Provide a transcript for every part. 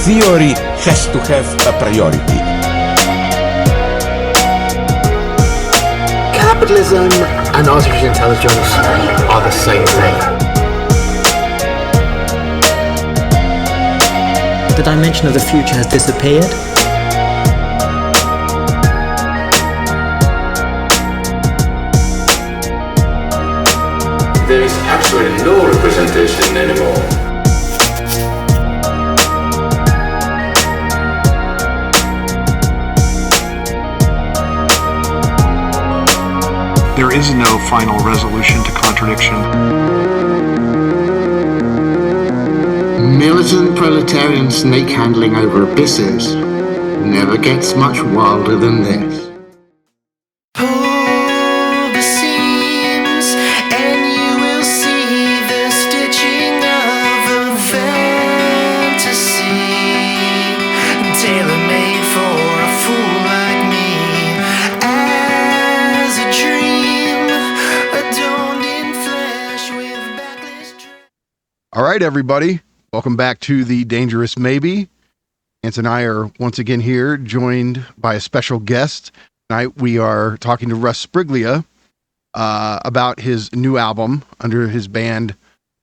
theory has to have a priority. Capitalism and artificial intelligence are the same thing. The dimension of the future has disappeared. There is actually no representation anymore. There is no final resolution to contradiction. Militant proletarian snake handling over abysses never gets much wilder than this. All right, everybody. Welcome back to The Dangerous Maybe. Nance and I are once again here, joined by a special guest. Tonight we are talking to Russ Sbriglia about his new album under his band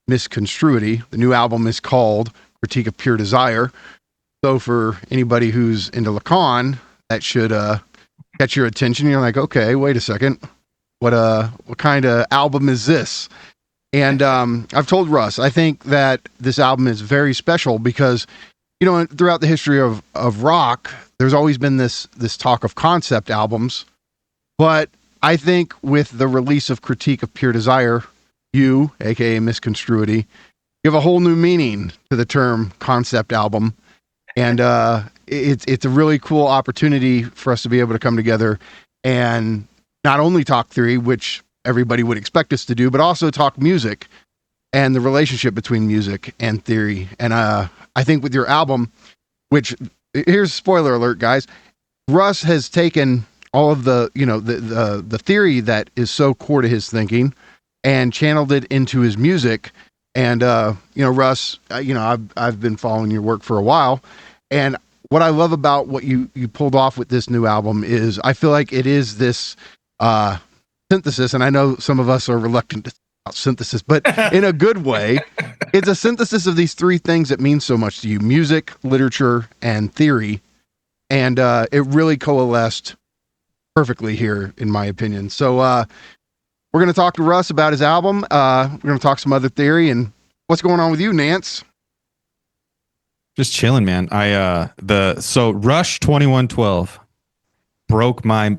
Misconstruity. The new album is called Critique of Pure Desire. So for anybody who's into Lacan, that should catch your attention. You're like, okay, wait a second. What kind of album is this? And I've told Russ, I think that this album is very special because, you know, throughout the history of rock, there's always been this talk of concept albums. But I think with the release of Critique of Pure Desire, you, aka Misconstruity, give a whole new meaning to the term concept album. And it's a really cool opportunity for us to be able to come together and not only talk theory, which everybody would expect us to do, but also talk music and the relationship between music and theory. And I think with your album, which, here's spoiler alert, guys, Russ has taken all of the, you know, the theory that is so core to his thinking and channeled it into his music. And you know, Russ, you know, I've been following your work for a while, and what I love about what you pulled off with this new album is I feel like it is this synthesis, and I know some of us are reluctant to talk about synthesis, but in a good way. It's a synthesis of these three things that mean so much to you: music, literature, and theory. And it really coalesced perfectly here, in my opinion. So we're going to talk to Russ about his album. We're going to talk some other theory. And what's going on with you, Nance? Just chilling, man. So Rush 2112 broke my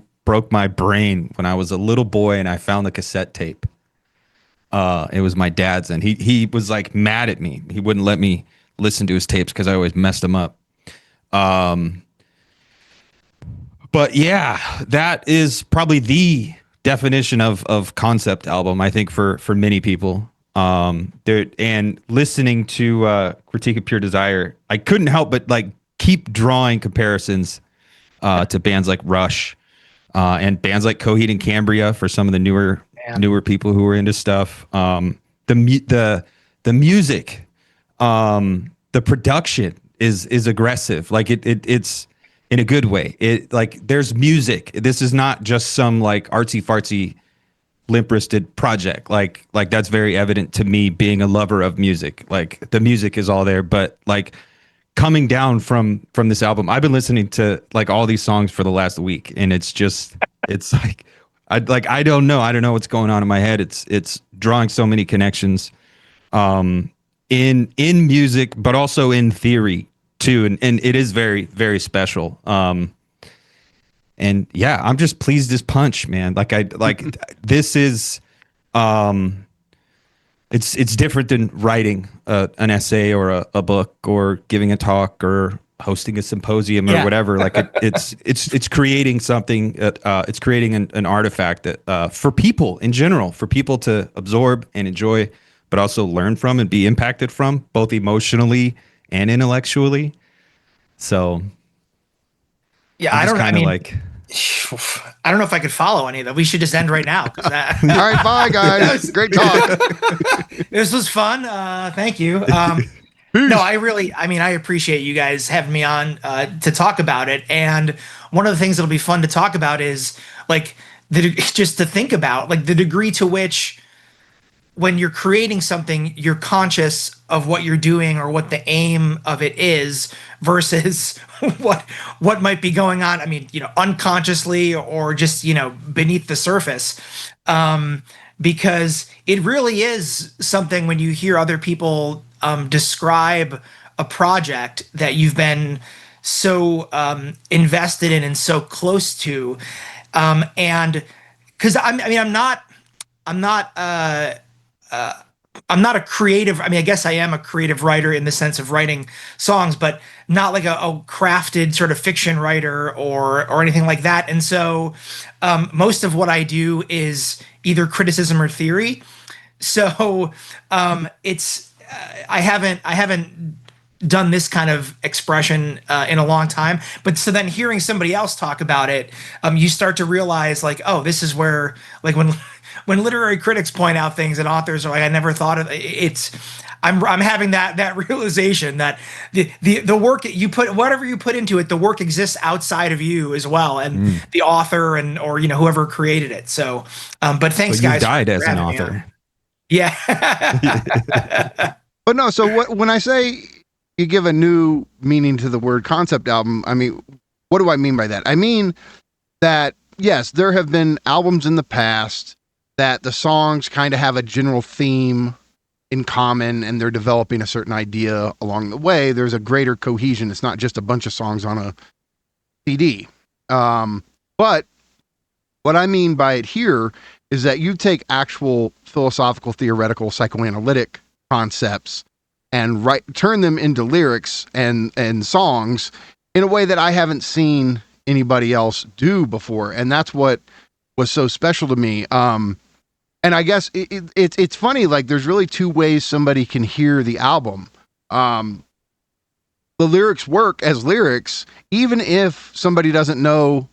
brain when I was a little boy and I found the cassette tape. It was my dad's, and he was like mad at me. He wouldn't let me listen to his tapes because I always messed them up. But yeah, that is probably the definition of concept album, I think, for many people. And listening to Critique of Pure Desire, I couldn't help but like keep drawing comparisons to bands like Rush. And bands like Coheed and Cambria for some of the newer people who are into stuff. The music, the production is aggressive. Like it's in a good way. It like there's music. This is not just some like artsy fartsy, limp-wristed project. Like that's very evident to me, being a lover of music. Like the music is all there, but like coming down from this album, I've been listening to like all these songs for the last week, and it's like I don't know what's going on in my head. It's drawing so many connections in music, but also in theory too, and it is very, very special. And yeah, I'm just pleased as punch, man. This is it's different than writing an essay or a book or giving a talk or hosting a symposium or whatever. Like it's creating something. It's creating an artifact that for people in general, for people to absorb and enjoy, but also learn from and be impacted from, both emotionally and intellectually. So yeah, I don't know if I could follow any of that. We should just end right now. All right, bye guys. Great talk. This was fun. Thank you. No, I appreciate you guys having me on to talk about it. And one of the things that'll be fun to talk about is like just to think about like the degree to which when you're creating something, you're conscious of what you're doing or what the aim of it is versus what might be going on. I mean, unconsciously or just, beneath the surface. Because it really is something when you hear other people describe a project that you've been so invested in and so close to. And because I'm not a creative. I mean, I guess I am a creative writer in the sense of writing songs, but not like a crafted sort of fiction writer or anything like that. And so most of what I do is either criticism or theory. So it's I haven't done this kind of expression in a long time. But so then hearing somebody else talk about it, you start to realize like, oh, this is where like when literary critics point out things and authors are like, I never thought of it. I'm having that realization that the work you put, whatever you put into it, the work exists outside of you as well, and the author or whoever created it. So, but thanks, you guys. Died as an author. Yeah. But no, so when I say you give a new meaning to the word concept album, I mean, what do I mean by that? I mean that yes, there have been albums in the past that the songs kind of have a general theme in common and they're developing a certain idea along the way. There's a greater cohesion. It's not just a bunch of songs on a CD. But what I mean by it here is that you take actual philosophical, theoretical, psychoanalytic concepts and turn them into lyrics and songs in a way that I haven't seen anybody else do before. And that's what was so special to me. And I guess it's funny, like there's really two ways somebody can hear the album. The lyrics work as lyrics, even if somebody doesn't know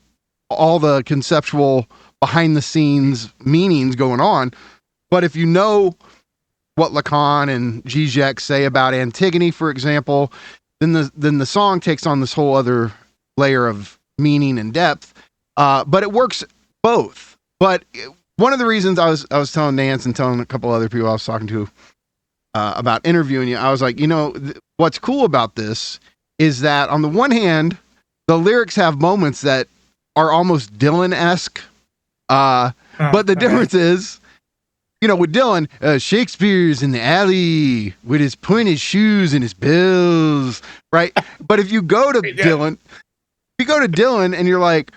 all the conceptual behind the scenes meanings going on. But if you know what Lacan and Žižek say about Antigone, for example, then the song takes on this whole other layer of meaning and depth. But it works both. But one of the reasons I was telling Nance and telling a couple other people I was talking to about interviewing you, I was like, what's cool about this is that on the one hand, the lyrics have moments that are almost Dylan-esque. But the difference is, with Dylan, Shakespeare's in the alley with his pointed shoes and his bills, right? But if you go to Dylan, and you're like,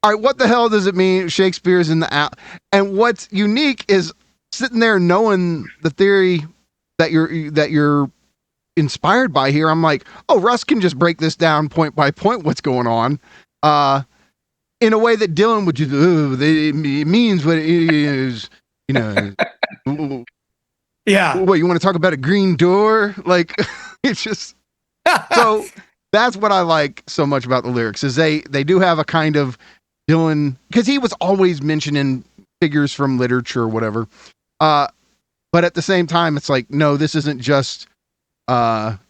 all right, what the hell does it mean Shakespeare's in the alley? And what's unique is sitting there knowing the theory that you're inspired by here. I'm like, oh, Russ can just break this down point by point what's going on. In a way that Dylan would just, it means what it is, Yeah. What, you want to talk about a green door? Like, it's just, so that's what I like so much about the lyrics is they do have a kind of Dylan, because he was always mentioning figures from literature or whatever. But at the same time, it's like, no, this isn't just, artsy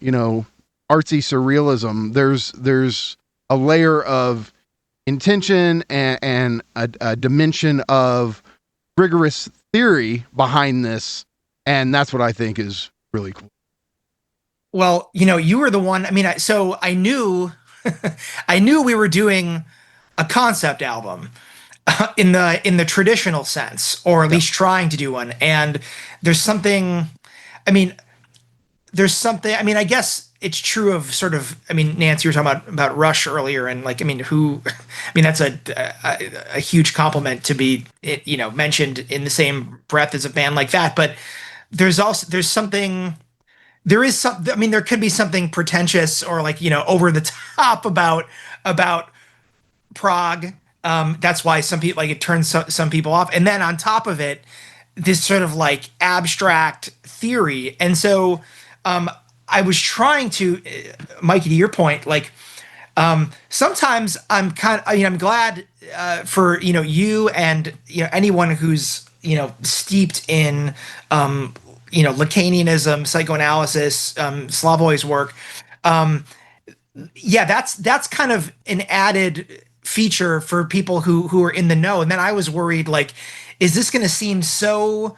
surrealism. There's a layer of intention and a dimension of rigorous theory behind this. And that's what I think is really cool. Well, you were the one. I mean, so I knew, I knew we were doing a concept album in the traditional sense, or at least trying to do one. And there's something. I guess it's true of sort of. I mean, Nance, you were talking about Rush earlier, and like, that's a huge compliment to be, mentioned in the same breath as a band like that. But there's something. There is some. I mean, there could be something pretentious or like over the top about prog. That's why some people it turns some people off. And then on top of it, this sort of like abstract theory. And so I was trying to, Mikey, to your point, like sometimes I'm I'm glad for you and anyone who's steeped in Lacanianism, psychoanalysis, Slavoj's work. Yeah, that's kind of an added feature for people who are in the know. And then I was worried, like, is this going to seem so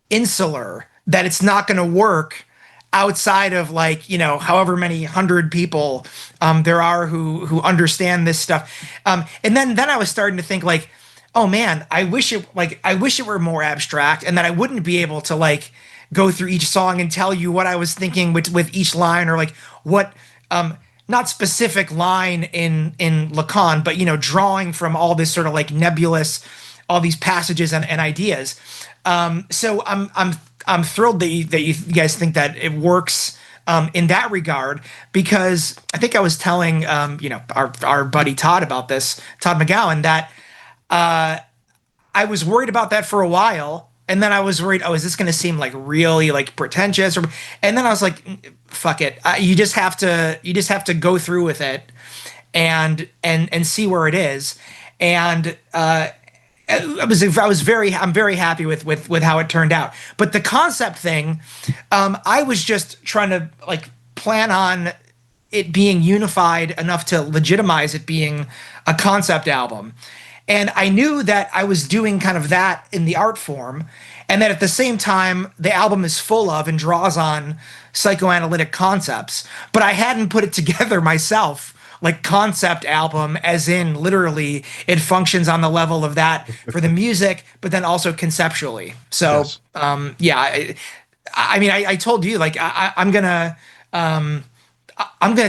insular that it's not going to work outside of, like, however many hundred people there are who understand this stuff. And then I was starting to think, like, oh man, I wish it were more abstract, and that I wouldn't be able to, like, go through each song and tell you what I was thinking with each line, or like what not specific line in Lacan, but drawing from all this sort of like nebulous, all these passages and ideas. So I'm thrilled that you guys think that it works in that regard, because I think I was telling our buddy Todd about this, Todd McGowan, that I was worried about that for a while, and then I was worried, oh, is this going to seem like really like pretentious? And then I was like, fuck it, you just have to go through with it and see where it is. And I'm very happy with how it turned out. But the concept thing, I was just trying to, like, plan on it being unified enough to legitimize it being a concept album. And I knew that I was doing kind of that in the art form, and that at the same time, the album is full of and draws on psychoanalytic concepts. But I hadn't put it together myself, like concept album, as in literally it functions on the level of that for the music, but then also conceptually. So, yes. Yeah, I mean, I told you, like, I'm gonna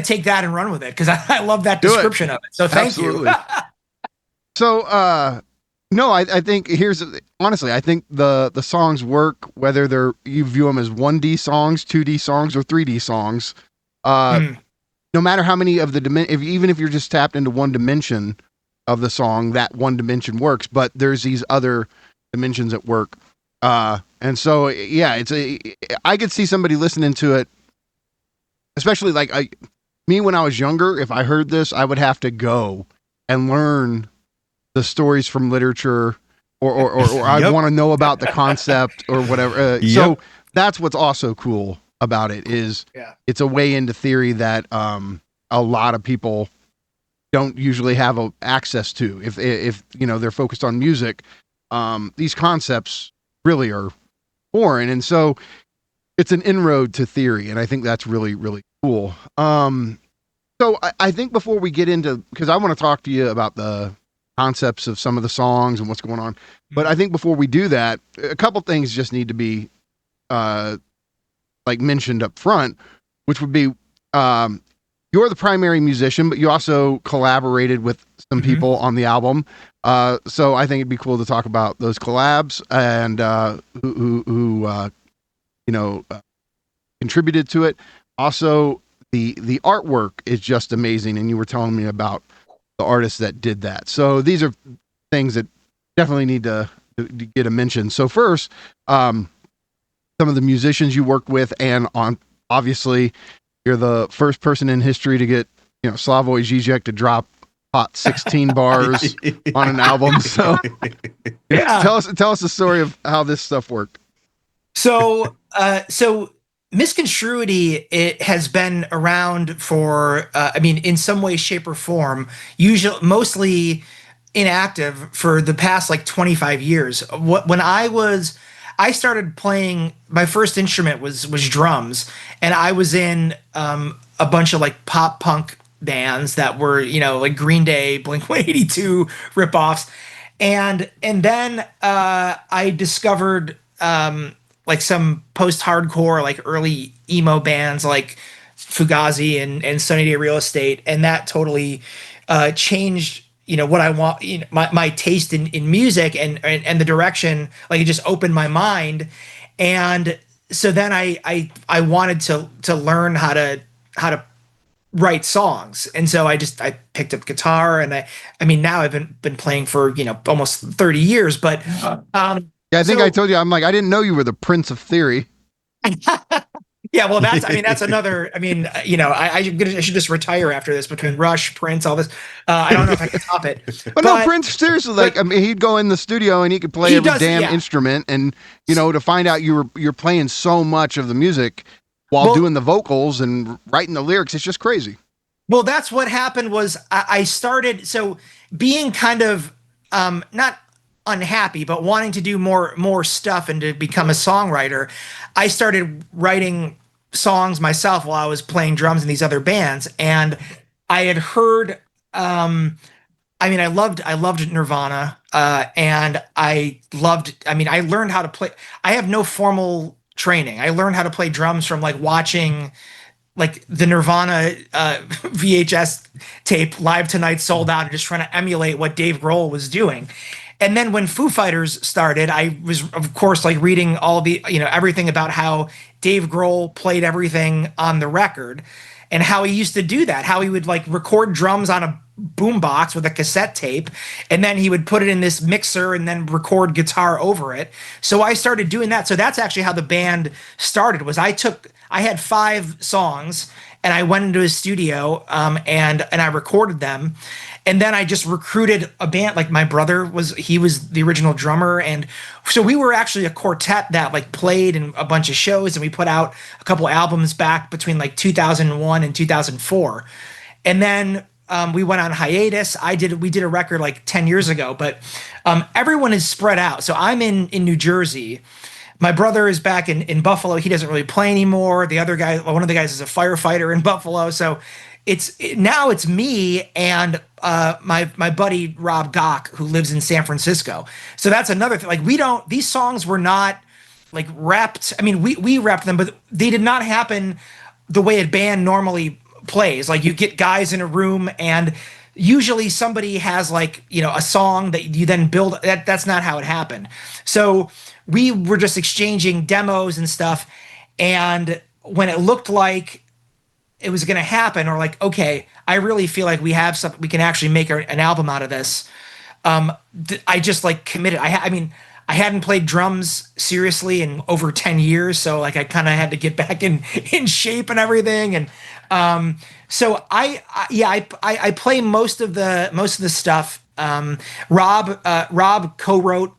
take that and run with it, because I love that description of it. So thank you. So, no, I think honestly, I think the songs work, whether you view them as 1D songs, 2D songs, or 3D songs. No matter how many of even if you're just tapped into one dimension of the song, that one dimension works, but there's these other dimensions at work. And so, yeah, I could see somebody listening to it, especially like me when I was younger. If I heard this, I would have to go and learn the stories from literature, or I'd want to know about the concept or whatever. So that's what's also cool about it, is it's a way into theory that a lot of people don't usually have access to. If they're focused on music, these concepts really are foreign, and so it's an inroad to theory, and I think that's really, really cool. So I think before we get into, because I want to talk to you about the concepts of some of the songs and what's going on, but I think before we do that, a couple things just need to be like mentioned up front, which would be you're the primary musician, but you also collaborated with some people on the album. So I think it'd be cool to talk about those collabs and who contributed to it. Also, the artwork is just amazing, and you were telling me about the artists that did that. So these are things that definitely need to get a mention. So first, some of the musicians you worked with, and obviously you're the first person in history to get Slavoj Žižek to drop hot 16 bars on an album. So tell us the story of how this stuff worked. So Misconstruity, it has been around for, in some way, shape, or form, mostly inactive for the past like 25 years. When I started playing, my first instrument was drums, and I was in a bunch of like pop punk bands that were, like Green Day, Blink-182 ripoffs, and then I discovered like some post-hardcore, like early emo bands like Fugazi and Sunny Day Real Estate, and that totally changed what I want, my taste in music and the direction. Like, it just opened my mind. And so then I wanted to learn how to write songs, and so I picked up guitar, and now I've been playing for almost 30 years, but I think I told you, I'm like, I didn't know you were the Prince of Theory. Yeah, well, that's another. I should just retire after this between Rush, Prince, all this. I don't know if I can top it. But no, Prince, seriously, he'd go in the studio and he could play every damn instrument, and to find out you're playing so much of the music while doing the vocals and writing the lyrics, it's just crazy. Well, that's what happened. Was I started being kind of not unhappy, but wanting to do more stuff and to become a songwriter. I started writing songs myself while I was playing drums in these other bands, and I had heard I loved Nirvana, and I learned how to play. I have no formal training. I learned how to play drums from watching the Nirvana VHS tape Live Tonight Sold Out, and just trying to emulate what Dave Grohl was doing. And then when Foo Fighters started, I was, of course, reading all the, everything about how Dave Grohl played everything on the record and how he used to do that, how he would record drums on a boombox with a cassette tape, and then he would put it in this mixer and then record guitar over it. So I started doing that. So that's actually how the band started. Was I had 5 songs and I went into his studio and I recorded them. And then I just recruited a band. My brother was the original drummer. And so we were actually a quartet that played in a bunch of shows, and we put out a couple albums back between 2001 and 2004. And then we went on hiatus. We did a record 10 years ago, but everyone is spread out. So I'm in New Jersey. My brother is back in Buffalo. He doesn't really play anymore. The other guy, one of the guys, is a firefighter in Buffalo. So now it's me and my buddy Rob Gock, who lives in San Francisco. So that's another thing. These songs were not repped. I mean, we repped them, but they did not happen the way a band normally plays. You get guys in a room, and usually somebody has a song that you then build. That's not how it happened. So we were just exchanging demos and stuff, and when it looked like it was going to happen, or okay, I really feel like we have something, we can actually make an album out of this. I just committed. I hadn't played drums seriously in over 10 years. So I kind of had to get back in shape and everything. And so I play most of the stuff. Rob co-wrote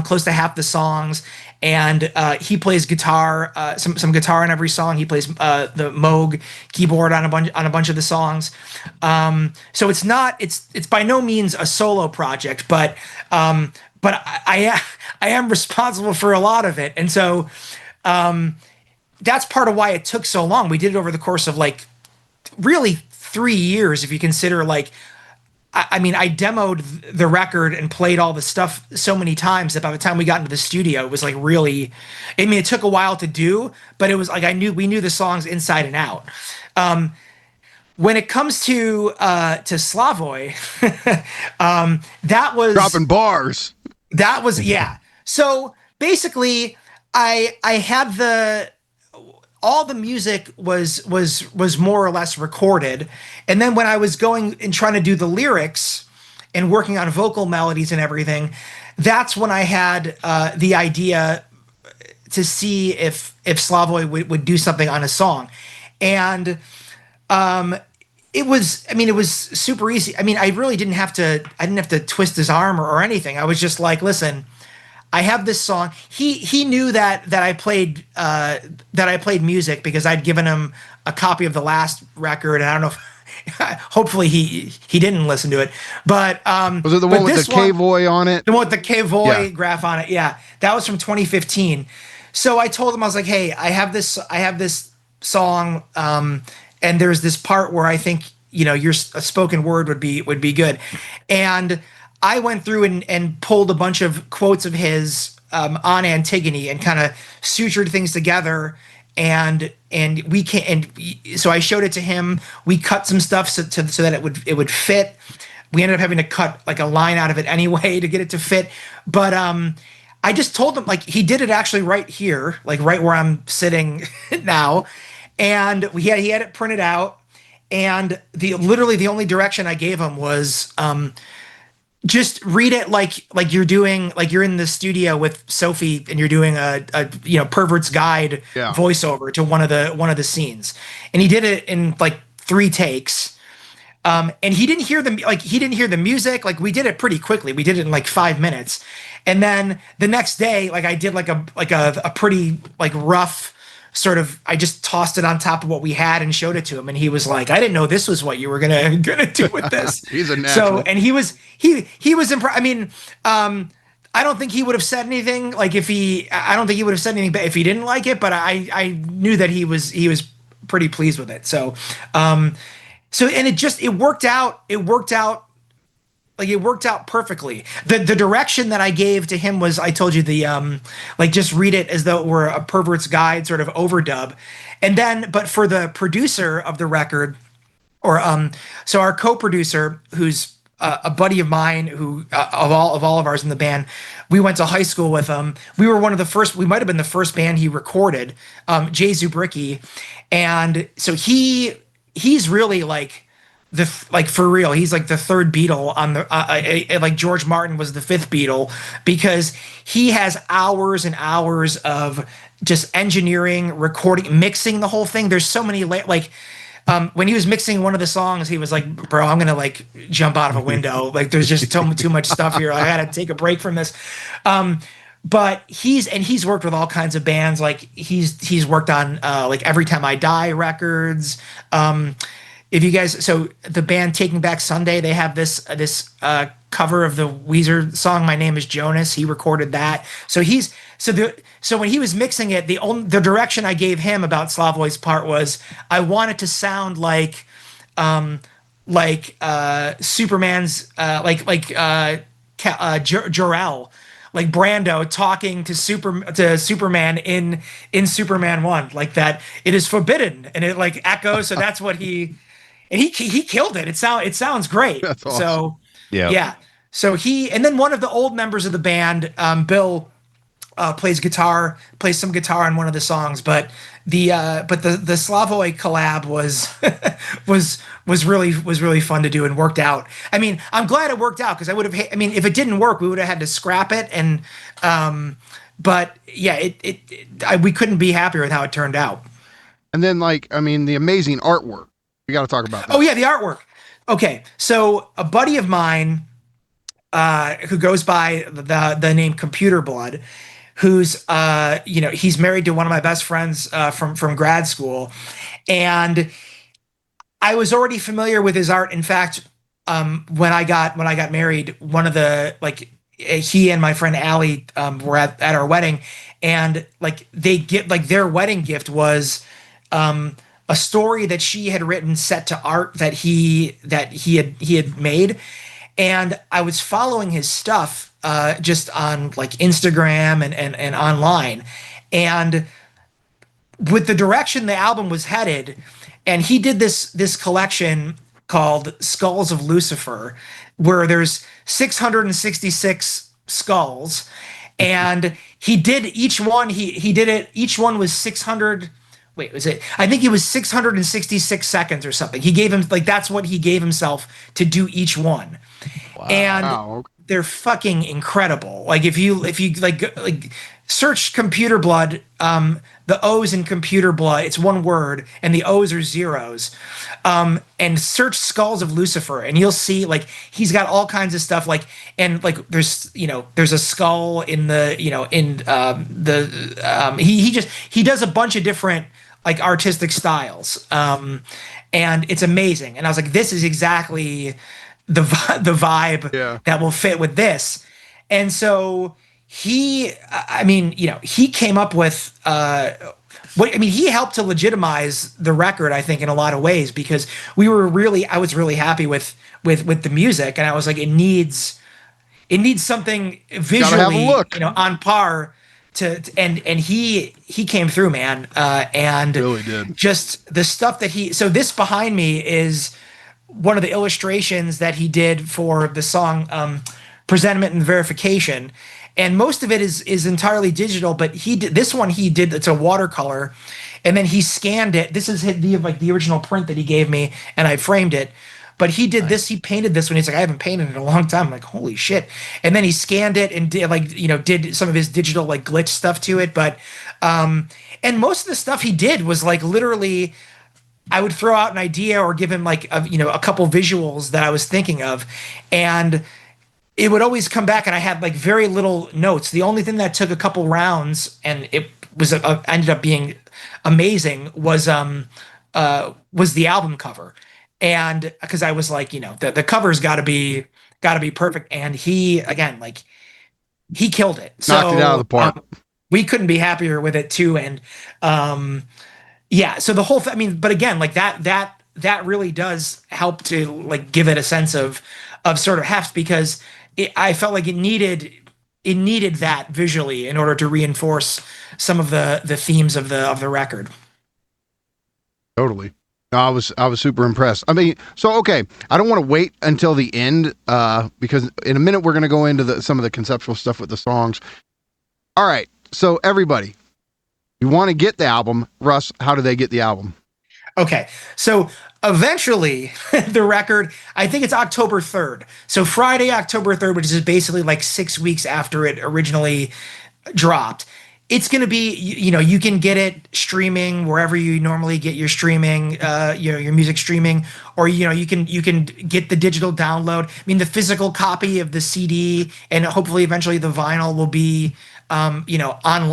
close to half the songs, and he plays guitar, some guitar on every song. He plays the Moog keyboard on a bunch of the songs. So it's by no means a solo project, but I am responsible for a lot of it, and so that's part of why it took so long. We did it over the course of really 3 years, if you consider I demoed the record and played all the stuff so many times that by the time we got into the studio, it was really, it took a while to do, but it was we knew the songs inside and out. When it comes to Slavoj, that was dropping bars. That was, yeah. So basically I had all the music was more or less recorded. And then when I was going and trying to do the lyrics and working on vocal melodies and everything, that's when I had the idea to see if Slavoj would do something on a song. And it was super easy. I really didn't have to twist his arm or anything. I was just listen, I have this song. He knew that I played music because I'd given him a copy of the last record, and I don't know if hopefully he didn't listen to it. But was it the one with the K-Voy on it? The one with the K-Voy graph on it. Yeah. That was from 2015. So I told him, I was hey, I have this song, and there's this part where I think your spoken word would be good. And I went through and pulled a bunch of quotes of his on Antigone and kind of sutured things together, and so I showed it to him. We cut some stuff so that it would fit. We ended up having to cut a line out of it anyway to get it to fit. But I just told him he did it actually right here, right where I'm sitting now, and he had it printed out. And literally the only direction I gave him was just read it like you're in the studio with Sophie and you're doing a pervert's guide voiceover to one of the scenes, and he did it in like 3 takes. And he didn't hear the music. Like, we did it pretty quickly. We did it in like 5 minutes. And then the next day, like, I did like a pretty like rough sort of, I just tossed it on top of what we had and showed it to him. And he was like, I didn't know this was what you were gonna do with this. He's a natural. So, and he was impressed. I mean, I don't think he would have said anything like I don't think he would have said anything if he didn't like it, but I knew that he was pretty pleased with it. So, and it worked out. It worked out perfectly. The direction that I gave to him was, I told you, the like, just read it as though it were a pervert's guide sort of overdub. And then, but for the producer of the record, or so our co-producer, who's a buddy of mine, who of all of ours in the band, we went to high school with him. We were one of the first. We might have been the first band he recorded, Jay Zubricki, and so he's really like for real. He's like the third Beatle on the like George Martin was the 5th Beatle, because he has hours and hours of just engineering, recording, mixing the whole thing. There's so many when he was mixing one of the songs, he was like, bro, I'm gonna like jump out of a window. Like, there's just too much stuff here. I gotta take a break from this. But he's worked with all kinds of bands. Like, he's worked on like Every Time I Die records. If you guys, so the band Taking Back Sunday, they have this cover of the Weezer song "My Name Is Jonas." He recorded that. So so when he was mixing it, the direction I gave him about Slavoy's part was, I want it to sound like Superman's Jor-El, like Brando talking to Superman in Superman 1, like that. It is forbidden, and it like echoes. So that's what he killed it. It sounds great. That's awesome. So yeah. So and then one of the old members of the band, Bill, plays some guitar on one of the songs. But the Slavoj collab was really fun to do and worked out. I mean, I'm glad it worked out, because I would have. I mean, if it didn't work, we would have had to scrap it. And but yeah, we couldn't be happier with how it turned out. And then, like, I mean, the amazing artwork. We got to talk about that. Oh yeah, the artwork. Okay, so a buddy of mine, who goes by the name Computer Blood, who's he's married to one of my best friends from grad school, and I was already familiar with his art. In fact, when I got married, one of the he and my friend Allie were at our wedding, and like their wedding gift was a story that she had written set to art that he had made. And I was following his stuff just on like Instagram and online, and with the direction the album was headed, and he did this collection called Skulls of Lucifer, where there's 666 skulls, and he did each one. He did it. Each one was 600. Wait, was it? I think it was 666 seconds or something. He gave him that's what he gave himself to do each one. Wow. And they're fucking incredible. Like, if you like search Computer Blood, the O's in Computer Blood, it's one word, and the O's are zeros. And search Skulls of Lucifer, and you'll see he's got all kinds of stuff. There's a skull in the he does a bunch of different artistic styles, and it's amazing. And I was like, this is exactly the vibe that will fit with this. And so he came up with he helped to legitimize the record, I think, in a lot of ways, because I was really happy with the music, and I was like, it needs something visually on par and he came through, man. And really did. Just the stuff that so this behind me is one of the illustrations that he did for the song Presentiment and Verification. And most of it is entirely digital, but it's a watercolor, and then he scanned it. This is the original print that he gave me, and I framed it. but he did this. He painted this when he's like, I haven't painted in a long time. I'm like, holy shit! And then he scanned it and did did some of his digital like glitch stuff to it. But and most of the stuff he did was like literally, I would throw out an idea or give him like a couple visuals that I was thinking of, and it would always come back, and I had like very little notes. The only thing that took a couple rounds and it was ended up being amazing was the album cover, and because I was like, the cover's got to be perfect, and he again like he killed it. Knocked it out of the park. We couldn't be happier with it too, and yeah. So the whole I mean, but again, like that really does help to like give it a sense of sort of heft, because I felt like it needed that visually in order to reinforce some of the themes of the record. Totally. No, I was super impressed. I mean, so okay, I don't want to wait until the end because in a minute we're going to go into some of the conceptual stuff with the songs. All right. So everybody, you want to get the album, Russ, how do they get the album? Okay. So eventually the record, I think it's October 3rd. So Friday, October 3rd, which is basically like 6 weeks after it originally dropped. It's going to be, you can get it streaming wherever you normally get your streaming, your music streaming, or, you can get the digital download. I mean, the physical copy of the CD and hopefully eventually the vinyl will be, on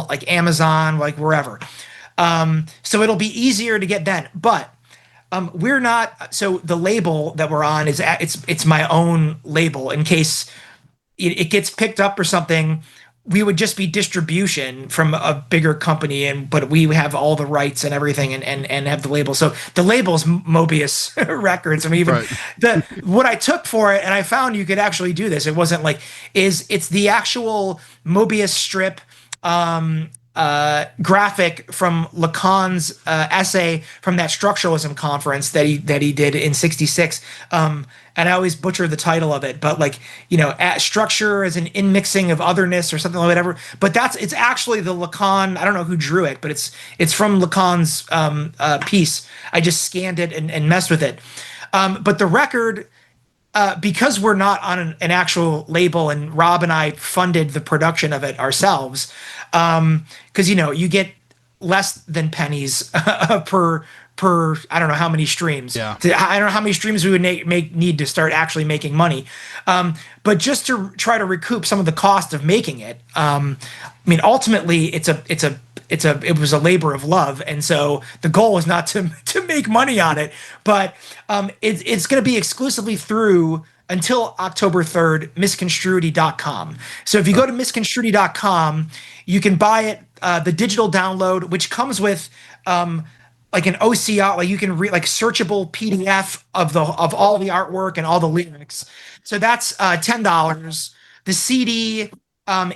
like Amazon, like wherever. So it'll be easier to get then, but we're not. So the label that we're on it's my own label in case it gets picked up or something. We would just be distribution from a bigger company, but we have all the rights and everything, and have the label. So the label's Mobius Records. I mean, even what I took for it, and I found you could actually do this. It wasn't like it's the actual Mobius strip graphic from Lacan's essay from that structuralism conference that he did in '66. And I always butcher the title of it, but like, structure as an inmixing of otherness or something like whatever. But it's actually the Lacan. I don't know who drew it, but it's from Lacan's piece. I just scanned it and messed with it. But the record, because we're not on an actual label, and Rob and I funded the production of it ourselves, because you get less than pennies per I don't know how many streams. Yeah. I don't know how many streams we would need to start actually making money. But just to try to recoup some of the cost of making it. I mean, ultimately, it was a labor of love, and so the goal was not to make money on it, but it's going to be exclusively through until October 3rd, misconstruity.com. So if you go to misconstruity.com, you can buy it, the digital download, which comes with like an OCR, like you can read like searchable PDF of all the artwork and all the lyrics. So that's $10. The CD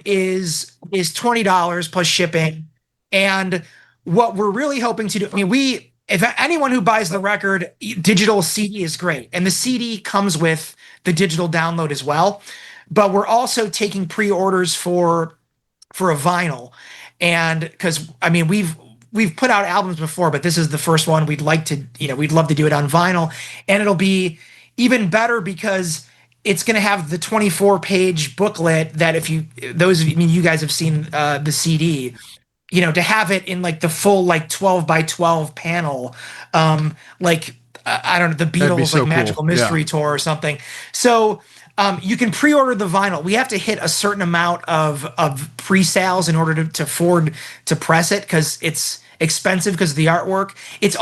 is $20 plus shipping. And what we're really hoping to do, I mean, if anyone who buys the record, digital CD is great, and the CD comes with the digital download as well. But we're also taking pre-orders for a vinyl, and because I mean we've put out albums before, but this is the first one. We'd love to do it on vinyl, and it'll be even better because it's going to have the 24-page booklet that you guys have seen the CD, to have it in like the full like 12 by 12 panel, like I don't know, the Beatles so like Magical Mystery Yeah. Tour or something. So you can pre-order the vinyl. We have to hit a certain amount of pre-sales in order to afford to press it, because it's expensive because of the artwork. It's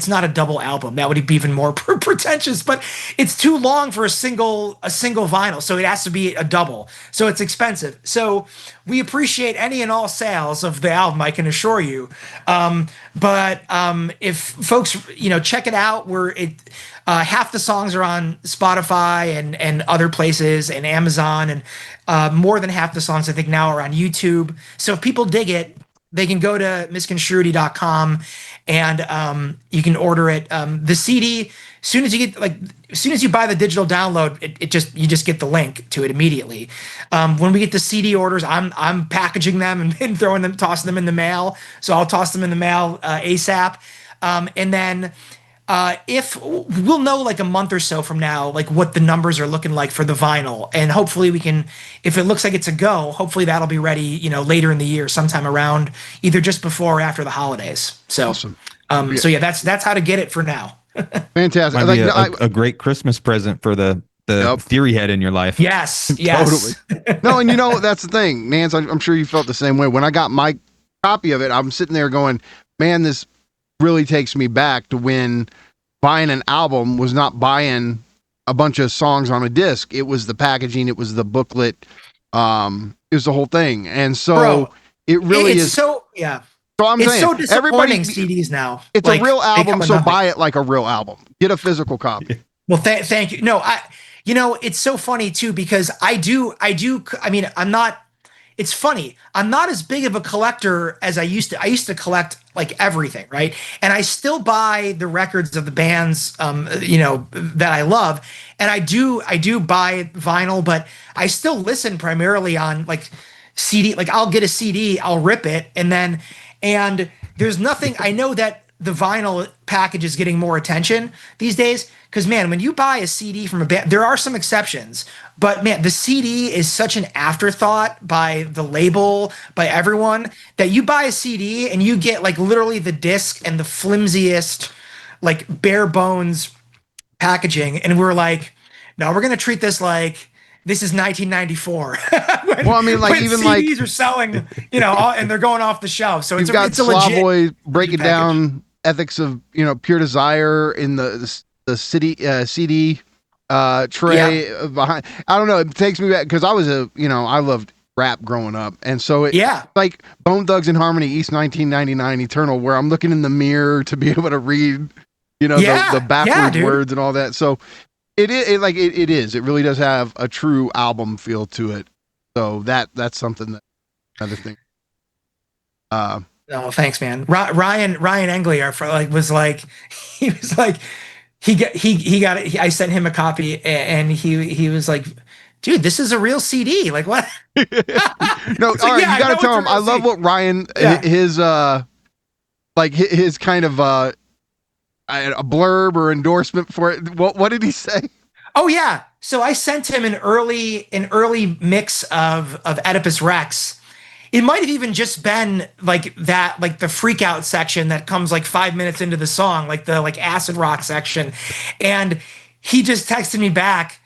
not a double album. That would be even more pretentious, but it's too long for a single vinyl. So it has to be a double. So it's expensive. So we appreciate any and all sales of the album, I can assure you. But if folks, check it out, half the songs are on Spotify and other places and Amazon, and more than half the songs I think now are on YouTube. So if people dig it, they can go to misconstruity.com and you can order it. The CD, as soon as you buy the digital download, you just get the link to it immediately. When we get the CD orders, I'm packaging them and tossing them in the mail. So I'll toss them in the mail ASAP. And then if we'll know like a month or so from now, like what the numbers are looking like for the vinyl, and hopefully we can, if it looks like it's a go, hopefully that'll be ready, later in the year, sometime around either just before or after the holidays. So, Awesome. So yeah, that's how to get it for now. Fantastic. Might be a great Christmas present for the theory head in your life. Yes. Totally. No, and that's the thing, Nance. I'm sure you felt the same way. When I got my copy of it, I'm sitting there going, man, this really takes me back to when buying an album was not buying a bunch of songs on a disc. It was the packaging, it was the booklet, it was the whole thing. And so Bro, it really is so, yeah. So I'm it's saying, so disappointing, everybody, CDs now. It's like, a real album, so nothing. buy it like a real album. Get a physical copy. Well, thank you. No, it's so funny too, because it's funny. I'm not as big of a collector as I used to. I used to collect like everything, right? And I still buy the records of the bands, that I love. And I do buy vinyl, but I still listen primarily on like CD. Like I'll get a CD, I'll rip it, and there's nothing. I know that the vinyl package is getting more attention these days. Because, man, when you buy a CD from a band, there are some exceptions. But, man, the CD is such an afterthought by the label, by everyone, that you buy a CD and you get, like, literally the disc and the flimsiest, like, bare bones packaging. And we're like, no, we're going to treat this like this is 1994. Well, I mean, like, even CDs like are selling, and they're going off the shelf. So you've got it's a legit Slavoj breaking package. down ethics of, pure desire in the CD tray behind. I don't know. It takes me back because I was I loved rap growing up, and so like Bone Thugs and Harmony, East 1999, Eternal, where I'm looking in the mirror to be able to read, the backwards words and all that. So it is. It really does have a true album feel to it. So that's something that another thing. Oh, thanks, man. Ryan Engley was like, he got it. I sent him a copy, and he was like, "Dude, this is a real CD. Like what?" No, all right, you gotta tell him. I love what Ryan his kind of a blurb or endorsement for it. What did he say? Oh yeah. So I sent him an early mix of Oedipus Rex. It might have even just been like that, like the freak out section that comes like 5 minutes into the song, like the acid rock section. And he just texted me back.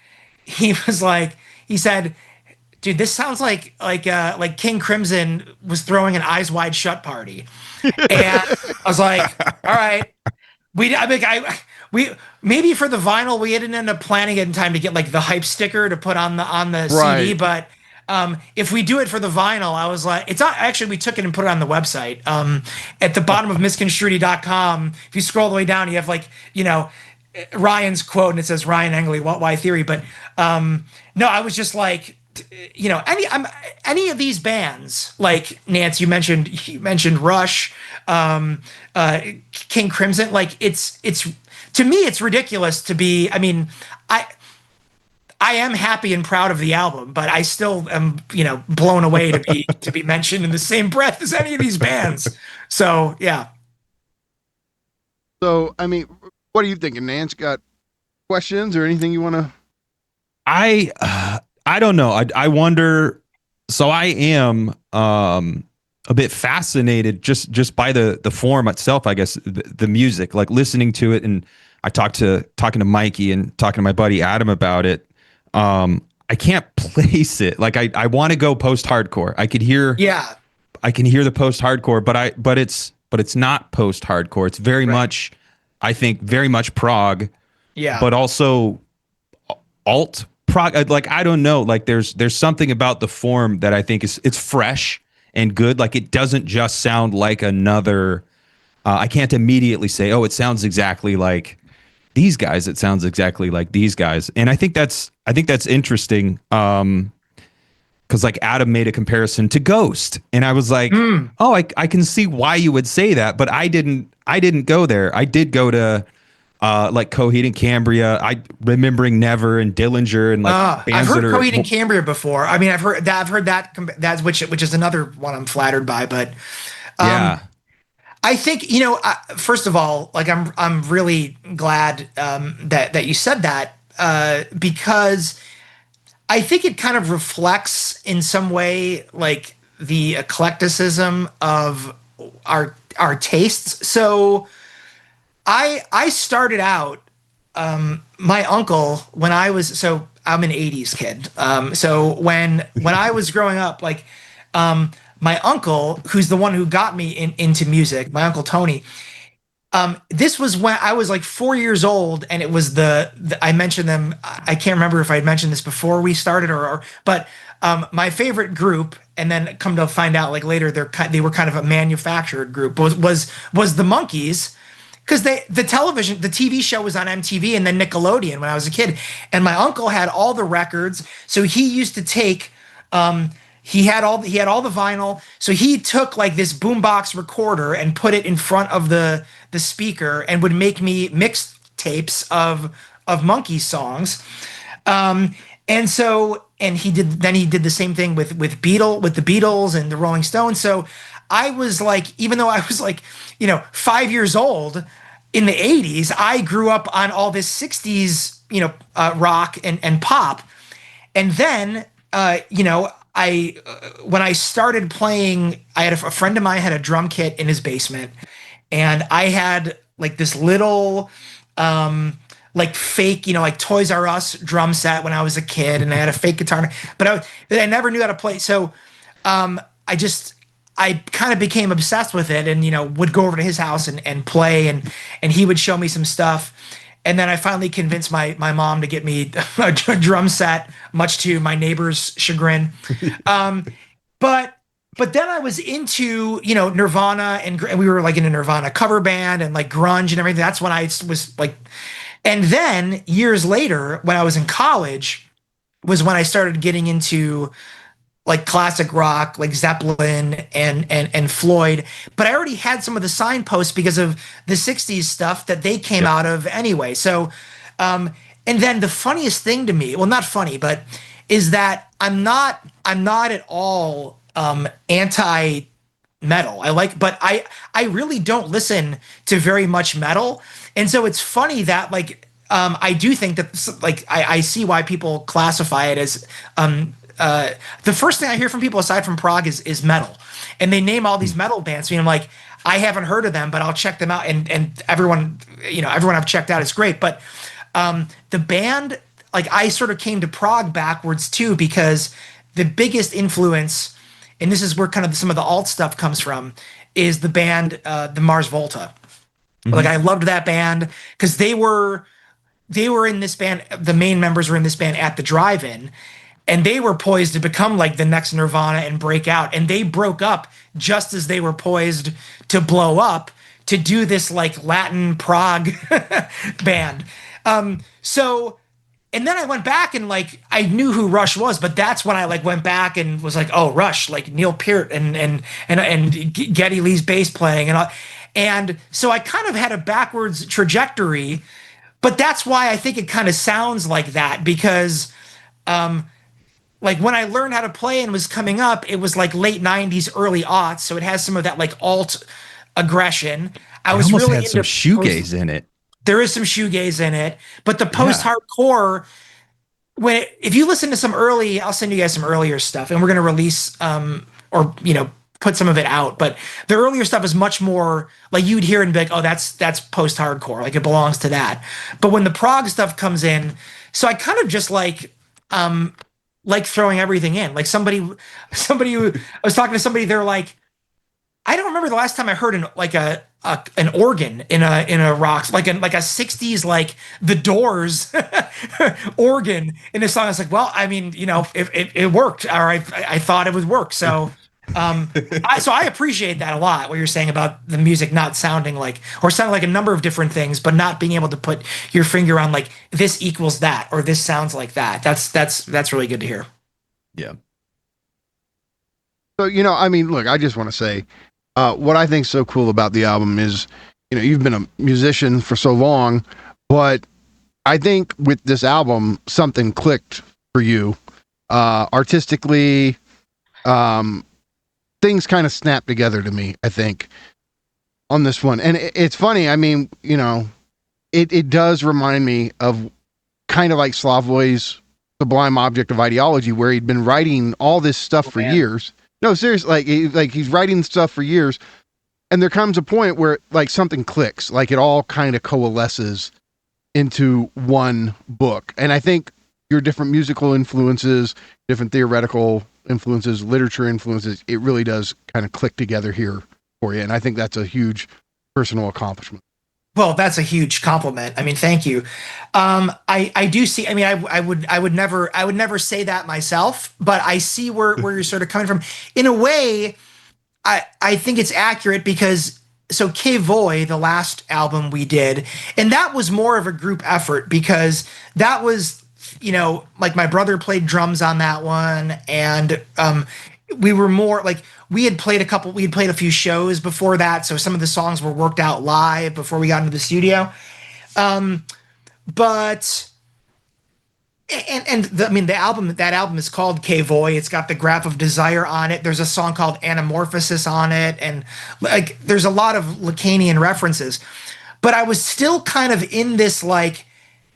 He said, dude, this sounds like King Crimson was throwing an Eyes Wide Shut party. And I was like, all right. We maybe for the vinyl, we didn't end up planning it in time to get like the hype sticker to put on the CD, but if we do it for the vinyl, I was like, it's not actually, we took it and put it on the website. At the bottom of misconstruity.com, if you scroll all the way down, you have Ryan's quote, and it says Ryan Engley, why theory? But no, I was just like, any of these bands, like Nance, you mentioned Rush, King Crimson, like it's to me, it's ridiculous to be. I mean, I am happy and proud of the album, but I still am, blown away to be mentioned in the same breath as any of these bands. So yeah. So I mean, what are you thinking, Nance? Got questions or anything you want to? I don't know. I wonder. So I am a bit fascinated just by the form itself. I guess the music, like listening to it, and I talking to Mikey and talking to my buddy Adam about it. I can't place it. Like I want to go post-hardcore. I can hear the post-hardcore, but it's not post-hardcore. It's very much, I think, very much prog. Yeah. But also alt prog. Like I don't know. Like there's something about the form that I think it's fresh and good. Like it doesn't just sound like another. I can't immediately say, oh, it sounds exactly like these guys. It sounds exactly like these guys. And I think that's interesting. Because like Adam made a comparison to Ghost, and I was like, oh, I can see why you would say that, but I didn't go there. I did go to like Coheed and Cambria. Remembering Never and Dillinger and like bands I've heard that are Coheed and Cambria before. I mean, I've heard that. That's which is another one I'm flattered by. But I think, first of all, like I'm really glad that you said that because I think it kind of reflects in some way like the eclecticism of our tastes. So I started out my uncle when I was so I'm an 80s kid. So when I was growing up, like my uncle, who's the one who got me into music, my uncle Tony, this was when I was like 4 years old, and it was I mentioned them. I can't remember if I had mentioned this before we started, but my favorite group, and then come to find out like later they were kind of a manufactured group, was the Monkees, because the TV show was on MTV and then Nickelodeon when I was a kid, and my uncle had all the records, so he used to take. He had all the vinyl, so he took like this boombox recorder and put it in front of the speaker and would make me mix tapes of Monkey songs, and he did the same thing with the Beatles and the Rolling Stones. So I was like, even though I was like 5 years old in the 80s, I grew up on all this 60s rock and pop, and then when I started playing, I had a friend of mine had a drum kit in his basement, and I had like this little like fake, like Toys R Us drum set when I was a kid, and I had a fake guitar, but I never knew how to play. So I kind of became obsessed with it, and would go over to his house and play, and he would show me some stuff. And then I finally convinced my mom to get me a drum set, much to my neighbor's chagrin. But then I was into Nirvana, and we were like in a Nirvana cover band and like grunge and everything. That's when I was like, and then years later when I was in college was when I started getting into like classic rock, like Zeppelin and Floyd. But I already had some of the signposts because of the 60s stuff that they came out of anyway. So, and then the funniest thing to me, well, not funny, but is that I'm not at all anti metal. But I really don't listen to very much metal. And so it's funny that like, I do think that like, I see why people classify it as, the first thing I hear from people aside from prog is metal, and they name all these metal bands. I'm like, I haven't heard of them, but I'll check them out. And everyone I've checked out is great. But the band, like I sort of came to prog backwards too, because the biggest influence, and this is where kind of some of the alt stuff comes from, is the band, the Mars Volta. Mm-hmm. Like I loved that band because they were in this band. The main members were in this band at the drive-in. And they were poised to become like the next Nirvana and break out. And they broke up just as they were poised to blow up to do this like Latin prog band. So, and then I went back and like, I knew who Rush was, but that's when I like went back and was like, oh, Rush, like Neil Peart and Geddy Lee's bass playing. And so I kind of had a backwards trajectory, but that's why I think it kind of sounds like that, because, like when I learned how to play and was coming up, it was like late 90s, early aughts. So it has some of that like alt aggression. I was almost really had some shoegaze in it. There is some shoegaze in it, but the post-hardcore, if you listen to some early, I'll send you guys some earlier stuff, and we're going to release or put some of it out. But the earlier stuff is much more like you'd hear and be like, oh, that's post-hardcore, like it belongs to that. But when the prog stuff comes in, so I kind of just like throwing everything in. Like somebody who I was talking to somebody, they're like, I don't remember the last time I heard an organ in a rock, like a 60s like The Doors organ in a song. I was like, well, I mean, it worked, or I thought it would work. So I appreciate that a lot, what you're saying about the music not sounding like, or sounding like a number of different things, but not being able to put your finger on like this equals that, or this sounds like that. That's really good to hear. Yeah. So, I mean, look, I just want to say, what I think is so cool about the album is, you've been a musician for so long, but I think with this album, something clicked for you, artistically, things kind of snapped together to me, I think. on this one. And it's funny. I mean, you know, it does remind me of kind of like Slavoj's Sublime Object of Ideology, where he'd been writing all this stuff for years. No, seriously, he's writing stuff for years. And there comes a point where like something clicks, like it all kind of coalesces into one book. And I think your different musical influences, different theoretical influences, literature influences, it really does kind of click together here for you. And I think that's a huge personal accomplishment. Well, that's a huge compliment. I mean, thank you. I do see. I mean, I would never say that myself, but I see where you're sort of coming from. In a way, I think it's accurate because so Que Voy, the last album we did, and that was more of a group effort because that was, you know, like my brother played drums on that one, and we were more like we had played a few shows before that, so some of the songs were worked out live before we got into the studio. But that album is called Que Voy. It's got the Graph of Desire on it. There's a song called Anamorphosis on it, and like there's a lot of Lacanian references. But I was still kind of in this like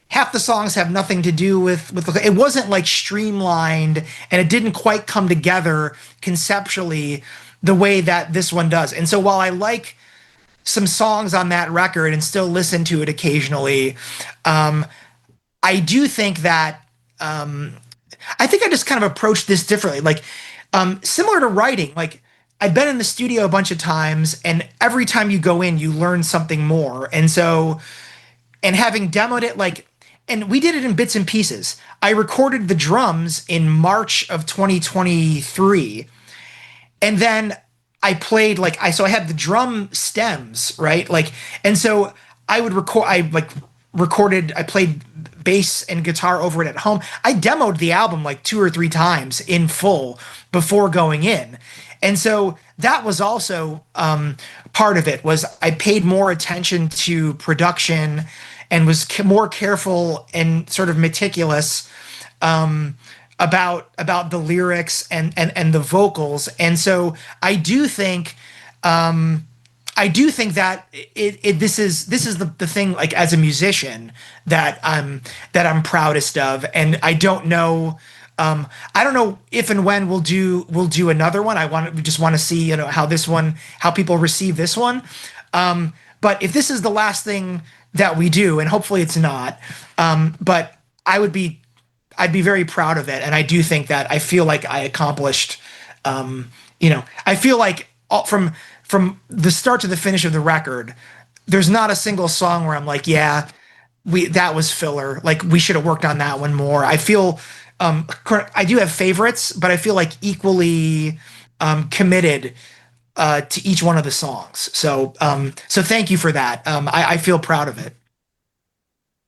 half the songs have nothing to do with it wasn't like streamlined, and it didn't quite come together conceptually the way that this one does. And so while I like some songs on that record and still listen to it occasionally, I do think that I think I just kind of approached this differently. Like similar to writing, like I've been in the studio a bunch of times, and every time you go in, you learn something more. And so, and having demoed it, like, and we did it in bits and pieces. I recorded the drums in March of 2023. And then I played I had the drum stems, right? Like, and so I would I played bass and guitar over it at home. I demoed the album like 2 or 3 times in full before going in. And so that was also part of it, was I paid more attention to production and was more careful and sort of meticulous about the lyrics and the vocals. And so I do think that this is the thing, like as a musician, that I'm proudest of. And I don't know if and when we'll do another one. We just want to see, how people receive this one. But if this is the last thing that we do, and hopefully it's not, but I'd be very proud of it. And I do think that I feel like I accomplished, I feel like from the start to the finish of the record, there's not a single song where I'm like, yeah, that was filler. Like we should have worked on that one more. I feel, I do have favorites, but I feel like equally committed to each one of the songs. So thank you for that. I feel proud of it.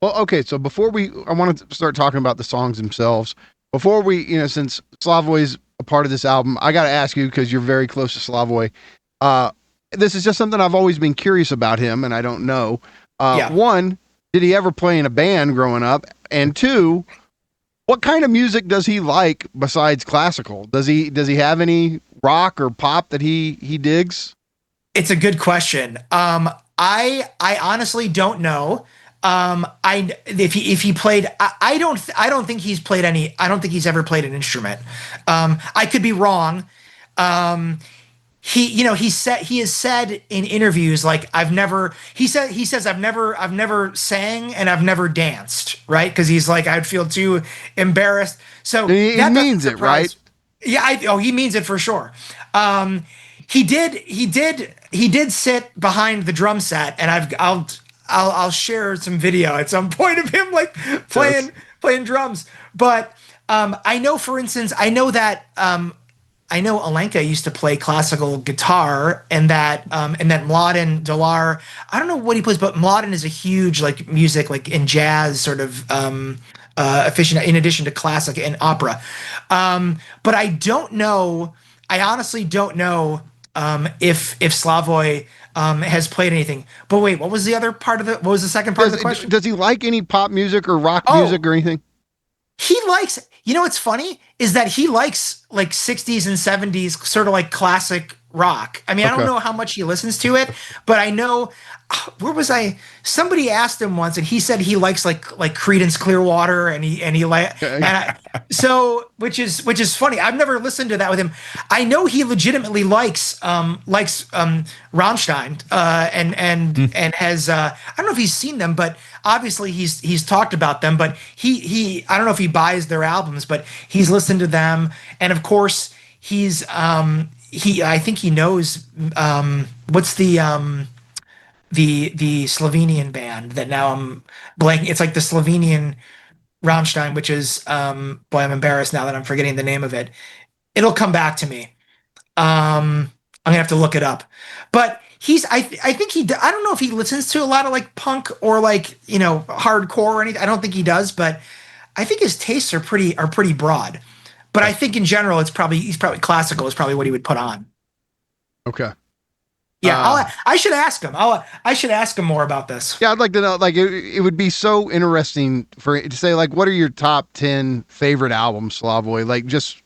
Well, okay. So I want to start talking about the songs themselves. Before we, since Slavoy's a part of this album, I got to ask you, because you're very close to Slavoj. This is just something I've always been curious about him, and I don't know. One, did he ever play in a band growing up? And two, what kind of music does he like besides classical? Does he have any rock or pop that he digs? It's a good question. I honestly don't know. If he played, I don't think he's played any. I don't think he's ever played an instrument. I could be wrong. He has said in interviews, like he says I've never sang and I've never danced, right? Because he's like, I'd feel too embarrassed. So he means it, right? Yeah, he means it for sure. He did sit behind the drum set, and I'll share some video at some point of him like playing drums. But I know, for instance, I know Alenka used to play classical guitar, and that Mladen Dolar, I don't know what he plays, but Mladen is a huge like music, like in jazz sort of aficionado, in addition to classic and opera. But I don't know. I honestly don't know if Slavoj has played anything. But wait, what was the other part of it? What was the second part of the question? Does he like any pop music or rock music or anything? He likes, what's funny is that he likes like 60s and 70s sort of like classic rock. I mean, I don't Okay. know how much he listens to it, but I know where was I? Somebody asked him once, and he said he likes like Creedence Clearwater, and he like so which is funny. I've never listened to that with him. I know he legitimately likes Rammstein and has I don't know if he's seen them, but obviously he's talked about them. But he I don't know if he buys their albums, but he's listened to them, and of course he's I think he knows what's the Slovenian band that now I'm blanking. It's like the Slovenian Rammstein, which is boy, I'm embarrassed now that I'm forgetting the name of it. It'll come back to me. I'm gonna have to look it up. But I think I don't know if he listens to a lot of like punk or like, you know, hardcore or anything. I don't think he does, but I think his tastes are pretty broad. But I think in general, he's probably classical is probably what he would put on. Okay. Yeah, I should ask him. I should ask him more about this. Yeah, I'd like to know. Like, it would be so interesting to say, like, what are your top 10 favorite albums, Slavoj? Like, just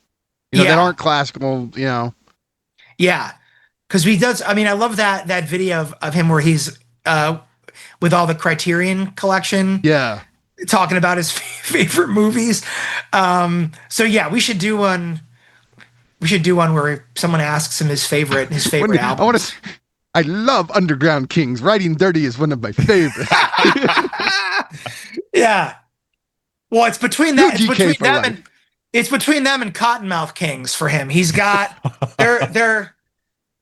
that aren't classical. You know. Yeah, because he does. I mean, I love that video of him where he's with all the Criterion collection. Yeah. Talking about his favorite movies. So yeah, we should do one. We should do one where someone asks him his favorite album. I love Underground Kings. Riding Dirty is one of my favorites. Yeah. Well, it's between that. It's between them and Cottonmouth Kings for him. He's got their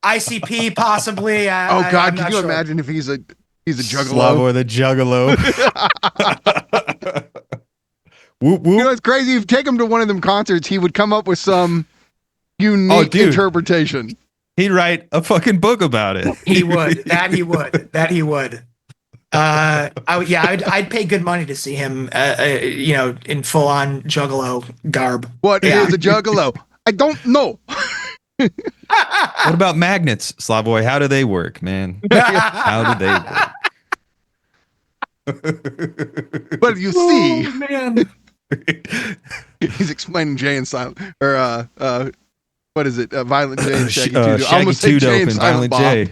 ICP possibly. Oh God, can you imagine if he's a juggalo? Slavoj the juggalo. Whoop, whoop. You know, it's crazy. If you take him to one of them concerts, he would come up with some unique interpretation. He'd write a fucking book about it. He would. That he would. I'd pay good money to see him, in full on juggalo garb. What is a juggalo? I don't know. What about magnets, Slavoj? How do they work, man? How do they work? But you see, man. He's explaining Jay and Silent, or what is it? Violent J and Shaggy Two. Shaggy Two Dope and Violent J.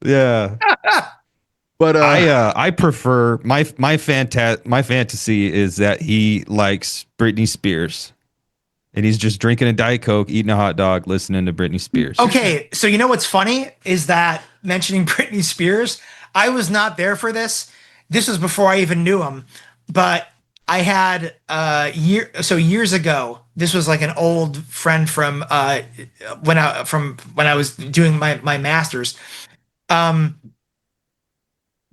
Yeah. But I prefer my fantasy is that he likes Britney Spears, and he's just drinking a Diet Coke, eating a hot dog, listening to Britney Spears. Okay, so you know what's funny is that mentioning Britney Spears, I was not there for this. This was before I even knew him, but I had years ago. This was like an old friend from when I was doing my master's.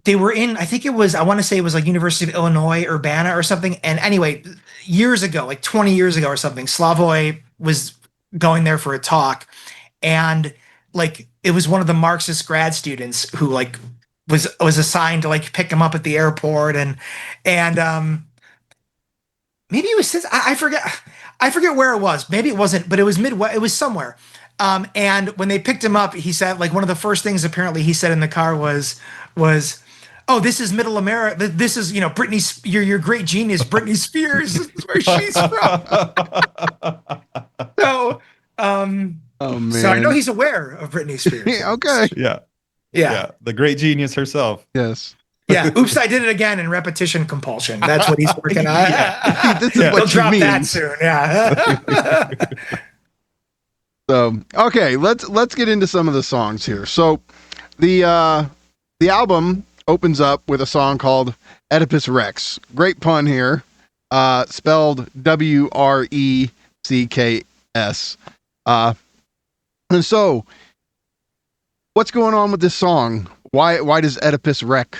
They were in, I think it was, I want to say it was like University of Illinois, Urbana or something. And anyway, years ago, like 20 years ago or something, Slavoj was going there for a talk, and like it was one of the Marxist grad students who like was assigned to like pick him up at the airport, and maybe it was I forget where it was. Maybe it wasn't, but it was Midwest. It was somewhere. And when they picked him up, he said like one of the first things apparently he said in the car was, "Oh, this is Middle America. This is Britney. Your great genius, Britney Spears. This is where she's from." So, oh man. So I know he's aware of Britney Spears. Okay. Yeah. The great genius herself. Yes. Yeah. Oops, I did it again in repetition compulsion. That's what he's working on. This is what He'll you drop mean. that soon. Yeah. So okay, let's get into some of the songs here. So the album opens up with a song called Oedipus Rex. Great pun here. Spelled Wrecks. And so what's going on with this song? Why does Oedipus wreck?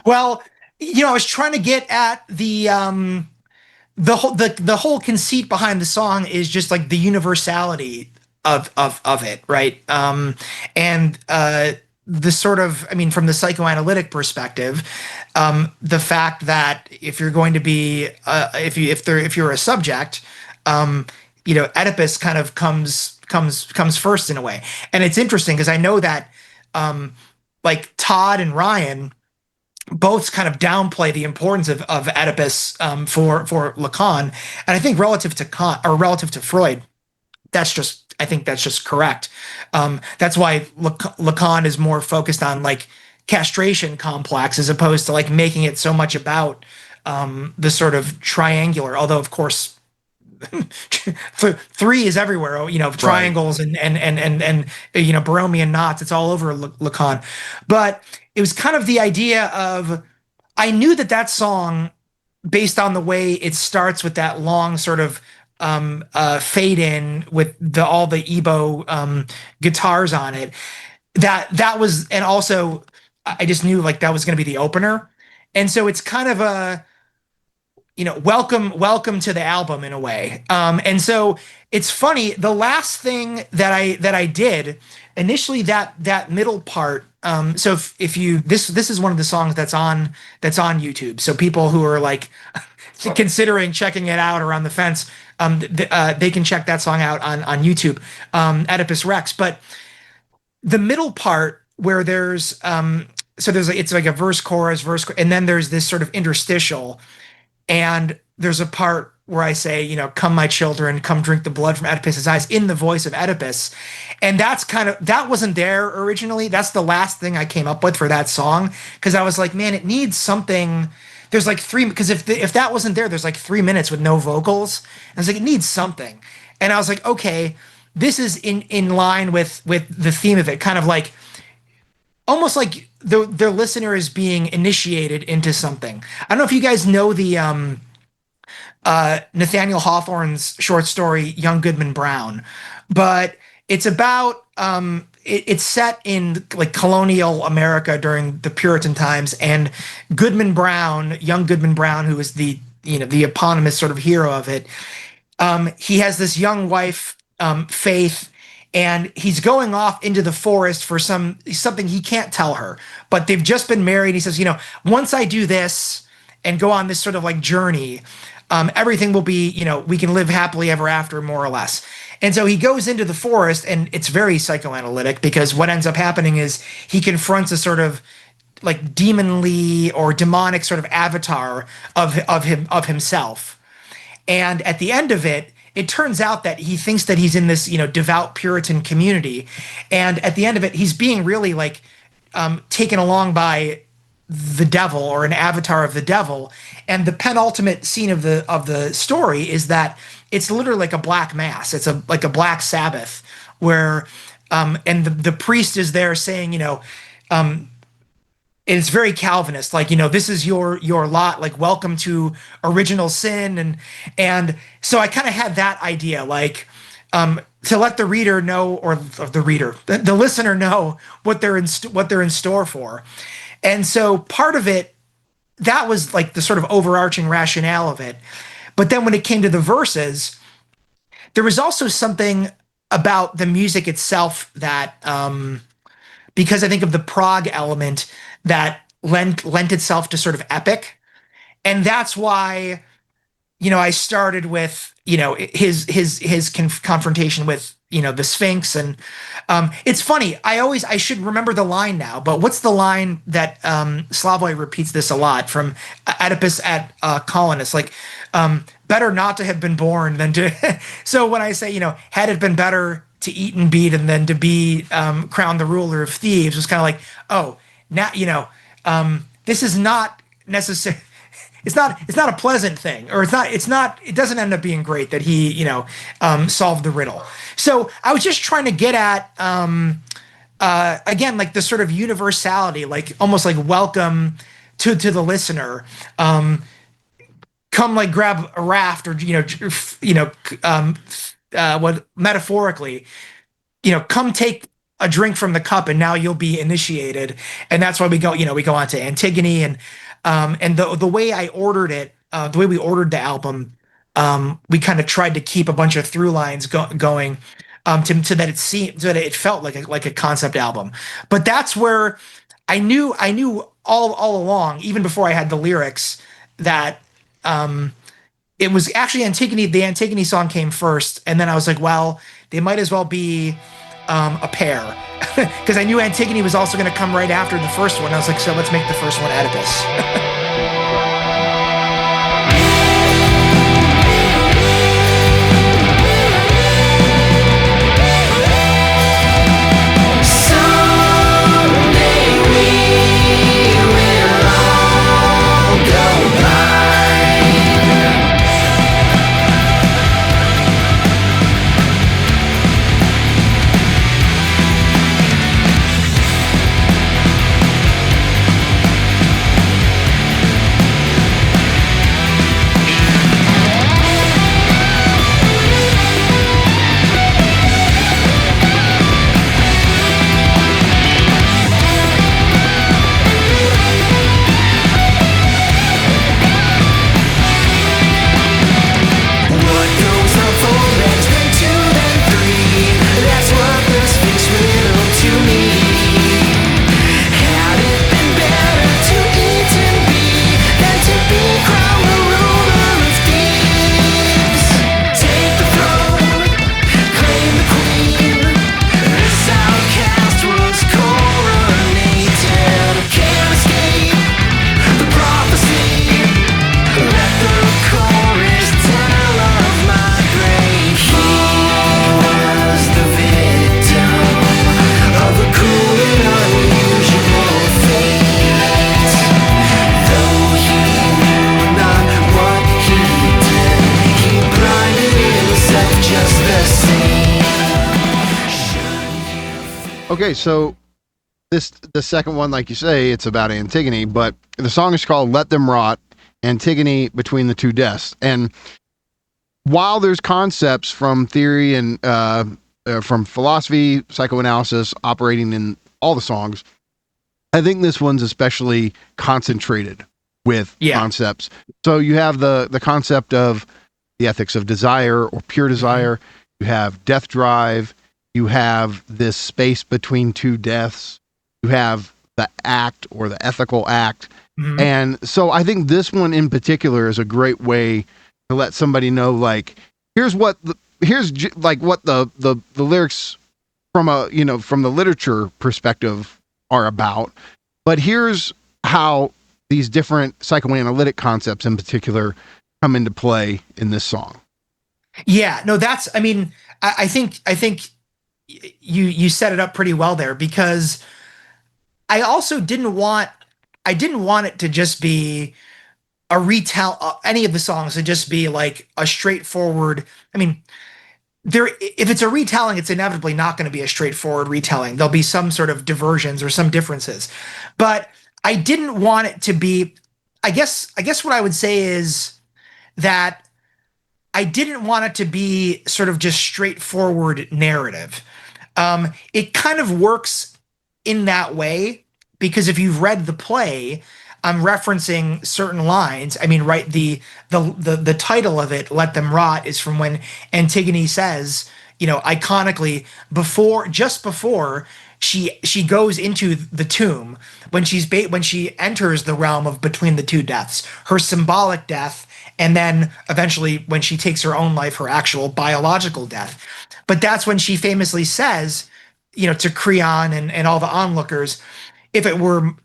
Well, I was trying to get at the whole conceit behind the song is just like the universality of it, right? And the sort of, I mean, from the psychoanalytic perspective, the fact that if you're going to be, if you're a subject, Oedipus kind of comes first in a way. And it's interesting because I know that, like Todd and Ryan both kind of downplay the importance of Oedipus for Lacan, and I think relative to Kant or relative to Freud, I think that's just correct. That's why Lacan is more focused on like castration complex as opposed to like making it so much about the sort of triangular, although of course three is everywhere, triangles and Baromean knots, it's all over Lacan. But it was kind of the idea of, I knew that song, based on the way it starts with that long sort of fade in with all the Ebo guitars on it, that was, and also I just knew like that was going to be the opener. And so it's kind of a, welcome to the album in a way. And so it's funny, the last thing that I did initially, that middle part. So if you, this is one of the songs that's on YouTube. So people who are like considering checking it out or on the fence, they can check that song out on YouTube, Oedipus Rex. But the middle part where there's, it's like a verse, chorus, and then there's this sort of interstitial. And there's a part where I say, come my children, come drink the blood from Oedipus's eyes, in the voice of Oedipus. And that wasn't there originally. That's the last thing I came up with for that song. Cause I was like, man, it needs something. There's like because if that wasn't there, there's like 3 minutes with no vocals. And I was like, it needs something. And I was like, okay, this is in line with the theme of it, kind of like, almost like the listener is being initiated into something. I don't know if you guys know the Nathaniel Hawthorne's short story, Young Goodman Brown, but it's about, it's set in like colonial America during the Puritan times, and Goodman Brown, young Goodman Brown, who is the eponymous sort of hero of it, he has this young wife, Faith, and he's going off into the forest for something he can't tell her, but they've just been married. He says, once I do this and go on this sort of like journey, everything will be, we can live happily ever after, more or less. And so he goes into the forest, and it's very psychoanalytic, because what ends up happening is he confronts a sort of like demonly or demonic sort of avatar of himself. And at the end of it, it turns out that he thinks that he's in this, devout Puritan community. And at the end of it, he's being really like taken along by the devil, or an avatar of the devil. And the penultimate scene of the story is that it's literally like a black mass. It's like a black Sabbath where, and the priest is there saying, it's very Calvinist, like, this is your lot, like, welcome to original sin. And so I kind of had that idea, like, to let the reader know, or the listener know what they're in store for. And so part of it, that was like the sort of overarching rationale of it. But then when it came to the verses, there was also something about the music itself that, because I think of the prog element, that lent itself to sort of epic. And that's why, I started with, his confrontation with, the Sphinx. And it's funny, I should remember the line now, but what's the line that Slavoj repeats this a lot from Oedipus at Colonist, like, better not to have been born than to, so when I say, had it been better to eat and beat and then to be crowned the ruler of thieves, was kind of like, oh, now, this is not necessary. It's not a pleasant thing, or it doesn't end up being great that he, solved the riddle. So I was just trying to get at, again, like the sort of universality, like almost like welcome to the listener. Come like grab a raft, or, what metaphorically, come take a drink from the cup and now you'll be initiated. And that's why we go on to Antigone, and the way I ordered it, the way we ordered the album, we kind of tried to keep a bunch of through lines going, so that it felt like a concept album. But that's where I knew all along, even before I had the lyrics, that it was actually Antigone. The Antigone song came first, and then I was like, well, they might as well be a pair, because I knew Antigone was also going to come right after the first one. I was like, so let's make the first one Oedipus. Okay, so the second one, like you say, it's about Antigone, but the song is called "Let Them Rot," Antigone between the two deaths. And while there's concepts from theory and from philosophy, psychoanalysis operating in all the songs, I think this one's especially concentrated with concepts. So you have the concept of the ethics of desire or pure desire. You have death drive. You have this space between two deaths. You have the act or the ethical act. And so I think this one in particular is a great way to let somebody know, like, here's what the lyrics from from the literature perspective are about, but here's how these different psychoanalytic concepts in particular come into play in this song. Yeah, no, that's, I mean, I think you set it up pretty well there, because I also didn't want it to just be a retell, any of the songs to just be like a straightforward, I mean, if it's a retelling, it's inevitably not going to be a straightforward retelling. There'll be some sort of diversions or some differences. But I didn't want it to be, I guess what I would say is that I didn't want it to be sort of just straightforward narrative. It kind of works in that way, because if you've read the play, I'm referencing certain lines. I mean, right, the title of it, "Let Them Rot," is from when Antigone says, iconically, just before she goes into the tomb, when she enters the realm of between the two deaths, her symbolic death, and then eventually when she takes her own life, her actual biological death. But that's when she famously says, to Creon and all the onlookers, if it were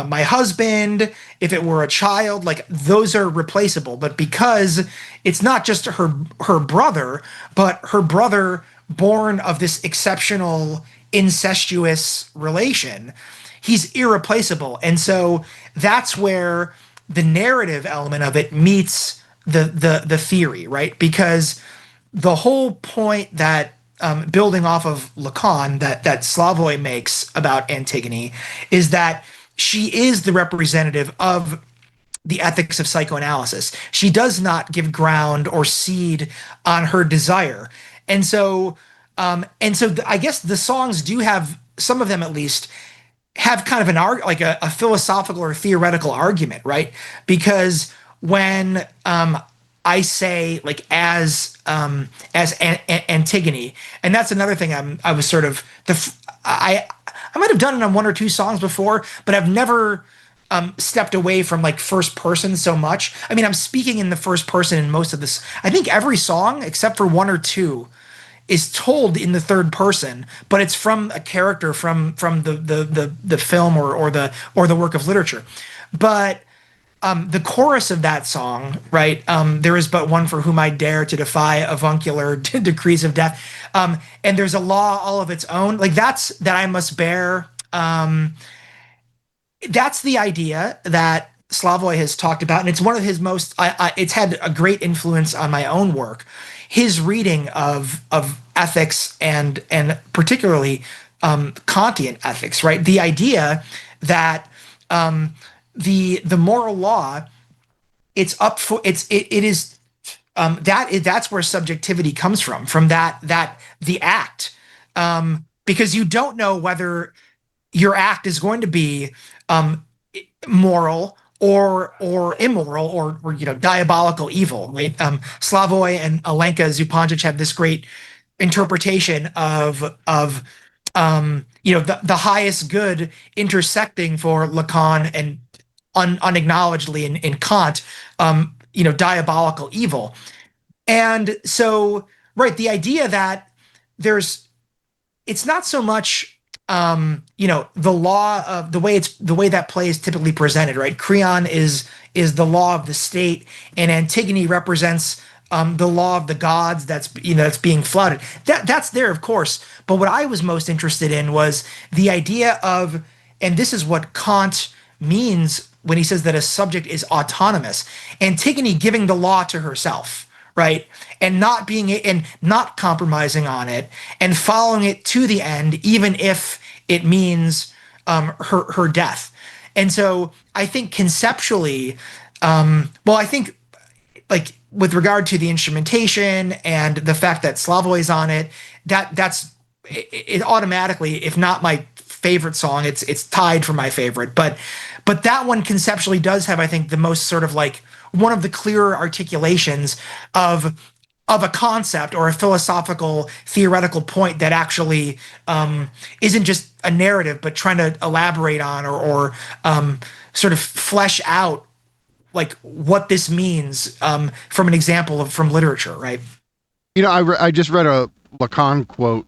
my husband, if it were a child, like, those are replaceable. But because it's not just her brother, but her brother born of this exceptional incestuous relation, he's irreplaceable. And so that's where the narrative element of it meets the theory, right? Because the whole point that building off of Lacan that Slavoj makes about Antigone is that she is the representative of the ethics of psychoanalysis. She does not give ground or seed on her desire. And so I guess the songs do have, some of them at least, have kind of a philosophical or theoretical argument, right? Because when I say, like, as Antigone, and that's another thing I was sort of I might have done it on one or two songs before, but I've never stepped away from, like, first person so much. I mean, I'm speaking in the first person in most of this. I think every song except for one or two is told in the third person, but it's from a character from the film or the work of literature. But the chorus of that song, right? There is but one for whom I dare to defy avuncular decrees of death. And there's a law all of its own. Like, that I must bear. That's the idea that Slavoj has talked about, and it's one of his most. It's had a great influence on my own work. His reading of ethics and particularly Kantian ethics, right? The idea that the moral law, that's where subjectivity comes from that the act, because you don't know whether your act is going to be moral or immoral or diabolical evil, right? Slavoj and Alenka Zupančič have this great interpretation of the highest good intersecting for Lacan and unacknowledgedly in Kant, diabolical evil. And so, right, the idea that it's not so much the law of the way that play is typically presented, right? Creon is the law of the state, and Antigone represents the law of the gods that's being flouted. That's there, of course. But what I was most interested in was the idea of, and this is what Kant means when he says that a subject is autonomous, Antigone giving the law to herself, right? And not compromising on it and following it to the end, even if it means her death. And so I think conceptually, I think like with regard to the instrumentation and the fact that Slavoj's on it, that's it automatically, if not my favorite song, it's tied for my favorite. But that one conceptually does have, I think, the most sort of like one of the clearer articulations of a concept or a philosophical theoretical point that actually isn't just a narrative, but trying to elaborate on or sort of flesh out like what this means from an example from literature, right? You know, I just read a Lacan quote,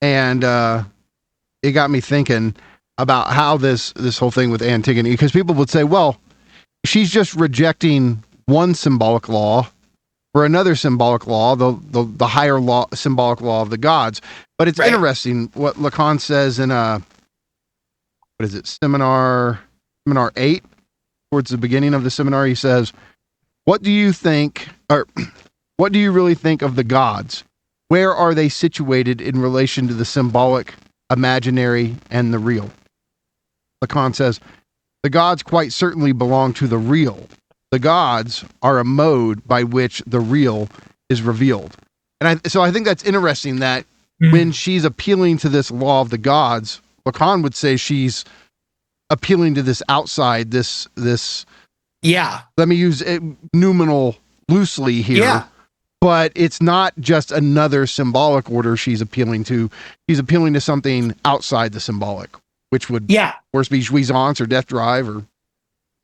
and it got me thinking about how this whole thing with Antigone, because people would say, well, she's just rejecting one symbolic law for another symbolic law, the higher law, symbolic law of the gods. But it's interesting what Lacan says in seminar 8, towards the beginning of the seminar. He says, what do you think, or what do you really think of the gods? Where are they situated in relation to the symbolic, imaginary, and the real? Lacan says, the gods quite certainly belong to the real. The gods are a mode by which the real is revealed. And so I think that's interesting that when she's appealing to this law of the gods, Lacan would say she's appealing to this outside, this let me use it noumenal loosely here, but it's not just another symbolic order she's appealing to. She's appealing to something outside the symbolic, which would of course be jouissance or death drive or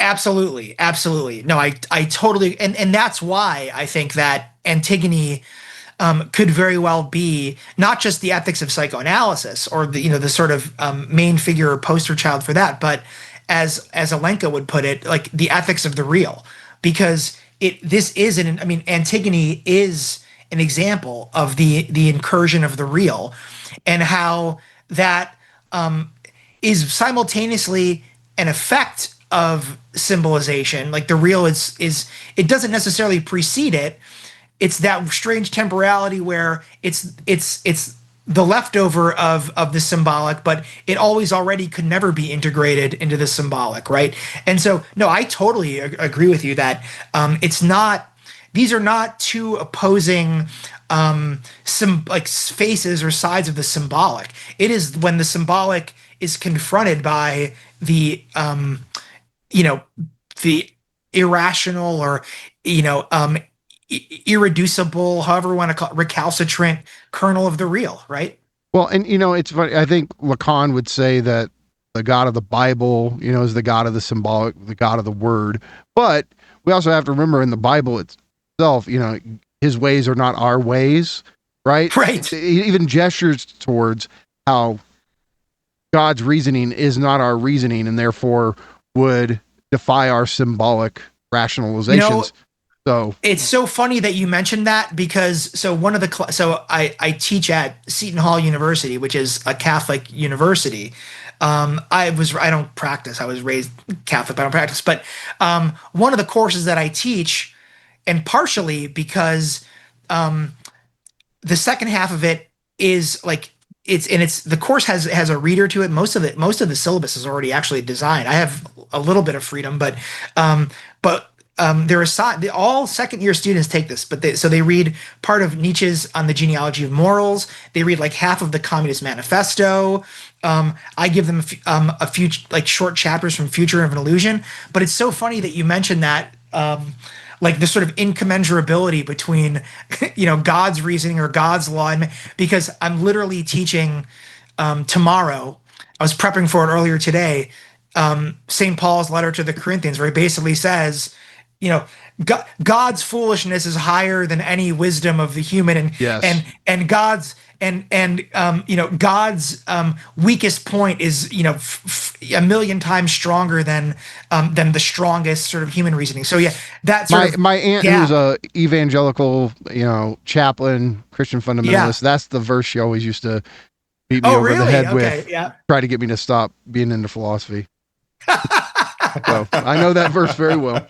absolutely No, I totally, and that's why I think that Antigone could very well be not just the ethics of psychoanalysis or the sort of main figure or poster child for that, but as Alenka would put it, like the ethics of the real, because Antigone is an example of the incursion of the real, and how that is simultaneously an effect of symbolization. Like the real is it doesn't necessarily precede it. It's that strange temporality where it's the leftover of the symbolic, but it always already could never be integrated into the symbolic, right? And so, no, I totally agree with you that these are not two opposing faces or sides of the symbolic. It is when the symbolic is confronted by the irrational or irreducible, however we want to call it, recalcitrant kernel of the real, right? Well, and it's funny. I think Lacan would say that the God of the Bible, is the God of the symbolic, the God of the word. But we also have to remember in the Bible itself, his ways are not our ways, right? Right. He even gestures towards how God's reasoning is not our reasoning, and therefore would defy our symbolic rationalizations. So it's so funny that you mentioned that, because I teach at Seton Hall University, which is a Catholic university. I don't practice. I was raised Catholic, but I don't practice. But one of the courses that I teach, and partially because the second half of it is like the course has a reader to it. Most of the syllabus is already actually designed. I have a little bit of freedom, but all second year students take this, but they read part of Nietzsche's On the Genealogy of Morals. They read like half of the Communist Manifesto. I give them a few like short chapters from Future of an Illusion. But it's so funny that you mentioned that, like the sort of incommensurability between, God's reasoning or God's law, because I'm literally teaching tomorrow. I was prepping for it earlier today. St. Paul's letter to the Corinthians, where he basically says, God's foolishness is higher than any wisdom of the human, and God's God's weakest point is a million times stronger than the strongest sort of human reasoning. So that's my aunt, who's a evangelical chaplain, Christian fundamentalist. That's the verse she always used to beat me over the head with. Try to get me to stop being into philosophy. So I know that verse very well.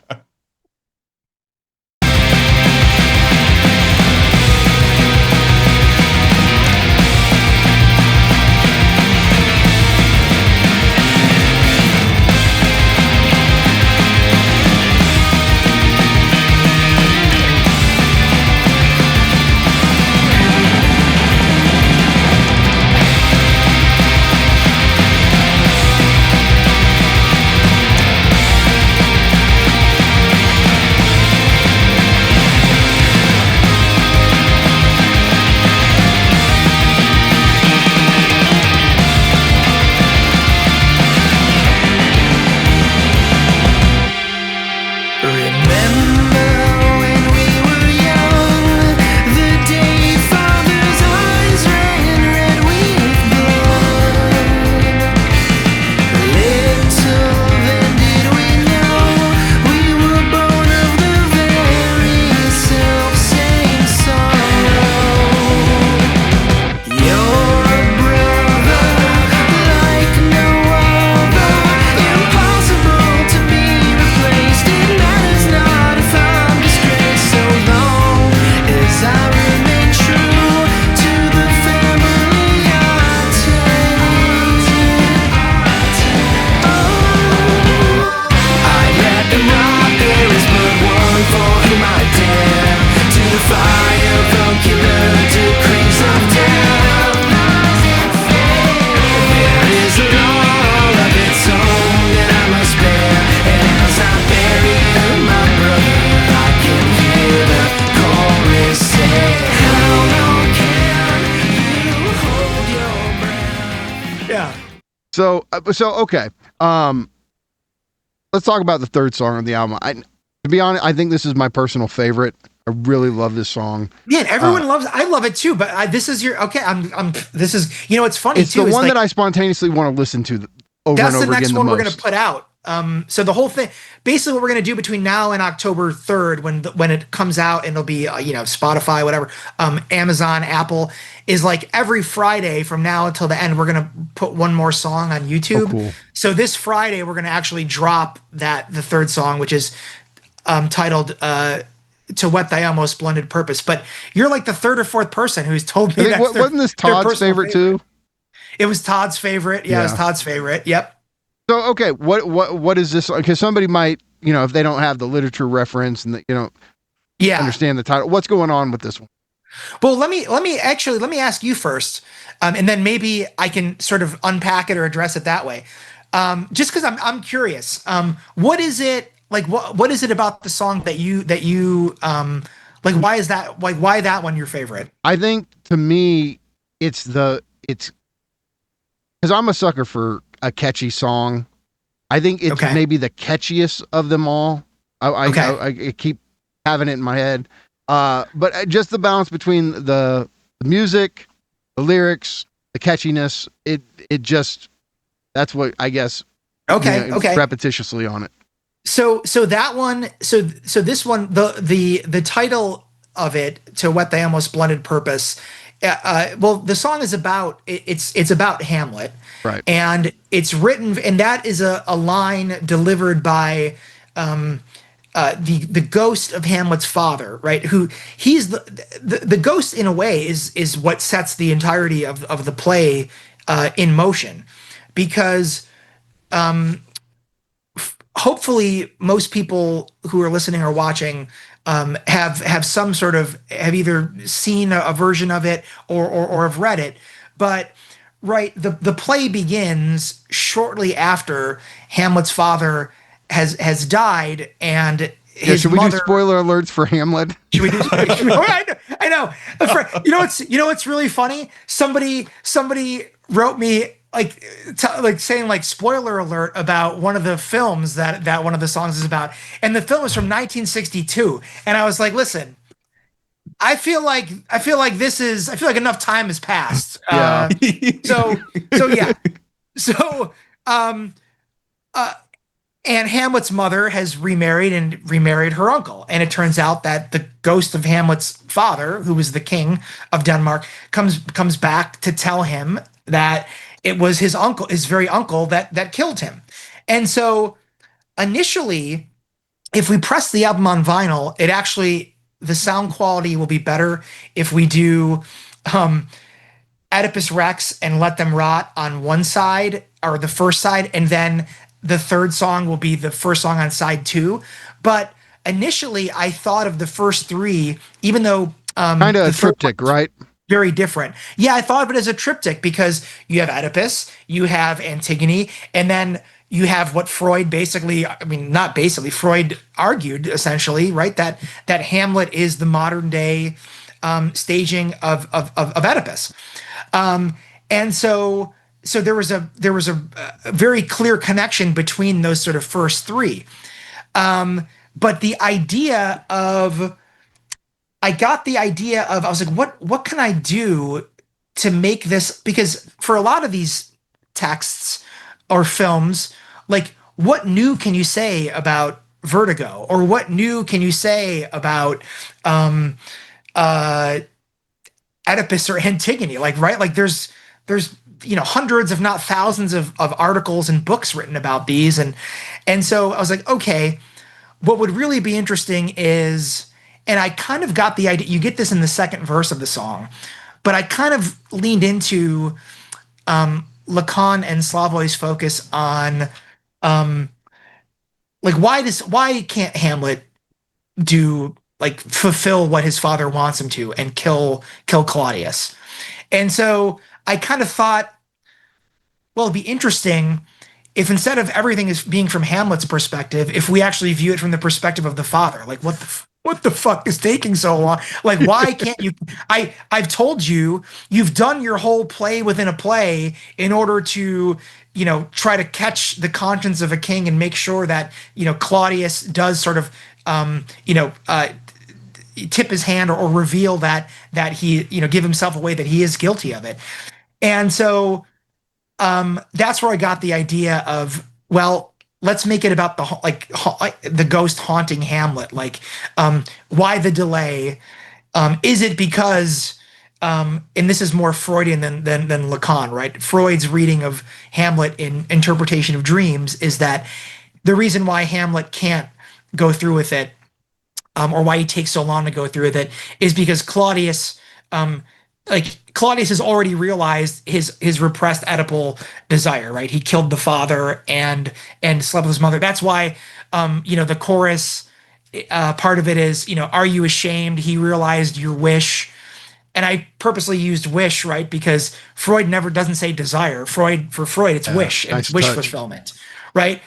So okay. Let's talk about the third song on the album. To be honest, I think this is my personal favorite. I really love this song. Man, everyone loves. I love it too. But this is your okay. This is. It's funny. It's too, the one that I spontaneously want to listen to over and over again. That's the next one we're going to put out. So the whole thing, basically, what we're going to do between now and October 3rd, when it comes out, and it'll be Spotify, whatever, Amazon, Apple, is like every Friday from now until the end, we're going to put one more song on YouTube. Oh, cool. So this Friday, we're going to actually drop the third song, which is titled "To Whet Thy Almost Splendid Purpose." But you're like the third or fourth person who's told me that. Wasn't this Todd's favorite too? It was Todd's favorite. Yeah, it was Todd's favorite. Yep. So okay, what is this? Because somebody might, if they don't have the literature reference and understand the title, what's going on with this one? Well, let me ask you first, and then maybe I can sort of unpack it or address it that way. Just because I'm curious, what is it like? What is it about the song that you like? Why is that why that one your favorite? I think to me, it's because I'm a sucker for a catchy song. I think it's maybe the catchiest of them all. I keep having it in my head. But just the balance between the music, the lyrics, the catchiness, it just, that's what I guess. Repetitiously on it. So that one, so this one, the title of it, "To Whet Thy Almost Splendid Purpose," well, the song is about it's about Hamlet, right? And it's written, and that is a line delivered by the ghost of Hamlet's father, right? Who he's the ghost in a way is what sets the entirety of the play in motion, because hopefully most people who are listening or watching have some sort of, have either seen a version of it or have read it. But right, the play begins shortly after Hamlet's father has died, and his should we mother, do spoiler alerts for Hamlet? Should we do? I know. You know what's really funny? Somebody wrote me saying like spoiler alert about one of the films that one of the songs is about, and the film is from 1962, and I was like, listen, I feel like enough time has passed. Yeah. And Hamlet's mother has remarried her uncle. And it turns out that the ghost of Hamlet's father, who was the king of Denmark, comes back to tell him that it was his uncle, his very uncle, that killed him. And so initially, if we press the album on vinyl, the sound quality will be better if we do Oedipus Rex and Let Them Rot on one side, or the first side, and then the third song will be the first song on side 2. But initially, I thought of the first 3, even though kind of a triptych, right? Very different. Yeah, I thought of it as a triptych because you have Oedipus, you have Antigone, and then you have what Freud Freud argued essentially, right? That Hamlet is the modern day staging of Oedipus, and so there was a very clear connection between those sort of first 3, but I was like, what can I do to make this, because for a lot of these texts or films, like, what new can you say about Vertigo, or what new can you say about Oedipus or Antigone? Like, right, like there's hundreds, if not thousands of articles and books written about these, and so I was like, okay, what would really be interesting is, and I kind of got the idea, you get this in the second verse of the song, but I kind of leaned into Lacan and Slavoy's focus on like, why can't Hamlet fulfill what his father wants him to and kill Claudius? And so I kind of thought, well, it'd be interesting if instead of everything is being from Hamlet's perspective, if we actually view it from the perspective of the father. Like, what the fuck is taking so long? Like, why can't you? I've told you, you've done your whole play within a play in order to try to catch the conscience of a king and make sure that, Claudius does sort of, tip his hand or reveal that he, give himself away that he is guilty of it. And so that's where I got the idea of, well, let's make it about the ghost haunting Hamlet. Like, why the delay? Is it because, and this is more Freudian than Lacan, right? Freud's reading of Hamlet in Interpretation of Dreams is that the reason why Hamlet can't go through with it, or why he takes so long to go through with it, is because Claudius, Claudius has already realized his repressed Oedipal desire, right? He killed the father and slept with his mother. That's why, the chorus part of it is, are you ashamed? He realized your wish. And I purposely used wish, right? Because Freud never doesn't say desire. For Freud, it's wish, and it's wish fulfillment, right?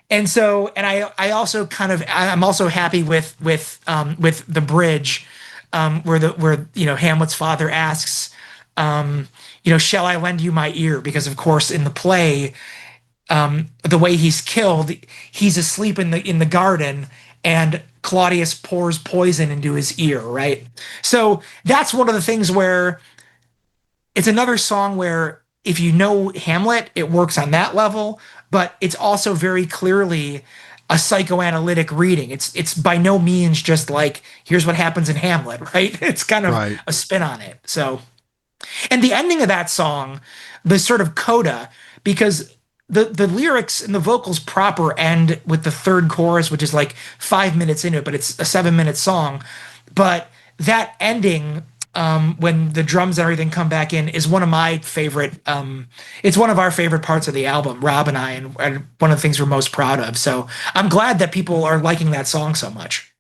And so, and I also I'm also happy with the bridge, where Hamlet's father asks, shall I lend you my ear? Because of course in the play, the way he's killed, he's asleep in the garden, and Claudius pours poison into his ear, right? So that's one of the things where it's another song where if you know Hamlet, it works on that level, but it's also very clearly a psychoanalytic reading. It's by no means just like, here's what happens in Hamlet, right? It's kind of a spin on it. So, and the ending of that song, the sort of coda, because the lyrics and the vocals proper end with the third chorus, which is like 5 minutes into it, but it's a 7-minute song. But that ending, when the drums and everything come back in, is one of my favorite. It's one of our favorite parts of the album, Rob and I, and one of the things we're most proud of. So I'm glad that people are liking that song so much.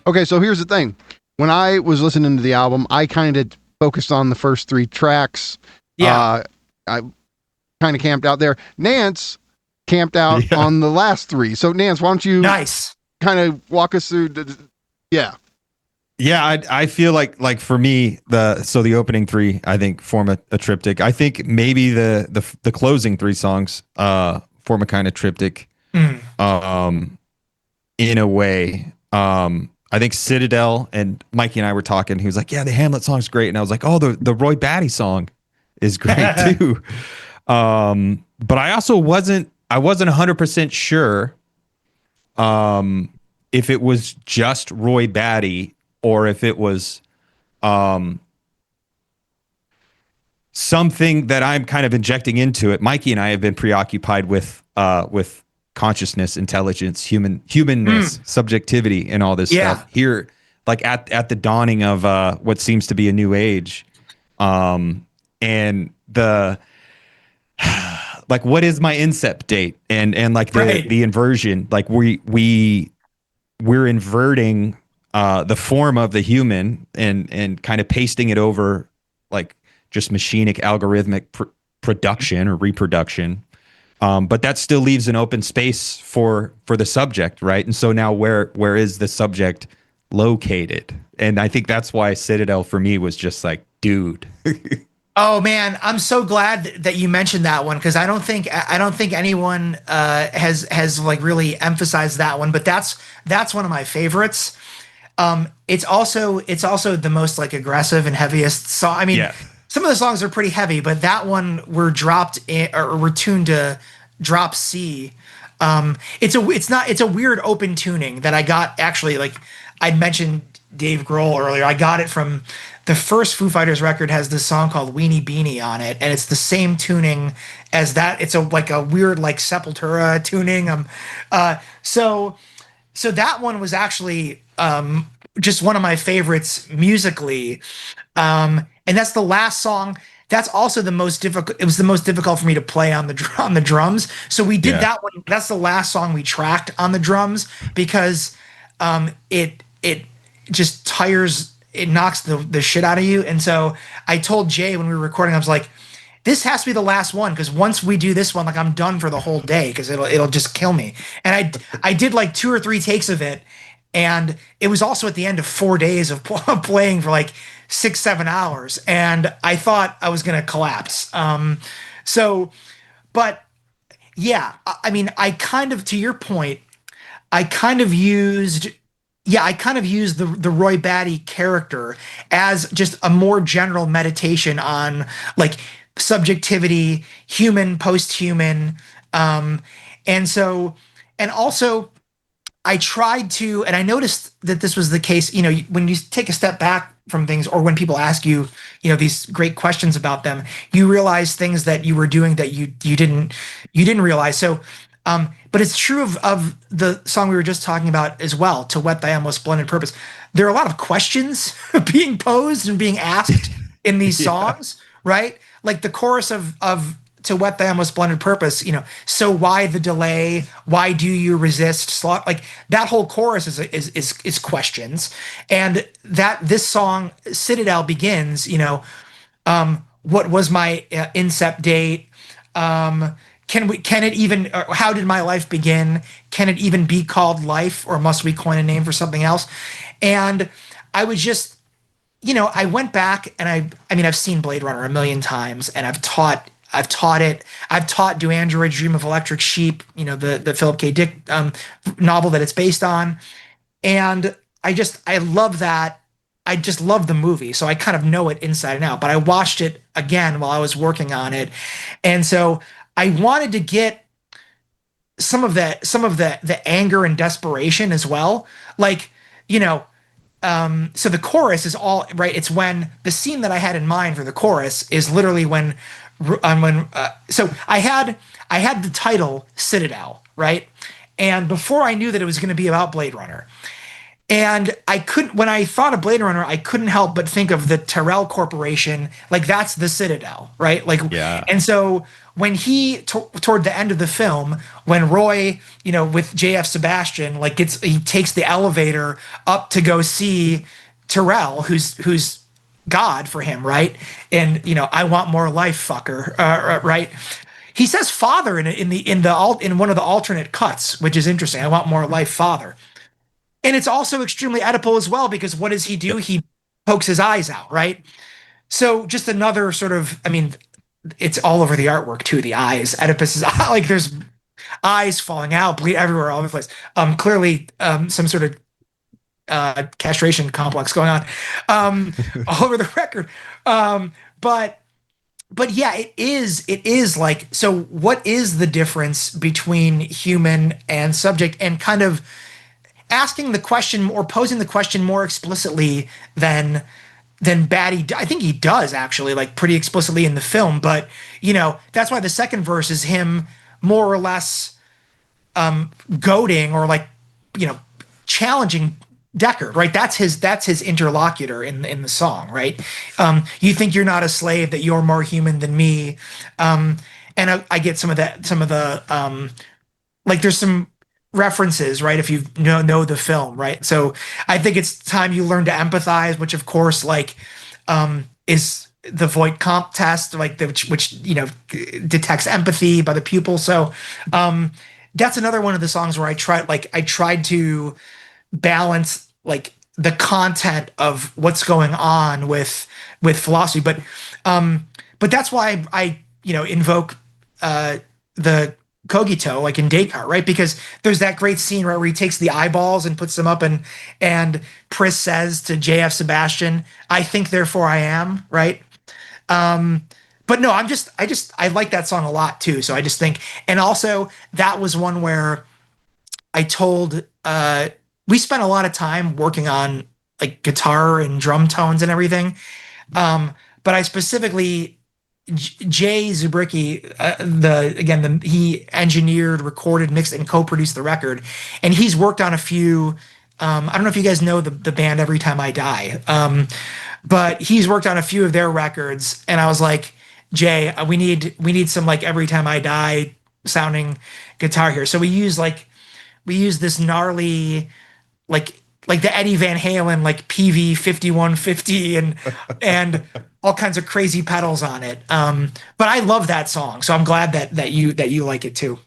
Okay, so here's the thing. When I was listening to the album, I kind of focused on the first 3 tracks. Yeah. I kind of camped out there. Nance camped out on the last 3. So Nance, why don't you kind of walk us through? Yeah. Yeah, I feel like for me the opening three I think form a triptych. I think maybe the closing three songs form a kind of triptych. In a way. I think Citadel, and Mikey and I were talking. He was like, "Yeah, the Hamlet song's great," and I was like, "Oh, the Roy Batty song is great too." But I also wasn't 100% sure if it was just Roy Batty or if it was something that I'm kind of injecting into it. Mikey and I have been preoccupied with consciousness, intelligence, humanness, subjectivity, and all this stuff here, like at the dawning of what seems to be a new age. And the like, what is my incept date? And like the inversion, like we're inverting the form of the human and kind of pasting it over like just machinic algorithmic production or reproduction. But that still leaves an open space for the subject, right? And so now where is the subject located? And I think that's why Citadel for me was just like, dude. Oh man, I'm so glad that you mentioned that one, because I don't think anyone has like really emphasized that one, but that's one of my favorites. It's also the most like aggressive and heaviest song. I mean, some of the songs are pretty heavy, but that one we're tuned to drop C. It's a weird open tuning that I got, actually. Like I'd mentioned Dave Grohl earlier. I got it from the first Foo Fighters record, has this song called Weenie Beanie on it, and it's the same tuning as that. It's a weird like Sepultura tuning. So that one was actually just one of my favorites musically. And that's the last song. That's also the most difficult. It was the most difficult for me to play on the drums. So we did that one. That's the last song we tracked on the drums, because it just tires. It knocks the shit out of you. And so I told Jay when we were recording, I was like, this has to be the last one, because once we do this one, like I'm done for the whole day, because it'll just kill me. And I did like 2 or 3 takes of it, and it was also at the end of 4 days of playing for like 6-7 hours, and I thought I was gonna collapse. But yeah, I mean, I kind of, to your point, I kind of used the Roy Batty character as just a more general meditation on like subjectivity, human, post-human. And also I tried to, and I noticed that this was the case, you know, when you take a step back from things, or when people ask you, you know, these great questions about them, you realize things that you were doing that you didn't realize. So, but it's true of the song we were just talking about as well, To Whet Thy Almost Splendid Purpose. There are a lot of questions being posed and being asked in these songs, right? Like the chorus of To Whet Thy Almost Splendid Purpose, you know, so why the delay? Why do you resist? Like that whole chorus is questions. And this song, Citadel, begins, you know, what was my incept date? Can it even, how did my life begin? Can it even be called life, or must we coin a name for something else? And I was just, you know, I went back, and I mean, I've seen Blade Runner a million times, and I've taught it. I've taught Do Androids Dream of Electric Sheep, you know, the Philip K. Dick novel that it's based on. And I love that. I just love the movie, so I kind of know it inside and out. But I watched it again while I was working on it, and so I wanted to get some of the anger and desperation as well. Like, you know, so the chorus is all right. It's when the scene that I had in mind for the chorus is literally when so I had the title Citadel, right? And before I knew that it was going to be about Blade Runner. And when I thought of Blade Runner, I couldn't help but think of the Tyrell Corporation, like that's the Citadel, right? Like, and so when toward the end of the film, when Roy, you know, with JF Sebastian, like he takes the elevator up to go see Tyrell, who's God for him, right? And, you know, I want more life, fucker, right? He says father in one of the alternate cuts, which is interesting. I want more life, father. And it's also extremely Oedipal as well, because what does he do? He pokes his eyes out, right? So just another sort of, I mean, it's all over the artwork too. The eyes, Oedipus's like there's eyes falling out, bleed everywhere, all over the place. Clearly, some sort of castration complex going on all over the record. But yeah, it is like, so what is the difference between human and subject, and kind of asking the question or posing the question more explicitly than Batty. I think he does actually, like pretty explicitly in the film, but you know, that's why the second verse is him more or less goading or like, you know, challenging Deckard, right? That's his interlocutor in the song, right? You think you're not a slave, that you're more human than me. And I get some of the like there's some references, right? If you know the film, right? So I think it's time you learn to empathize, which of course, like, is the Voight-Kampff test, like which you know detects empathy by the pupil. So that's another one of the songs where I tried to balance like the content of what's going on with philosophy, but that's why I you know invoke the cogito, like in Descartes, right? Because there's that great scene, right, where he takes the eyeballs and puts them up, and Pris says to J.F. Sebastian, "I think, therefore I am," right? But no, I like that song a lot too. So I just think, and also that was one where I told, we spent a lot of time working on like guitar and drum tones and everything. But I specifically, Jay Zubricki, he engineered, recorded, mixed, and co-produced the record. And he's worked on a few, I don't know if you guys know the band Every Time I Die, but he's worked on a few of their records. And I was like, Jay, we need some like Every Time I Die sounding guitar here. So we use this gnarly, like the Eddie Van Halen, like PV 5150 and all kinds of crazy pedals on it. But I love that song, so I'm glad that you like it too.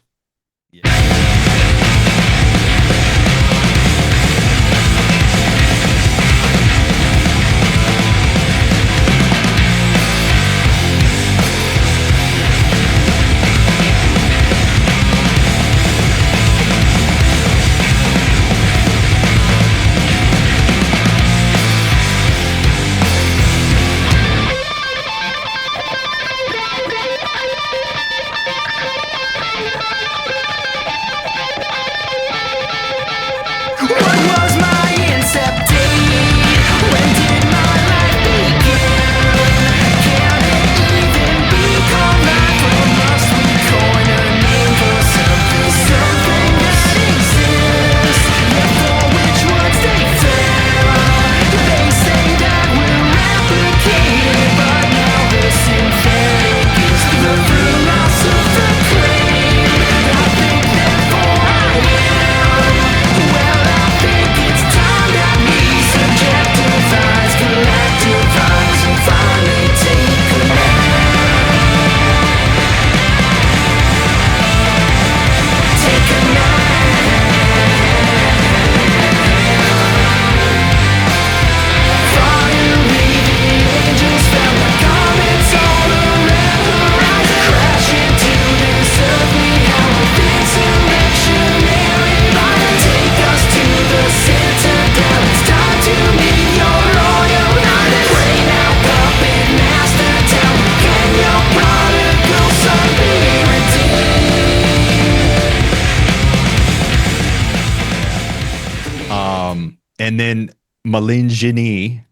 And then Melancholy.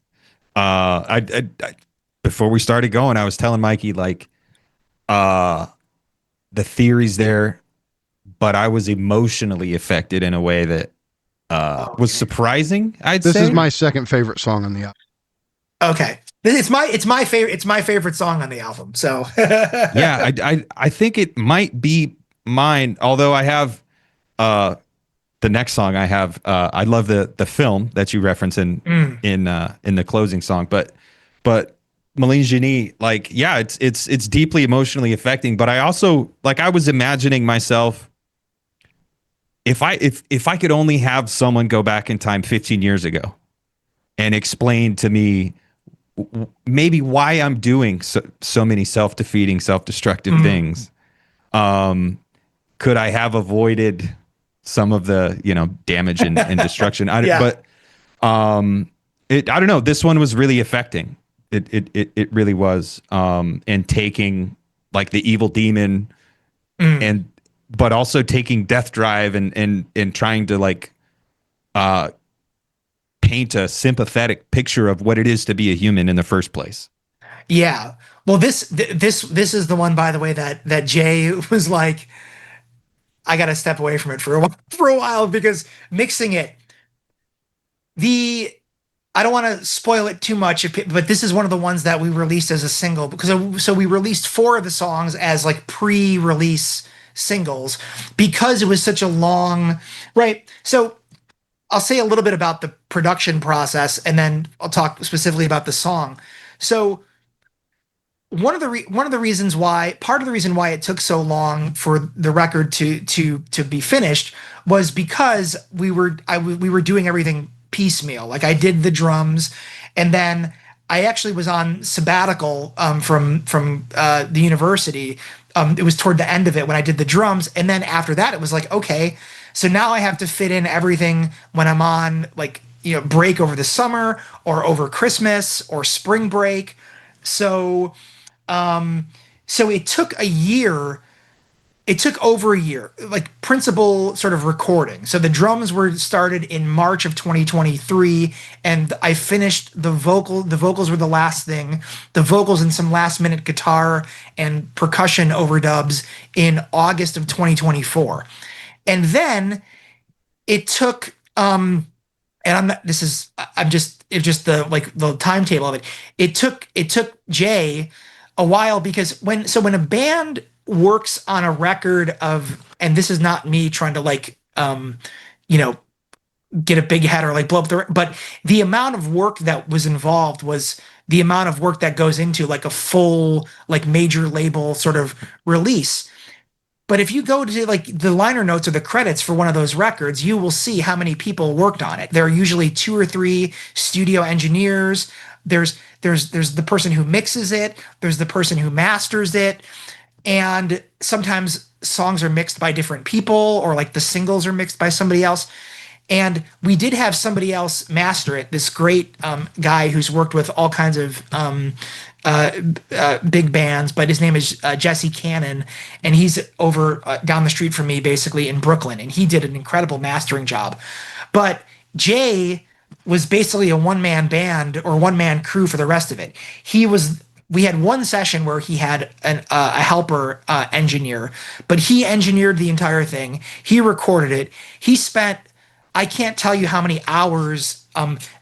I before we started going, I was telling Mikey like the theories there, but I was emotionally affected in a way that was surprising. This is my second favorite song on the album. Okay, it's my favorite song on the album. So yeah, I think it might be mine. Although I have the next song I have, I love the film that you reference in the closing song, but Melancholy, like, yeah, it's deeply emotionally affecting. But I also, like, I was imagining myself if I could only have someone go back in time 15 years ago and explain to me maybe why I'm doing so many self-defeating, self-destructive things, could I have avoided some of the, damage and destruction? I don't know. This one was really affecting. It really was. And taking like the evil demon but also taking Death Drive and trying to like paint a sympathetic picture of what it is to be a human in the first place. Yeah. Well, this is the one, by the way, that Jay was like, I got to step away from it for a while because mixing it, I don't want to spoil it too much, but this is one of the ones that we released as a single so we released 4 of the songs as like pre-release singles because it was such a long, right? So I'll say a little bit about the production process and then I'll talk specifically about the song. So part of the reason why it took so long for the record to be finished was because we were doing everything piecemeal. Like I did the drums, and then I actually was on sabbatical from the university. It was toward the end of it when I did the drums, and then after that it was like, okay, so now I have to fit in everything when I'm on like break over the summer or over Christmas or spring break. So it took a year. It took over a year, like principal sort of recording. So the drums were started in March of 2023, and I finished the vocals were the last thing. The vocals and some last minute guitar and percussion overdubs in August of 2024. And then it took, it's just the timetable of it. It took Jay a while because when a band works on a record of, and this is not me trying to get a big head or like blow up but the amount of work that was involved was the amount of work that goes into like a full like major label sort of release. But if you go to like the liner notes or the credits for one of those records, you will see how many people worked on it. There are usually 2 or 3 studio engineers. There's the person who mixes it. There's the person who masters it. And sometimes songs are mixed by different people or like the singles are mixed by somebody else. And we did have somebody else master it, this great guy who's worked with all kinds of big bands, but his name is Jesse Cannon, and he's over down the street from me basically in Brooklyn, and he did an incredible mastering job. But Jay was basically a one-man band or one-man crew for the rest of it. We had one session where he had a helper engineer, but he engineered the entire thing. He recorded it. He spent, I can't tell you how many hours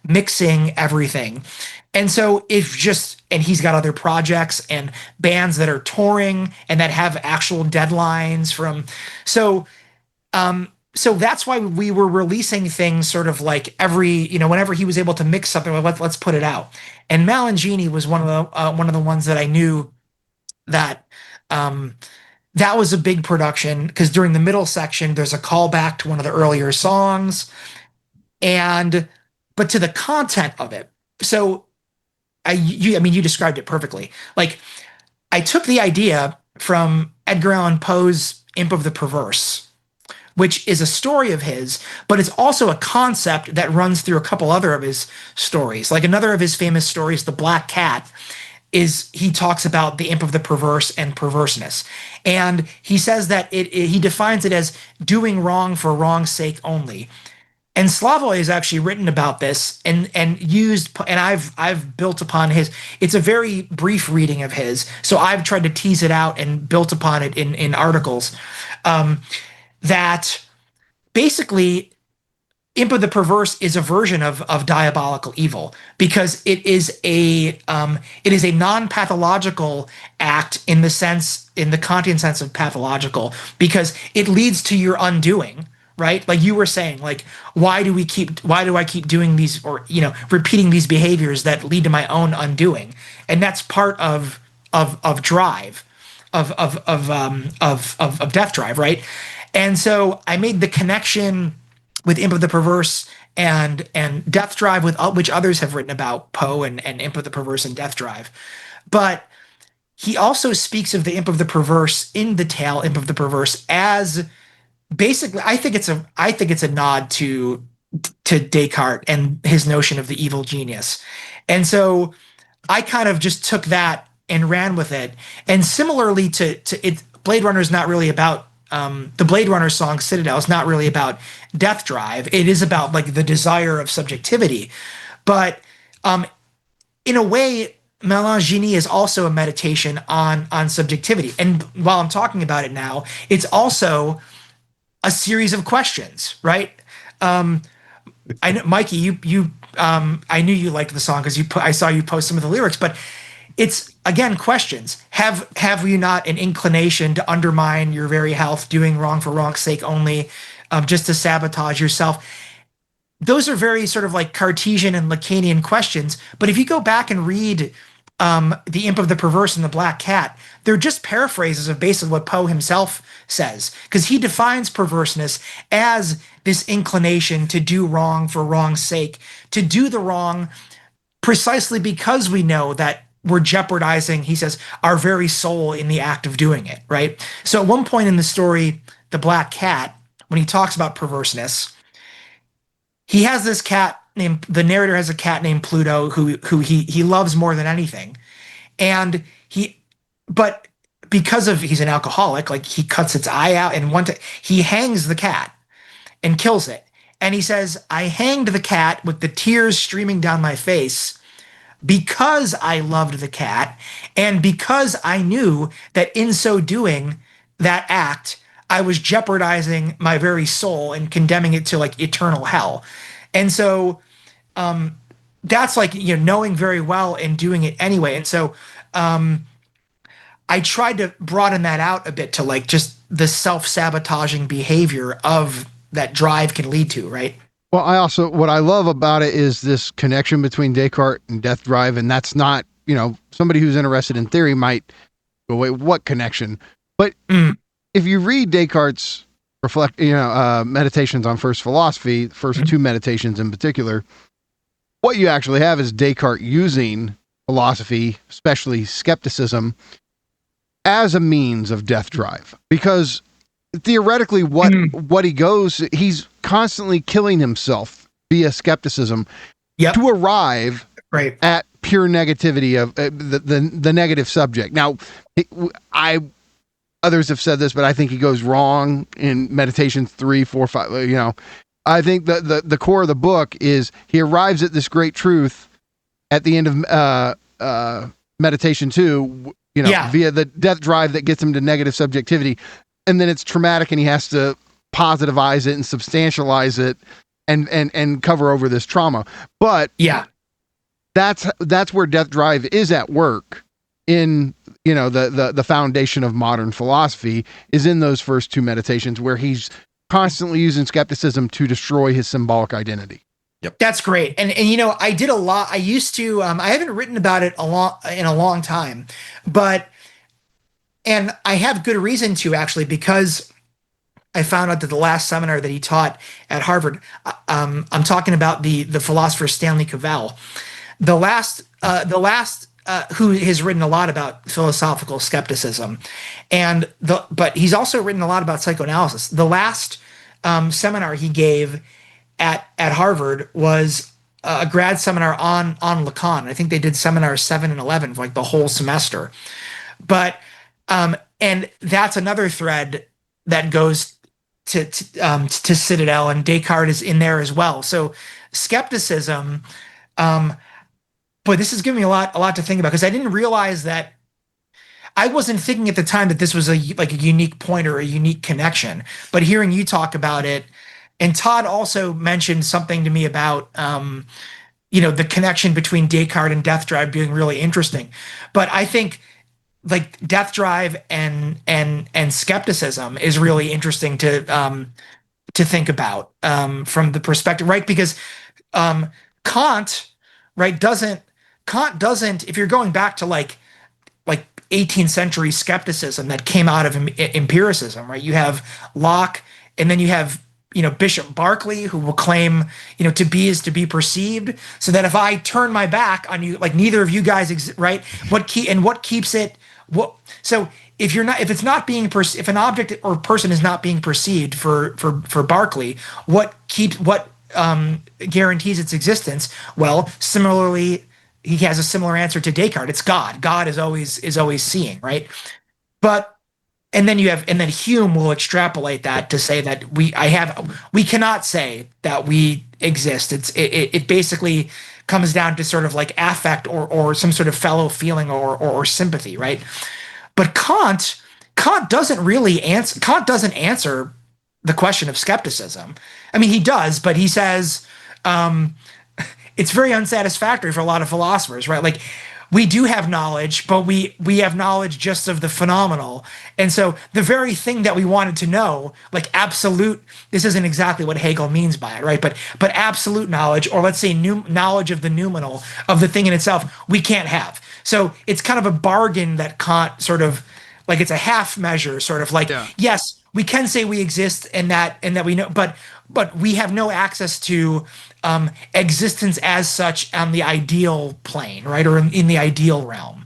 mixing everything. And so and he's got other projects and bands that are touring and that have actual deadlines so that's why we were releasing things sort of like every, whenever he was able to mix something, let's put it out. And Melancholy was one of the ones that I knew that that was a big production because during the middle section there's a callback to one of the earlier songs, but to the content of it. So you described it perfectly. Like I took the idea from Edgar Allan Poe's Imp of the Perverse, which is a story of his, but it's also a concept that runs through a couple other of his stories. Like another of his famous stories, The Black Cat, he talks about the imp of the perverse and perverseness. And he says that he defines it as doing wrong for wrong's sake only. And Slavoj has actually written about this and I've built upon his. It's a very brief reading of his, so I've tried to tease it out and built upon it in articles. That basically Imp of the Perverse is a version of diabolical evil because it is a non-pathological act in the Kantian sense of pathological because it leads to your undoing, right? Like you were saying, like why do I keep doing these or repeating these behaviors that lead to my own undoing? And that's part of drive of death drive, right? And so I made the connection with Imp of the Perverse and Death Drive, with which others have written about Poe and Imp of the Perverse and Death Drive. But he also speaks of the Imp of the Perverse in the tale Imp of the Perverse as basically, I think it's a nod to Descartes and his notion of the evil genius. And so I kind of just took that and ran with it. And similarly to it, Blade Runner is not really about the Blade Runner song Citadel is not really about death drive. It is about like the desire of subjectivity. But in a way, Melancholy is also a meditation on subjectivity. And while I'm talking about it now, it's also a series of questions, right? I know, Mikey, you I knew you liked the song because I saw you post some of the lyrics, but it's again questions. Have you not an inclination to undermine your very health, doing wrong for wrong's sake only, just to sabotage yourself? Those are very sort of like Cartesian and Lacanian questions. But if you go back and read The Imp of the Perverse and the Black Cat, they're just paraphrases of basically what Poe himself says, because he defines perverseness as this inclination to do wrong for wrong's sake, to do the wrong precisely because we know that we're jeopardizing, he says, our very soul in the act of doing it, right? So at one point in the story, The Black Cat, when he talks about perverseness, he has this cat named, the narrator has a cat named Pluto who he loves more than anything. And but because of, he's an alcoholic, like he cuts its eye out, and he hangs the cat and kills it. And he says, I hanged the cat with the tears streaming down my face because I loved the cat, and because I knew that in so doing that act, I was jeopardizing my very soul and condemning it to like eternal hell. And so that's like, you know, knowing very well and doing it anyway. And so I tried to broaden that out a bit to like just the self-sabotaging behavior of that drive can lead to, right? Well, what I love about it is this connection between Descartes and death drive. And that's not, you know, somebody who's interested in theory might go, wait, what connection? But if you read Descartes' meditations on first philosophy, first two meditations in particular, what you actually have is Descartes using philosophy, especially skepticism, as a means of death drive. Because theoretically, what he goes, he's constantly killing himself via skepticism to arrive at pure negativity of the negative subject. Now, others have said this, but I think he goes wrong in meditation 3, 4, 5. You know, I think the core of the book is he arrives at this great truth at the end of meditation 2. You know, via the death drive that gets him to negative subjectivity. And then it's traumatic and he has to positivize it and substantialize it and cover over this trauma. But that's where death drive is at work in, you know, the foundation of modern philosophy is in those first two meditations where he's constantly using skepticism to destroy his symbolic identity. Yep. That's great. And you know, I did a lot. I used to, I haven't written about it in a long time, and I have good reason to actually, because I found out that the last seminar that he taught at Harvard, I'm talking about the philosopher Stanley Cavell, the last who has written a lot about philosophical skepticism, but he's also written a lot about psychoanalysis. The last seminar he gave at Harvard was a grad seminar on Lacan. I think they did seminars 7 and 11 for like the whole semester. But and that's another thread that goes to Citadel, and Descartes is in there as well. So skepticism, boy, this is giving me a lot to think about, because I didn't realize that. I wasn't thinking at the time that this was a unique point or a unique connection. But hearing you talk about it, and Todd also mentioned something to me about, you know, the connection between Descartes and death drive being really interesting. But I think like death drive and skepticism is really interesting to think about from the perspective, right? Because Kant, right, doesn't, if you're going back to like 18th century skepticism that came out of empiricism, right? You have Locke, and then you have Bishop Berkeley, who will claim, to be is to be perceived. So that if I turn my back on you, like neither of you guys, right? What keeps it? So if an object or person is not being perceived for Berkeley, what guarantees its existence? Well, similarly, he has a similar answer to Descartes. It's God. God is always seeing, right? And then Hume will extrapolate that to say that we cannot say that we exist. It basically comes down to sort of like affect or some sort of fellow feeling or sympathy, right? But Kant doesn't really answer. Kant doesn't answer the question of skepticism. I mean, he does, but he says it's very unsatisfactory for a lot of philosophers, right? Like, we do have knowledge, but we have knowledge just of the phenomenal. And so the very thing that we wanted to know, like absolute, this isn't exactly what Hegel means by it, right? But absolute knowledge, or let's say knowledge of the noumenal, of the thing in itself, we can't have. So it's kind of a bargain that Kant sort of, like, it's a half measure, sort of like, yes, we can say we exist and that we know, but we have no access to existence as such on the ideal plane, right? Or in the ideal realm.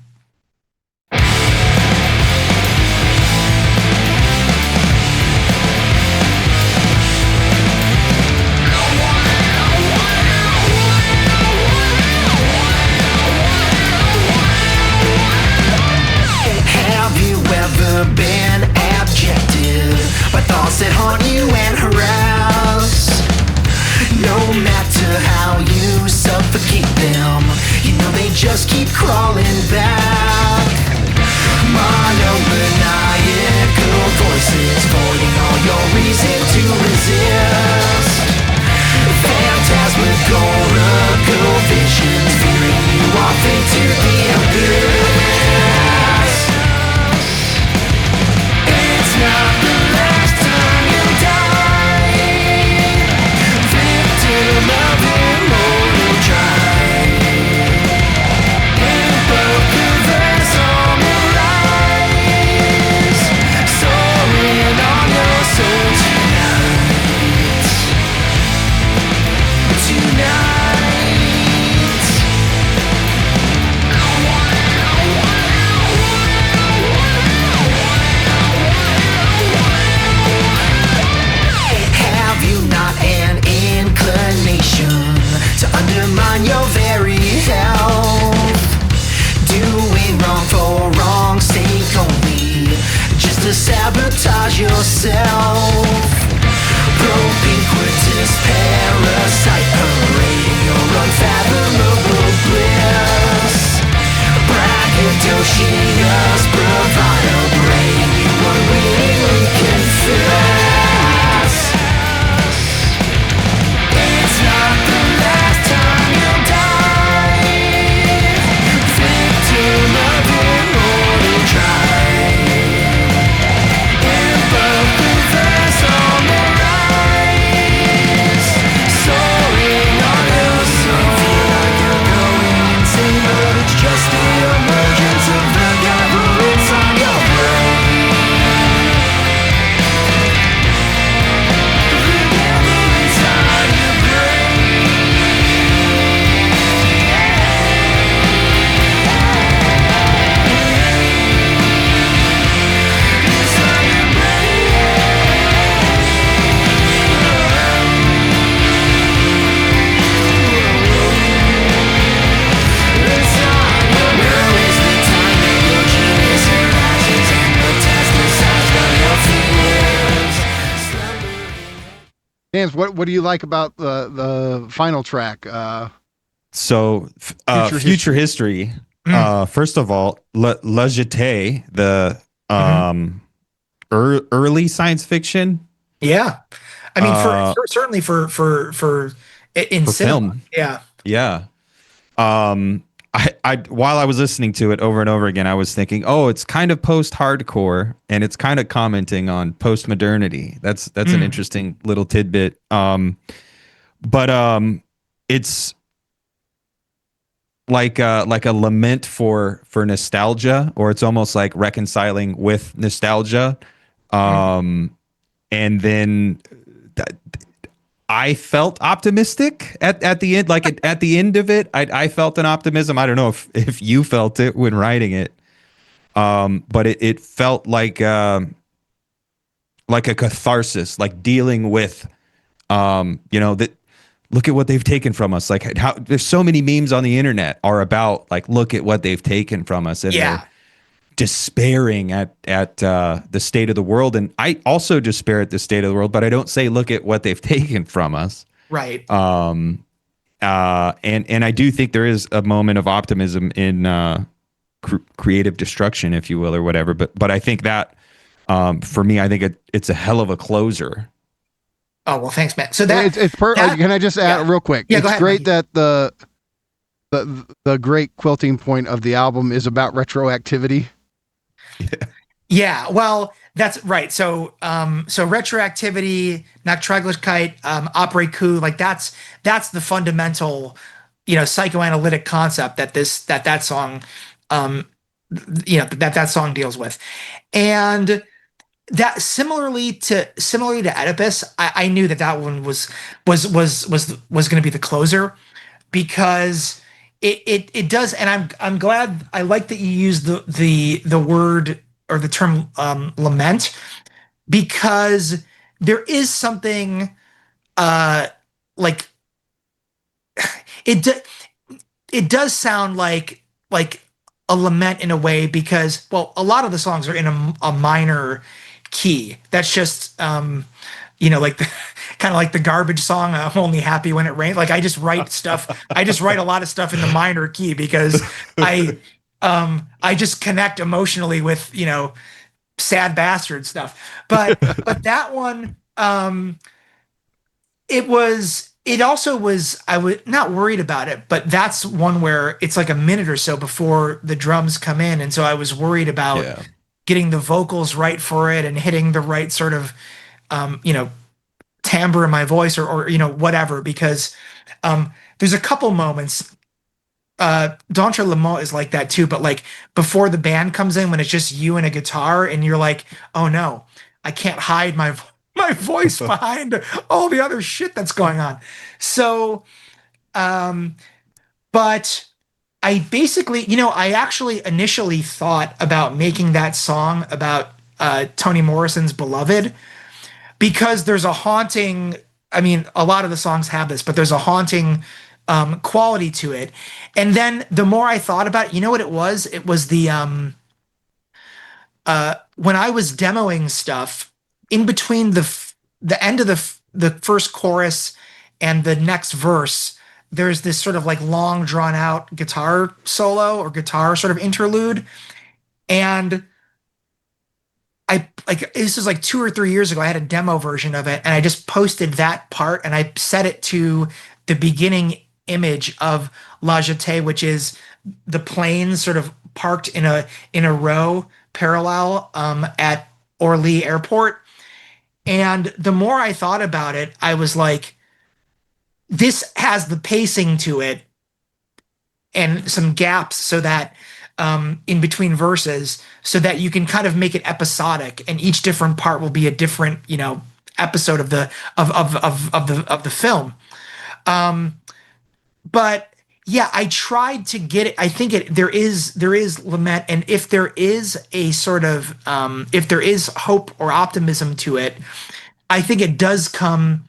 Have you ever been abjected by thoughts that haunt you and harass? No matter how you suffocate them, they just keep crawling back. Monomaniacal voices voiding all your reason to resist. Phantasmagorical visions veering you off into the abyss. It's not the last time you die. Victim of immortal drive. In both the vessel rise. Soaring on your soul tonight. Have you not an inclination to undermine your very health? Doing wrong for wrong's sake only, just to sabotage yourself. Propinquitous parasite parading your unfathomable bliss. Braggadocious bravado brain you unwittingly confess. It's not the last time you'll die. Victim of immortal drive. In both the vessel soaring on your soul. Feel like you're going insane, but it's just the emergence of the devil inside your brain. The devil inside your brain. Inside your Nance, what do you like about the final track? Future history. First of all, La Jetée, the early science fiction. Yeah, I mean, certainly for in cinema. Film. Yeah. I while I was listening to it over and over again, I was thinking, oh, it's kind of post-hardcore and it's kind of commenting on post-modernity. That's an interesting little tidbit. But it's like a lament for nostalgia, or it's almost like reconciling with nostalgia. And then I felt optimistic at the end. Like at the end of it, I felt an optimism. I don't know if you felt it when writing it, but it felt like a catharsis, like dealing with, that. Look at what they've taken from us. Like how there's so many memes on the internet are about like, look at what they've taken from us, and they're despairing at the state of the world. And I also despair at the state of the world, but I don't say, look at what they've taken from us. Right. And I do think there is a moment of optimism in creative destruction, if you will, or whatever. But I think that for me, I think it's a hell of a closer. Oh, well, thanks, Matt. So that it's can I just add real quick? Yeah, it's go ahead, great Mikey. that the great quilting point of the album is about retroactivity. Yeah, well, that's right. So retroactivity, Nachtraglichkeit, après coup, like that's the fundamental, psychoanalytic concept that song, that song deals with, and that similarly to Oedipus, I knew that one was going to be the closer, because it does, and I'm glad. I like that you used the word or the term lament, because there is something like it does sound like a lament in a way, because, well, a lot of the songs are in a minor key. That's just like kind of like the garbage song, I'm only happy when it rains. Like I just write a lot of stuff in the minor key, because I just connect emotionally with sad bastard stuff. But that one, it also was, I was not worried about it, but that's one where it's like a minute or so before the drums come in, and so I was worried about getting the vocals right for it and hitting the right sort of timbre in my voice, or whatever, because there's a couple moments. D'entre le mot is like that too, but like before the band comes in, when it's just you and a guitar, and you're like, oh no, I can't hide my voice behind all the other shit that's going on. So, but I basically, I actually initially thought about making that song about Toni Morrison's Beloved, because there's a haunting, I mean, a lot of the songs have this, but there's a haunting quality to it. And then the more I thought about it, you know what it was? It was the, when I was demoing stuff, in between the end of the first chorus and the next verse, there's this sort of like long drawn out guitar solo or guitar sort of interlude. And this was like 2 or 3 years ago, I had a demo version of it, and I just posted that part, and I set it to the beginning image of La Jetée, which is the planes sort of parked in a row parallel at Orly Airport. And the more I thought about it, I was like, this has the pacing to it and some gaps, so that in between verses, so that you can kind of make it episodic, and each different part will be a different, episode of the film. But yeah, I tried to get it. I think there is lament, and if there is a sort of if there is hope or optimism to it, I think it does come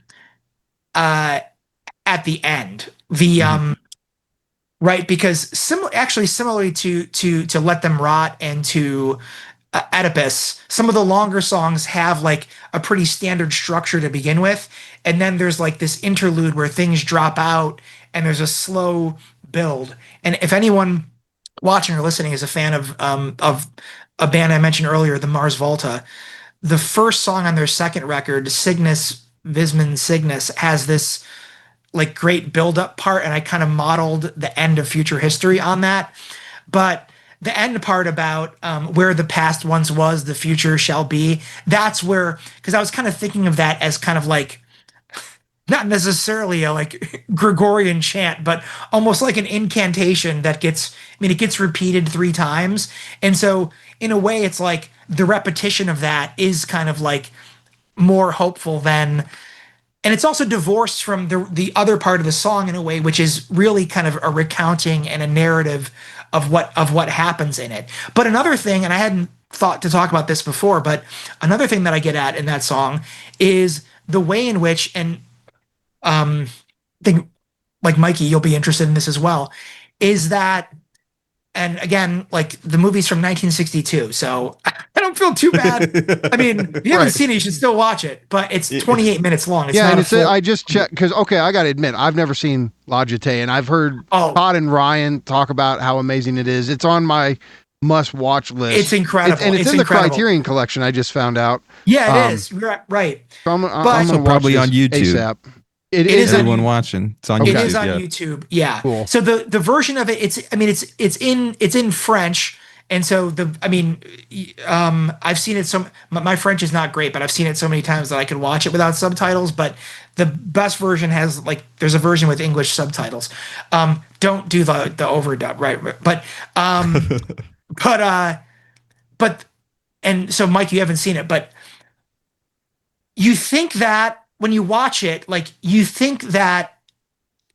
at the end. Right, because similarly to Let Them Rot and to Oedipus, some of the longer songs have like a pretty standard structure to begin with, and then there's like this interlude where things drop out and there's a slow build. And if anyone watching or listening is a fan of a band I mentioned earlier, the Mars Volta, the first song on their second record, Cygnus Visman Cygnus, has this like great build-up part, and I kind of modeled the end of Future History on that. But the end part about where the past once was, the future shall be, that's where, because I was kind of thinking of that as kind of like not necessarily a like Gregorian chant, but almost like an incantation that gets, I mean, it gets repeated 3 times. And so in a way, it's like the repetition of that is kind of like more hopeful than, and it's also divorced from the other part of the song in a way, which is really kind of a recounting and a narrative of what happens in it. But another thing, and I hadn't thought to talk about this before, but another thing that I get at in that song is the way in which, and I think, like Mikey, you'll be interested in this as well, is that, and again, like the movie's from 1962, so I don't feel too bad. I mean, if you haven't seen it, you should still watch it, but it's 28 minutes long. It's not and a full, I just checked because I got to admit, I've never seen La Jetée, and I've heard Todd and Ryan talk about how amazing it is. It's on my must-watch list. It's incredible. And it's in incredible. the Criterion Collection. I just found out. Yeah, it is. Right. So I'm also probably on YouTube. ASAP. It is everyone watching. It's on YouTube. It is on YouTube. Yeah. Cool. So the version of it, it's in French, and so I've seen it my French is not great, but I've seen it so many times that I could watch it without subtitles. But the best version has there's a version with English subtitles. Don't do the overdub, right? But and so Mike, you haven't seen it, but you think that when you watch it, you think that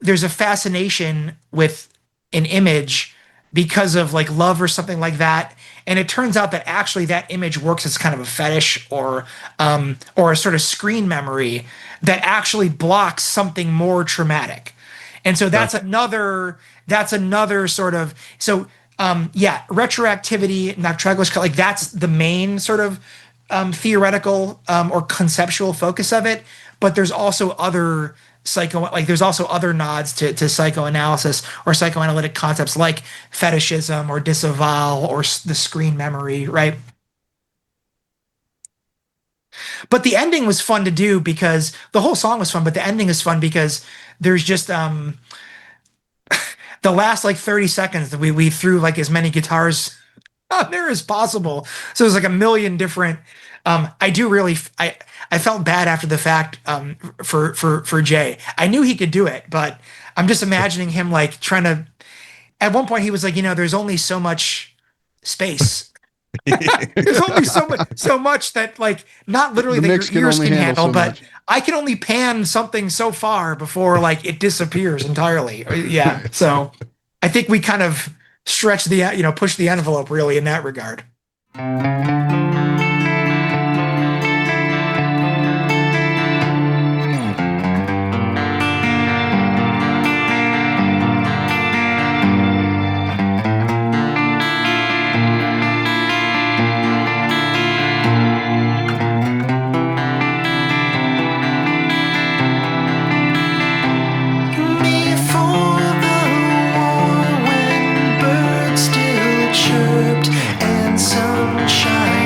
there's a fascination with an image because of love or something like that. And it turns out that actually that image works as kind of a fetish or a sort of screen memory that actually blocks something more traumatic. And so that's another sort of, so retroactivity, nocturnal, that's the main sort of theoretical or conceptual focus of it. But there's also other there's also other nods to psychoanalysis or psychoanalytic concepts like fetishism or disavowal or the screen memory, right? But the ending was fun to do because the whole song was fun, but the ending is fun because there's just the last 30 seconds that we threw as many guitars out there as possible. So there's a million different. I felt bad after the fact for Jay. I knew he could do it, but I'm just imagining him trying to. At one point, he was there's only so much space. There's only so much that not literally that your ears can handle, but I can only pan something so far before it disappears entirely. Yeah, so I think we kind of stretch push the envelope really in that regard. Still chirped and sunshine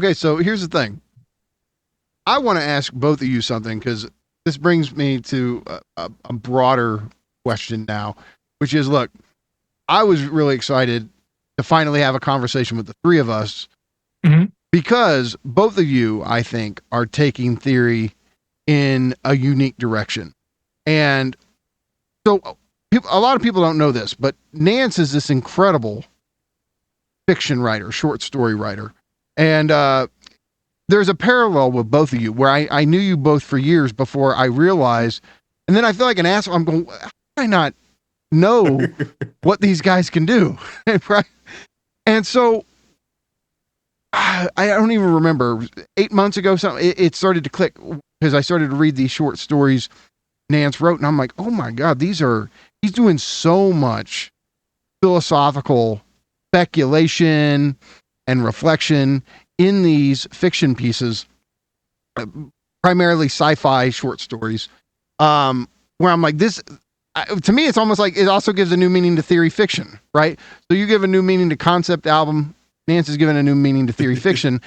Okay, so here's the thing. I want to ask both of you something because this brings me to a broader question now, which is, look, I was really excited to finally have a conversation with the three of us because both of you, I think, are taking theory in a unique direction. And so a lot of people don't know this, but Nance is this incredible fiction writer, short story writer. And there's a parallel with both of you where I knew you both for years before I realized, and then I feel like an asshole. I'm going, how do I not know what these guys can do? Right? And so I don't even remember, 8 months ago, something, it started to click because I started to read these short stories Nance wrote, and I'm like, oh my God, he's doing so much philosophical speculation and reflection in these fiction pieces, primarily sci-fi short stories, where I'm like, this, to me, it's almost like it also gives a new meaning to theory fiction, right? So you give a new meaning to concept album, Nance is giving a new meaning to theory fiction.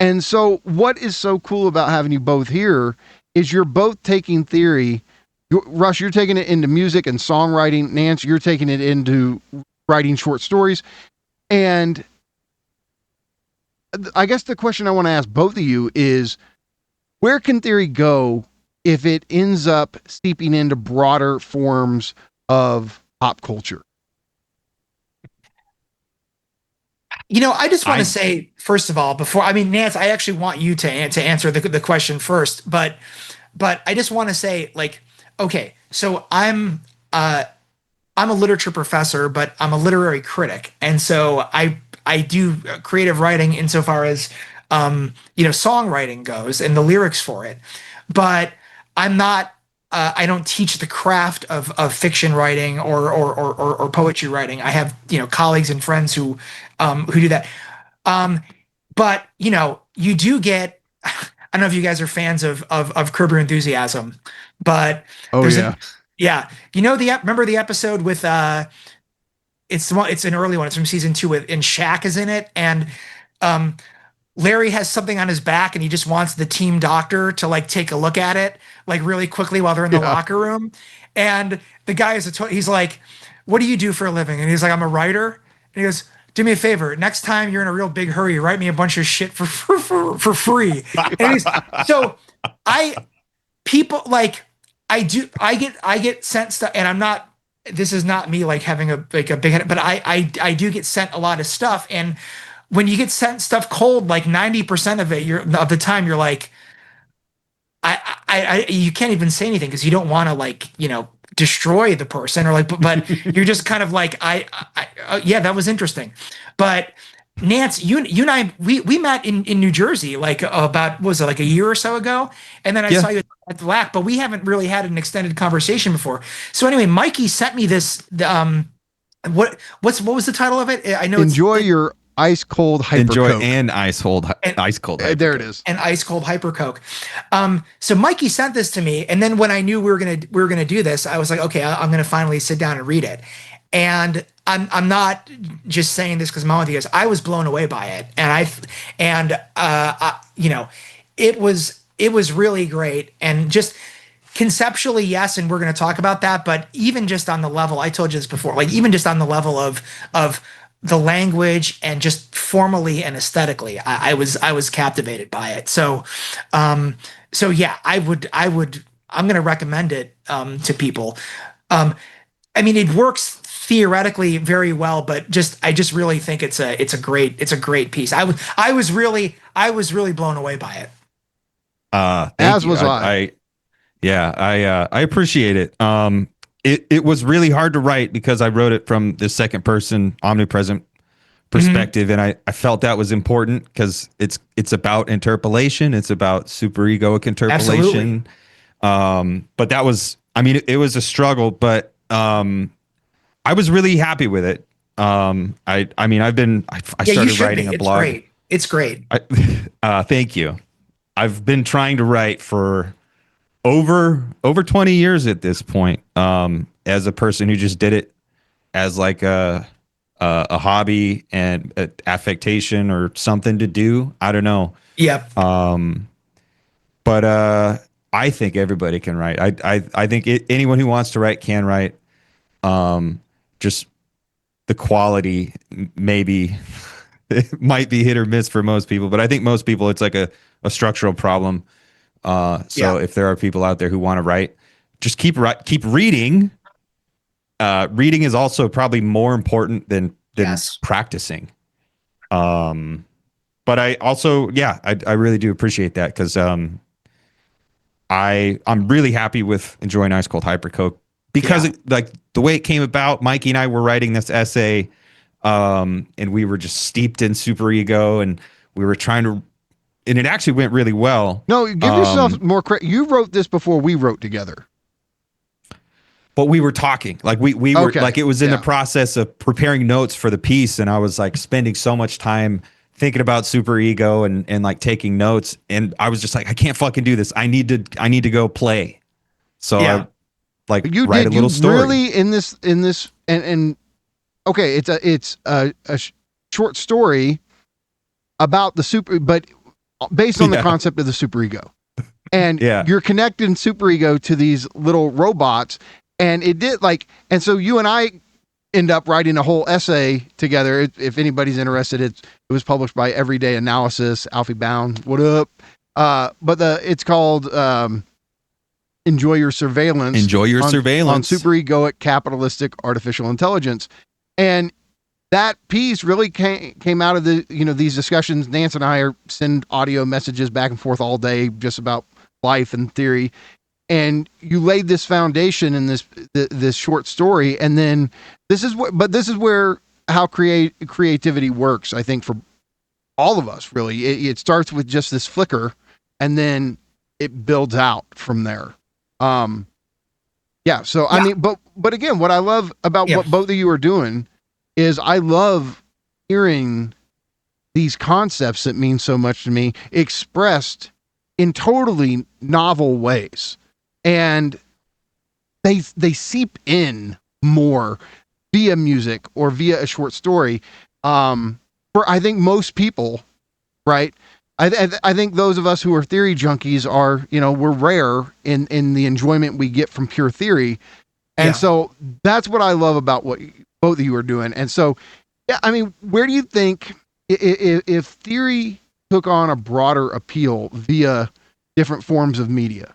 And so what is so cool about having you both here is you're both taking theory. Russ, you're taking it into music and songwriting. Nance, you're taking it into writing short stories. And I guess the question I want to ask both of you is, where can theory go if it ends up seeping into broader forms of pop culture? You know, I just want to say, first of all, Nance, I actually want you to answer the question first, but I just want to say, like, okay, so I'm a literature professor, but I'm a literary critic, and so I do creative writing insofar as songwriting goes and the lyrics for it, but I'm not. I don't teach the craft of fiction writing or poetry writing. I have colleagues and friends who do that. But you do get. I don't know if you guys are fans of Curb Your Enthusiasm, but remember the episode with it's an early one. It's from season 2 and Shaq is in it, and Larry has something on his back and he just wants the team doctor to like take a look at it like really quickly while they're in the locker room. And the guy he's like, what do you do for a living? And he's like, I'm a writer. And he goes, do me a favor. Next time you're in a real big hurry, write me a bunch of shit for free. And I get sent stuff, and I'm not, this is not me like having a big head, but I do get sent a lot of stuff. And when you get sent stuff cold, like 90% of it, of the time, you're like, you can't even say anything because you don't want to like, destroy the person or like, but you're just kind of like, yeah, that was interesting. But Nance, you and I, we met in New Jersey, like about, what was it, like a year or so ago? And then I saw you at the LAC, but we haven't really had an extended conversation before. So anyway, Mikey sent me this, what was the title of it? I know Enjoy your ice cold hyper Enjoy Coke. ice cold hyper there it is. And ice cold hyper Coke. So Mikey sent this to me, and then when I knew we were gonna do this, I was like, okay, I'm gonna finally sit down and read it. And I'm not just saying this because I'm on with you guys. I was blown away by it, and it was really great, and just conceptually, yes, and we're going to talk about that. But even just on the level, I told you this before, like even just on the level of the language and just formally and aesthetically, I was captivated by it. So yeah, I'm going to recommend it to people. I mean, it works theoretically very well, but I just really think it's a great piece. I was really blown away by it. As was I. I appreciate it. It was really hard to write because I wrote it from the second person omnipresent perspective, and I felt that was important because it's about interpolation, it's about superegoic interpolation. But that was, I mean, it was a struggle, but I was really happy with it. I started writing a blog. It's great. Thank you. I've been trying to write for over 20 years at this point, as a person who just did it as like a a hobby and affectation or something to do. I don't know. Yep. But I think everybody can write. I think anyone who wants to write can write. Just the quality maybe it might be hit or miss for most people, but I think most people it's like a structural problem. So if there are people out there who want to write, just keep reading. Reading is also probably more important than practicing. But I also, I really do appreciate that because I'm really happy with enjoying Ice Cold Hyper Coke because like the way it came about. Mikey and I were writing this essay, and we were just steeped in superego, and we were trying to. And it actually went really well. No, give yourself more credit. You wrote this before we wrote together. But we were talking, like we were like it was in the process of preparing notes for the piece, and I was like spending so much time thinking about superego and like taking notes, and I was just like, I can't fucking do this. I need to go play. So I like write a little story. Really in this and okay, it's a short story about the super, but based on the concept of the superego, and you're connecting superego to these little robots. And it did and so you and I end up writing a whole essay together. If anybody's interested, it was published by Everyday Analysis, Alfie Bound. What up? But it's called Enjoy Your Surveillance. Enjoy Your Surveillance. On superegoic capitalistic artificial intelligence. And that piece really came out of these discussions. Nance and I send audio messages back and forth all day just about life and theory. And you laid this foundation in this short story, and then this is where how creativity works. I think for all of us, really, it starts with just this flicker, and then it builds out from there. So I mean, but again, what I love about what both of you are doing is I love hearing these concepts that mean so much to me expressed in totally novel ways. And they seep in more via music or via a short story. For I think most people, right? I think those of us who are theory junkies are, we're rare in the enjoyment we get from pure theory. And so that's what I love about what both of you are doing. And so, I mean, where do you think if theory took on a broader appeal via different forms of media?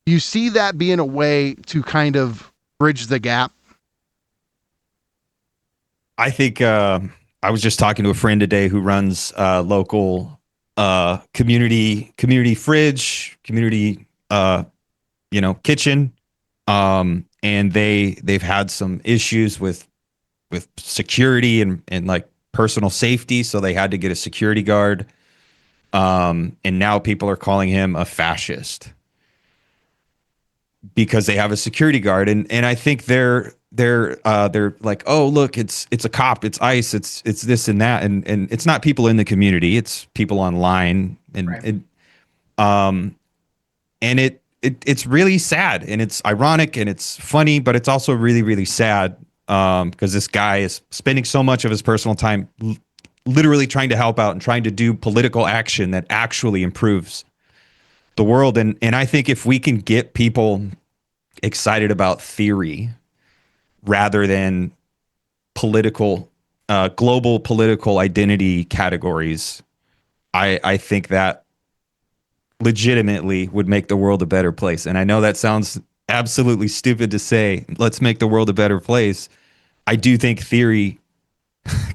You see that being a way to kind of bridge the gap? I think I was just talking to a friend today who runs local community fridge, community kitchen, and they've had some issues with security and like personal safety, so they had to get a security guard, and now people are calling him a fascist because they have a security guard, and I think they're like, oh look, it's a cop, it's ICE, it's this and that, and it's not people in the community, it's people online, and it's really sad, and it's ironic, and it's funny, but it's also really, really sad because this guy is spending so much of his personal time literally trying to help out and trying to do political action that actually improves the world. And I think if we can get people excited about theory rather than political, global political identity categories, I think that legitimately would make the world a better place. And I know that sounds absolutely stupid to say, let's make the world a better place. I do think theory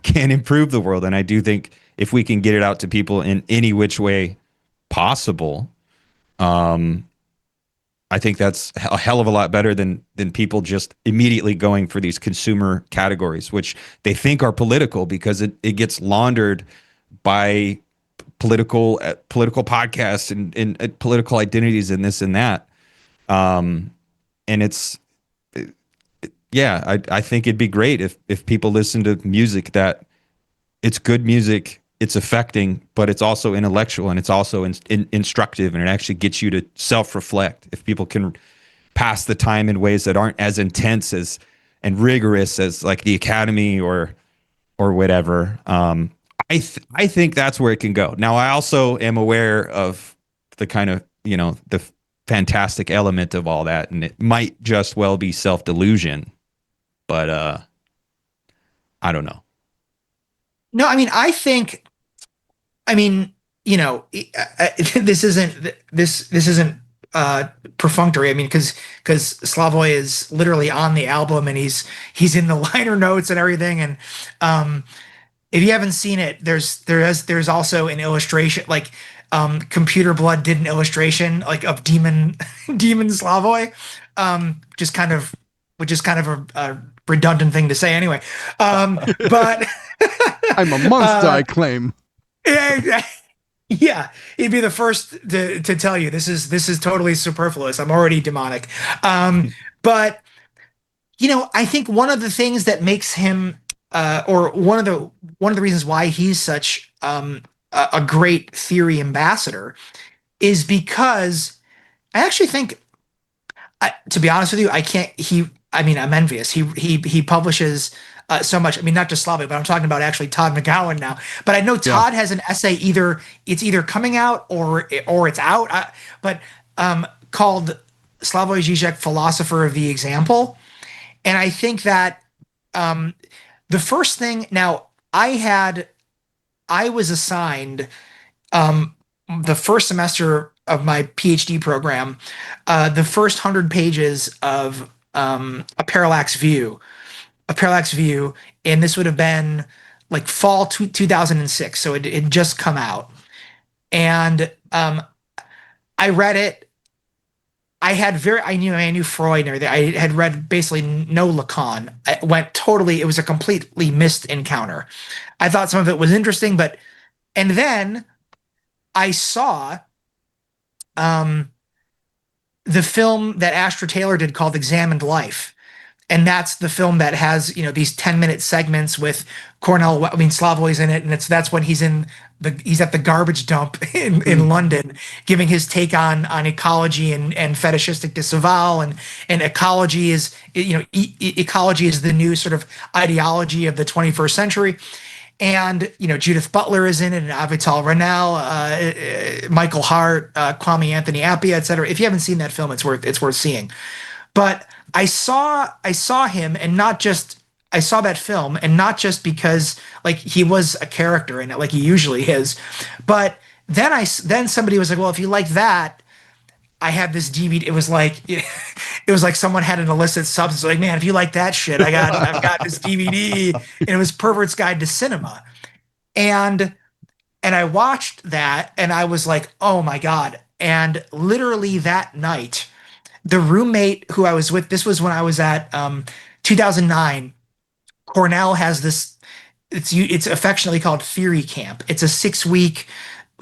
can improve the world. And I do think if we can get it out to people in any which way possible, I think that's a hell of a lot better than people just immediately going for these consumer categories, which they think are political because it gets laundered by political podcasts and political identities and this and that. And I think it'd be great if people listen to music that it's good music, it's affecting, but it's also intellectual and it's also instructive, and it actually gets you to self-reflect. If people can pass the time in ways that aren't as intense as and rigorous as like the Academy or or whatever. I think that's where it can go. Now, I also am aware of the kind of, the fantastic element of all that, and it might just well be self-delusion, but I don't know. No, I mean, this isn't perfunctory. I mean, because Slavoj is literally on the album and he's in the liner notes and everything. And if you haven't seen it, there's also an illustration, like Computer Blood did an illustration like of demon Slavoj, which is kind of a redundant thing to say anyway. But I'm a monster, I claim. Yeah, he'd be the first to tell you this is totally superfluous. I'm already demonic. But I think one of the things that makes him, or one of the reasons why he's such a great theory ambassador, is because I actually think, to be honest with you, I'm envious. He publishes so much. I mean, not just Slavoj, but I'm talking about actually Todd McGowan now. But I know Todd has an essay either coming out or it's out, called Slavoj Žižek, Philosopher of the Example. And I think that the first thing, now I was assigned the first semester of my PhD program, the first 100 pages of a parallax view, and this would have been like fall 2006, so it had just come out, and I read it. I knew Freud and everything. I had read basically no Lacan. It was a completely missed encounter. I thought some of it was interesting, and then I saw the film that Astra Taylor did called Examined Life. And that's the film that has, these 10-minute segments with Slavoj's in it. And that's when he's at the garbage dump in London, giving his take on ecology and fetishistic disavowal. And ecology is, ecology is the new sort of ideology of the 21st century. And, Judith Butler is in it, and Avital Ronell, Michael Hart, Kwame Anthony Appiah, et cetera. If you haven't seen that film, it's worth seeing. But I saw him, and I saw that film, and not just because like he was a character in it, like he usually is, but then somebody was like, well, if you like that, I have this DVD. It was like someone had an illicit substance. Like, man, if you like that shit, I've got this DVD, and it was Pervert's Guide to Cinema, and I watched that, and I was like, oh my God. And literally that night, the roommate who I was with, this was when I was at 2009, Cornell has this, it's affectionately called Theory Camp. It's a 6-week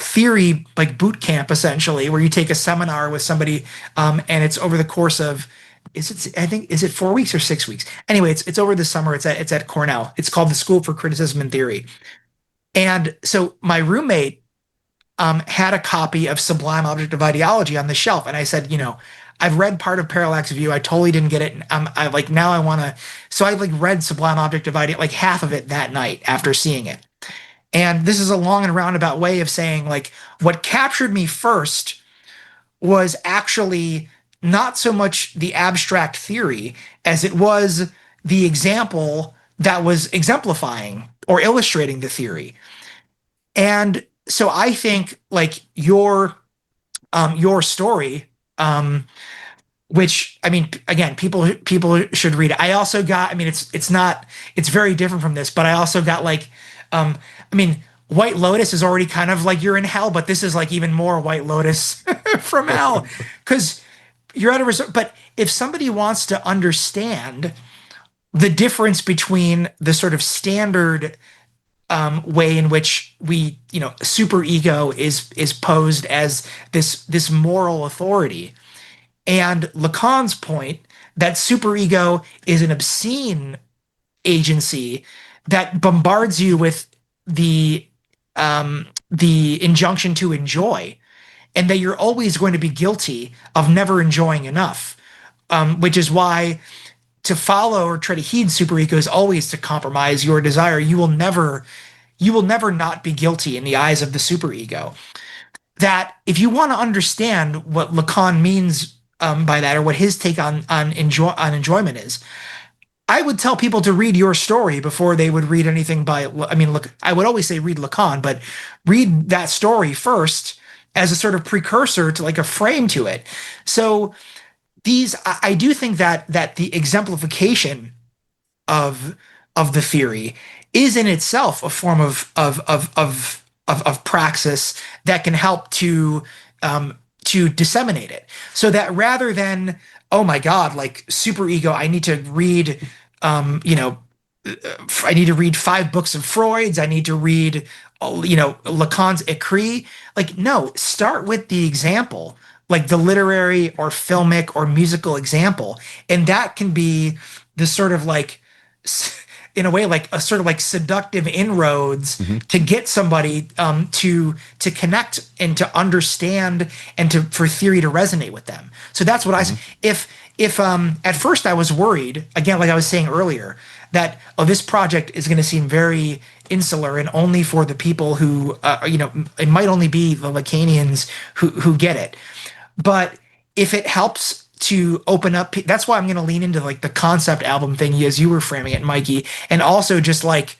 theory, like boot camp, essentially, where you take a seminar with somebody, and it's over the course of, is it 4 weeks or 6 weeks? Anyway, it's over the summer. It's at Cornell. It's called the School for Criticism and Theory. And so my roommate had a copy of Sublime Object of Ideology on the shelf, and I said, I've read part of Parallax View. I totally didn't get it. And now I want to. So I read Sublime Object of Ideology, like half of it that night after seeing it. And this is a long and roundabout way of saying, like, what captured me first was actually not so much the abstract theory as it was the example that was exemplifying or illustrating the theory. And so I think like your story, which, I mean, again, people should read it. I also got, it's very different from this, but I also got like, White Lotus is already kind of like you're in hell, but this is like even more White Lotus from hell, because you're at a resort. But if somebody wants to understand the difference between the sort of standard way in which we, superego is posed as this moral authority, and Lacan's point that superego is an obscene agency that bombards you with the injunction to enjoy, and that you're always going to be guilty of never enjoying enough, which is why to follow or try to heed superego is always to compromise your desire. You will never not be guilty in the eyes of the superego. That if you want to understand what Lacan means by that, or what his take on enjoyment is, I would tell people to read your story before they would read anything by. I mean, look, I would always say read Lacan, but read that story first as a sort of precursor to like a frame to it. So I do think that the exemplification of the theory is in itself a form of praxis that can help to disseminate it, so that rather than, oh my God, like superego, I need to read I need to read 5 books of Freud's, I need to read Lacan's Écrit. Like, no, start with the example, like the literary or filmic or musical example, and that can be the sort of like, in a way, like a sort of like seductive inroads to get somebody to connect and to understand and for theory to resonate with them. So that's what if at first I was worried, again, like I was saying earlier, that this project is going to seem very insular and only for the people who it might only be the Lacanians who get it. But if it helps to open up, that's why I'm going to lean into like the concept album thing as you were framing it, Mikey, and also just like,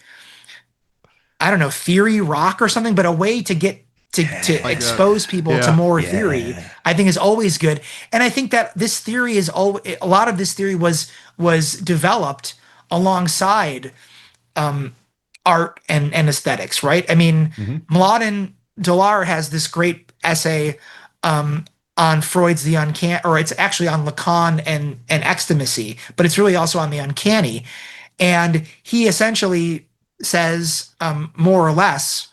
I don't know, theory rock or something, but a way to get to expose people to more theory, I think is always good. And I think that this theory is a lot of this theory was developed alongside art and aesthetics, right? I mean, Mladen Dolar has this great essay on Freud's The Uncanny, or it's actually on Lacan and ecstasy, but it's really also on the uncanny. And he essentially says, more or less,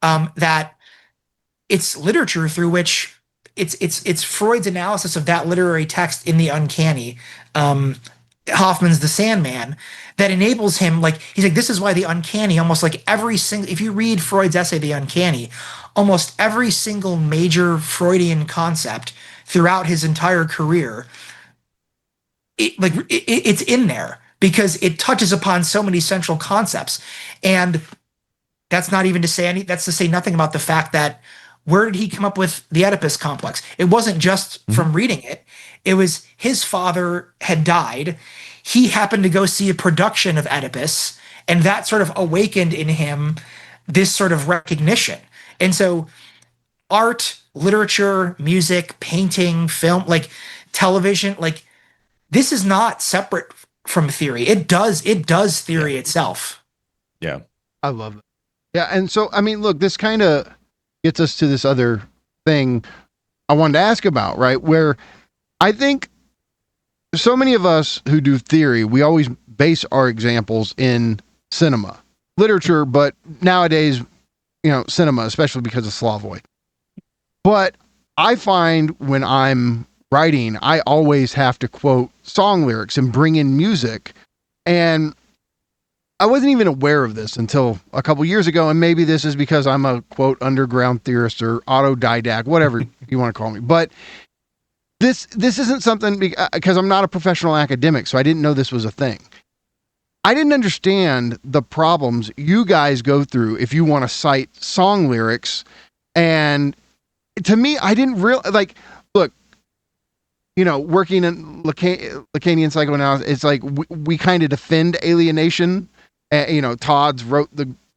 that it's literature through which it's Freud's analysis of that literary text in the uncanny, Hoffman's The Sandman, that enables him, like, he's like, this is why the uncanny, almost like if you read Freud's essay, The Uncanny, almost every single major Freudian concept throughout his entire career, it's in there because it touches upon so many central concepts. And that's not even to say that's to say nothing about the fact that where did he come up with the Oedipus complex? It wasn't just from reading it. It was his father had died. He happened to go see a production of Oedipus, and that sort of awakened in him this sort of recognition. And so art, literature, music, painting, film, like television, like this is not separate from theory. It does theory itself. Yeah. I love it. Yeah. And so, I mean, look, this kind of gets us to this other thing I wanted to ask about, right? Where I think so many of us who do theory, we always base our examples in cinema, literature, but nowadays, cinema, especially because of Slavoj. But I find when I'm writing, I always have to quote song lyrics and bring in music. And I wasn't even aware of this until a couple years ago. And maybe this is because I'm a quote underground theorist or autodidact, whatever you want to call me. But this isn't something because I'm not a professional academic, so I didn't know this was a thing. I didn't understand the problems you guys go through if you want to cite song lyrics. And to me, I didn't really look, working in Lacanian psychoanalysis, it's like we kind of defend alienation. Todd's wrote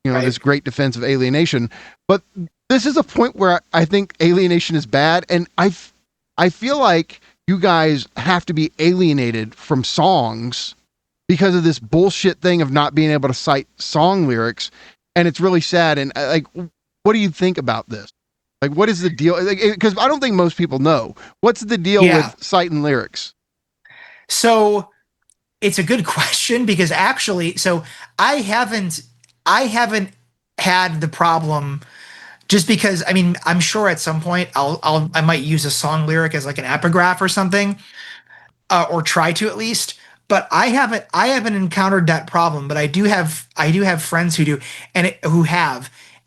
this great defense of alienation, but this is a point where I think alienation is bad. And I feel like you guys have to be alienated from songs because of this bullshit thing of not being able to cite song lyrics. And it's really sad. And what do you think about this? Like, what is the deal? Because I don't think most people know. What's the deal with citing lyrics? So it's a good question because actually, so I haven't had the problem just because, I mean, I'm sure at some point I might use a song lyric as like an epigraph or something, or try to at least. But I haven't encountered that problem. But I do have friends who do, and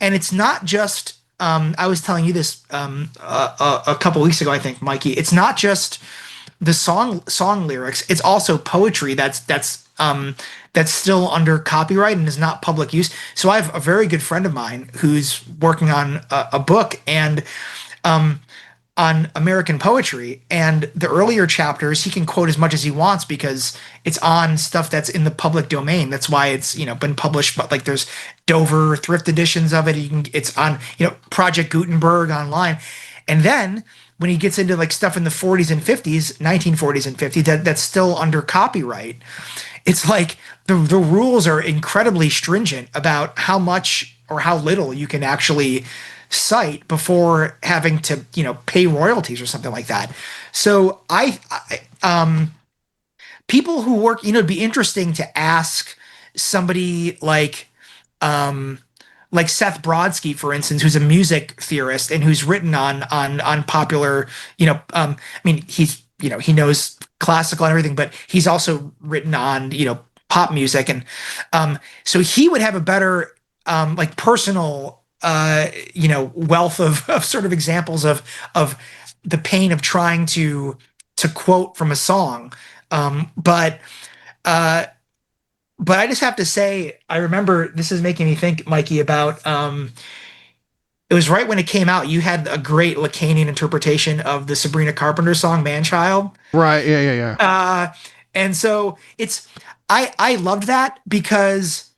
it's not just. I was telling you this a couple weeks ago, I think, Mikey. It's not just the song lyrics, it's also poetry that's still under copyright and is not public use. So I have a very good friend of mine who's working on a book and on American poetry, and the earlier chapters he can quote as much as he wants because it's on stuff that's in the public domain. That's why it's been published, but like there's Dover thrift editions of it. It's on Project Gutenberg online, and then when he gets into like stuff in the 40s and 50s, 1940s and 50s, that's still under copyright. It's like the rules are incredibly stringent about how much or how little you can actually cite before having to pay royalties or something like that. So I people who work, it'd be interesting to ask somebody like Seth Brodsky, for instance, who's a music theorist and who's written on popular, I mean, he's he knows classical and everything, but he's also written on pop music, and so he would have a better like personal wealth of sort of examples of the pain of trying to quote from a song. But I just have to say, I remember, this is making me think, Mikey, about it was right when it came out. You had a great Lacanian interpretation of the Sabrina Carpenter song "Man-Child." Right. Yeah. And so I loved that because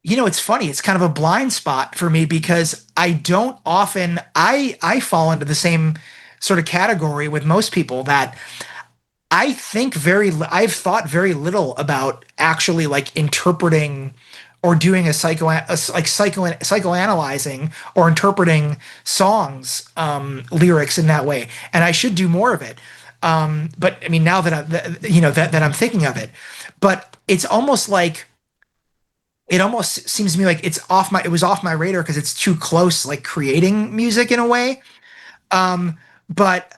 it's funny. It's kind of a blind spot for me because I don't often, I fall into the same sort of category with most people that I've thought very little about actually like interpreting or doing psychoanalyzing or interpreting songs, lyrics in that way. And I should do more of it. But I mean, now that I'm thinking of it, but it's almost like, it almost seems to me like it was off my radar because it's too close, like creating music in a way. But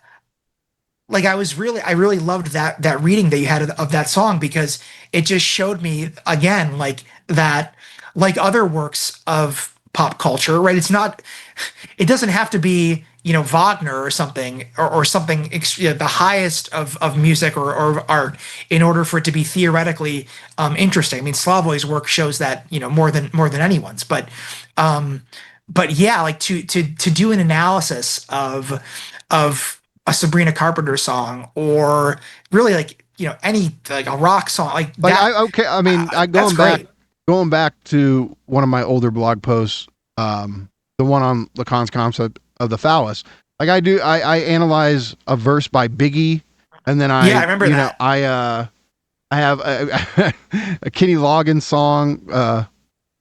like I really loved that reading that you had of that song because it just showed me again, like that, like other works of pop culture, right? It doesn't have to be, Wagner or something, or something, the highest of music or art in order for it to be theoretically interesting. I mean, Slavoj's work shows that, more than anyone's, but yeah, like to do an analysis of a Sabrina Carpenter song, or really like, any, like a rock song, like that. Going back to one of my older blog posts, the one on Lacan's concept of the phallus. Like I analyze a verse by Biggie, and then I remember that. I have a Kenny Loggins song,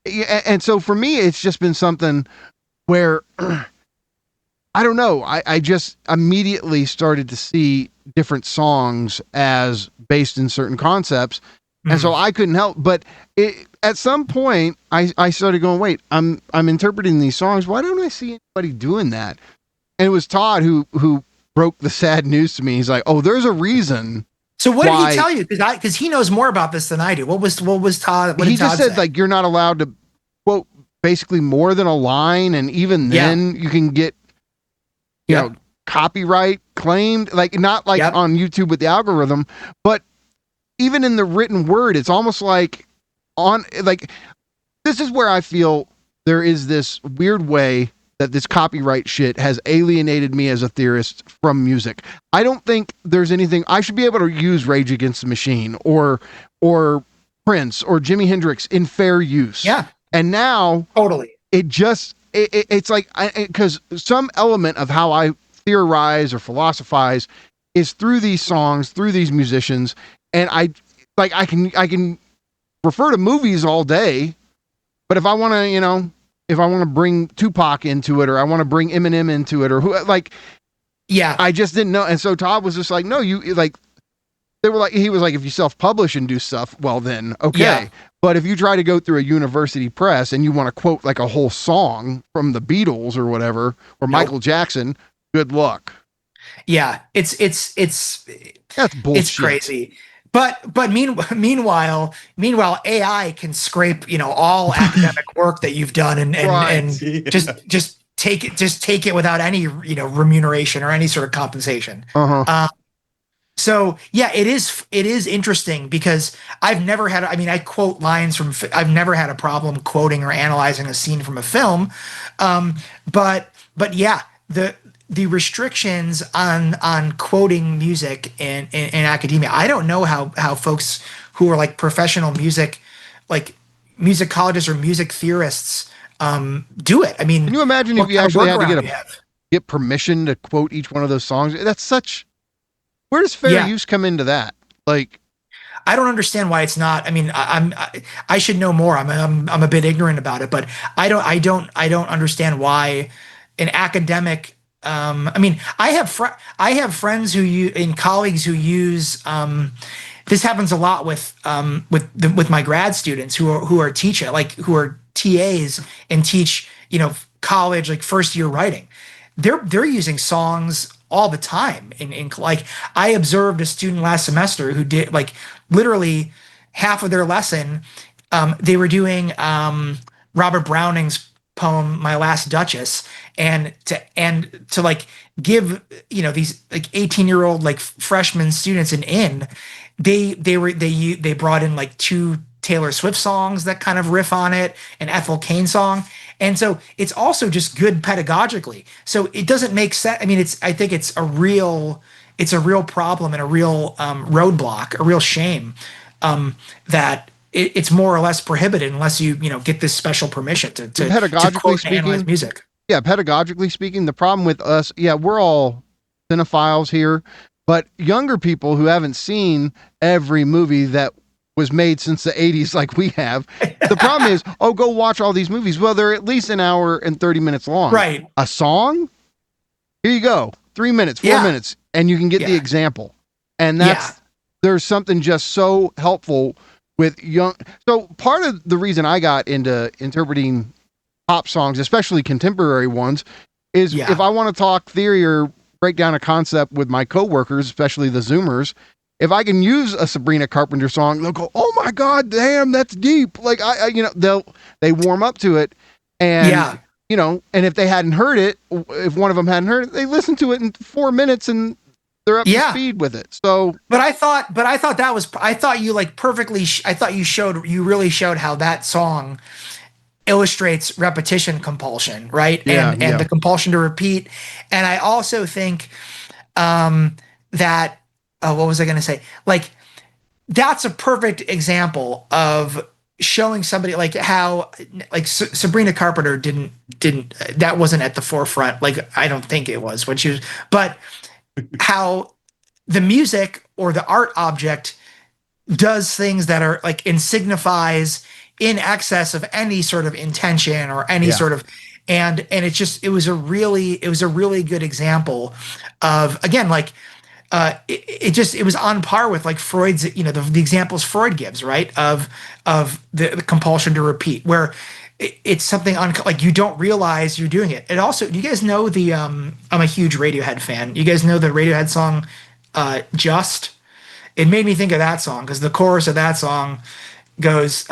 and so for me, it's just been something where I don't know. I just immediately started to see different songs as based in certain concepts, and so I couldn't help. But at some point, I started going, wait, I'm interpreting these songs. Why don't I see anybody doing that? And it was Todd who broke the sad news to me. He's like, oh, there's a reason. So what did he tell you? Because he knows more about this than I do. What was Todd? What he did Todd just said say? like you're not allowed to quote basically more than a line, and even then you can get copyright claimed, like not like on YouTube with the algorithm, but even in the written word, it's almost like this is where I feel there is this weird way that this copyright shit has alienated me as a theorist from music. I don't think there's anything I should be able to use Rage Against the Machine or Prince or Jimi Hendrix in fair use. Yeah. And now totally. It's like, because some element of how I theorize or philosophize is through these songs, through these musicians. And I can refer to movies all day, but if I want to, bring Tupac into it, or I want to bring Eminem into it, or I just didn't know. And so Todd was just like, no, he was like, if you self-publish and do stuff, well then, okay. Yeah. But if you try to go through a university press and you want to quote like a whole song from the Beatles or whatever, or Michael Jackson, good luck. Yeah. It's that's bullshit. It's crazy. But meanwhile, AI can scrape, all academic work that you've done and just take it without any, remuneration or any sort of compensation. So yeah, it is interesting because I've never had, I mean, I quote lines from, I've never had a problem quoting or analyzing a scene from a film. Um, but yeah, the restrictions on quoting music in academia, I don't know how folks who are like professional music, like musicologists or music theorists, do it. I mean, Can you imagine what if you kind of actually had to workaround you have? get permission to quote each one of those songs? That's such, where does fair Yeah. use come into that? Like, I don't understand why it's not. I mean, I should know more. I'm a bit ignorant about it, but I don't understand why an academic. I mean, I have friends and colleagues who use. This happens a lot with my grad students who are teaching, like who are TAs and teach, college, like first year writing. They're using songs all the time in like, I observed a student last semester who did like literally half of their lesson, they were doing Robert Browning's poem My Last Duchess, and to like give these like 18-year-old like freshman students an in, they brought in like two Taylor Swift songs that kind of riff on it, an Ethel Cain song. And so it's also just good pedagogically. So it doesn't make sense. I mean, I think it's a real problem and a real roadblock, a real shame, that it's more or less prohibited unless you get this special permission to quote and analyze music. Yeah, pedagogically speaking, the problem with us, we're all cinephiles here, but younger people who haven't seen every movie that was made since the 80s like we have, the problem is, go watch all these movies. Well, they're at least an hour and 30 minutes long. Right. A song? Here you go. 3 minutes, 4 minutes, and you can get the example. And there's something just so helpful with young. So part of the reason I got into interpreting pop songs, especially contemporary ones, is if I want to talk theory or break down a concept with my coworkers, especially the Zoomers, if I can use a Sabrina Carpenter song, they'll go, "Oh my God, damn, that's deep!" Like they warm up to it, and and if they hadn't heard it, if one of them hadn't heard it, they listen to it in 4 minutes and they're up to speed with it. So, I thought you really showed how that song illustrates repetition compulsion, right? And the compulsion to repeat. And I also think that. What was I going to say? Like, that's a perfect example of showing somebody like how, like Sabrina Carpenter didn't that wasn't at the forefront. Like, I don't think it was what she was, but how the music or the art object does things that are like, and signifies in excess of any sort of intention or any sort of, and it was a really good example of, again, like, it was on par with like Freud's, the examples Freud gives, right? Of the compulsion to repeat, where it's something like you don't realize you're doing it. And also, do you guys know I'm a huge Radiohead fan. You guys know the Radiohead song, Just? It made me think of that song because the chorus of that song goes,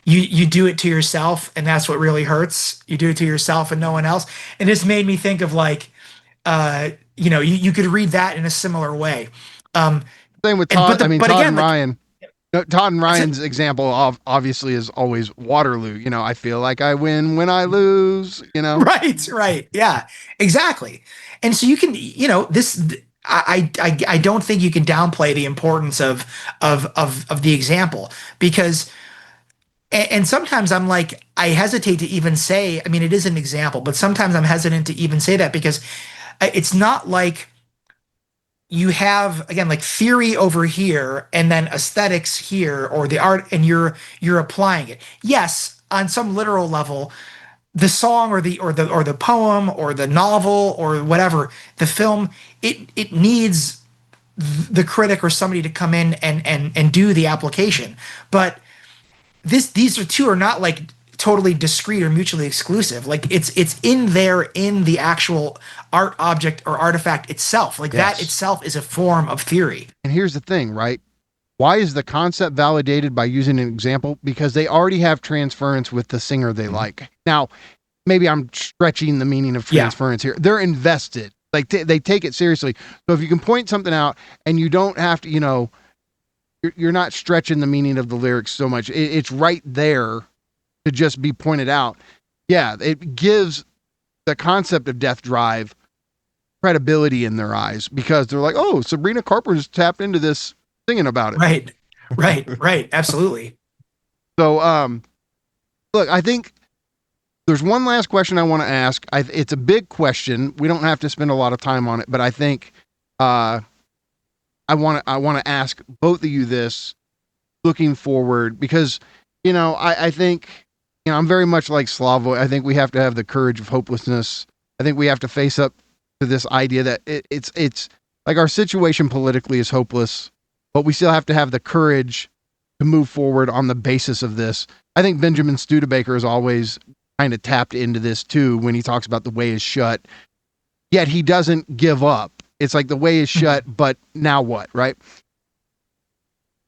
you do it to yourself and that's what really hurts. You do it to yourself and no one else. And this made me think of like, you could read that in a similar way. Same with Todd. Todd and Ryan. Todd and Ryan's example obviously is always Waterloo. I feel like I win when I lose. Right. Yeah, exactly. And so you can, I don't think you can downplay the importance of the example, because. And sometimes I'm like, I hesitate to even say, I mean, it is an example, but sometimes I'm hesitant to even say that because it's not like you have, again, like theory over here and then aesthetics here, or the art, and you're applying it. Yes, on some literal level, the song or the poem or the novel or whatever, the film, it needs the critic or somebody to come in and do the application. But these two are not like totally discrete or mutually exclusive. Like it's in there in the actual art object or artifact itself. Like that itself is a form of theory. And here's the thing, right? Why is the concept validated by using an example? Because they already have transference with the singer they like. Now, maybe I'm stretching the meaning of transference here. They're invested Like they take it seriously. So if you can point something out and you don't have to, you're not stretching the meaning of the lyrics so much. It's right there to just be pointed out. Yeah, it gives the concept of death drive credibility in their eyes because they're like, oh, Sabrina Carpenter's tapped into this singing about it. Right. Absolutely. So, look, I think there's one last question I want to ask. It's a big question. We don't have to spend a lot of time on it, but I think I want to ask both of you this looking forward because, I think, I'm very much like Slavoj. I think we have to have the courage of hopelessness. I think we have to face up to this idea that it's like our situation politically is hopeless, but we still have to have the courage to move forward on the basis of this. I think Benjamin Studebaker is always kind of tapped into this too when he talks about the way is shut, yet he doesn't give up. It's like the way is shut, but now what, right?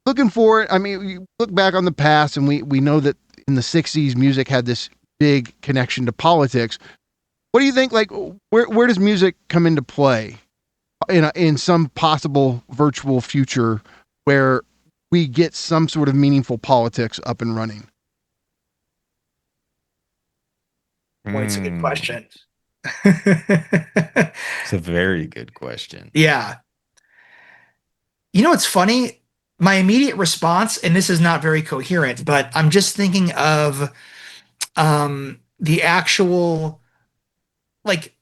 Looking forward, I mean, you look back on the past and we know that in the 60s, music had this big connection to politics. What do you think, like, where does music come into play in some possible virtual future where we get some sort of meaningful politics up and running? Boy, it's a good question. It's a very good question. Yeah. It's funny? My immediate response, and this is not very coherent, but I'm just thinking of the actual, like,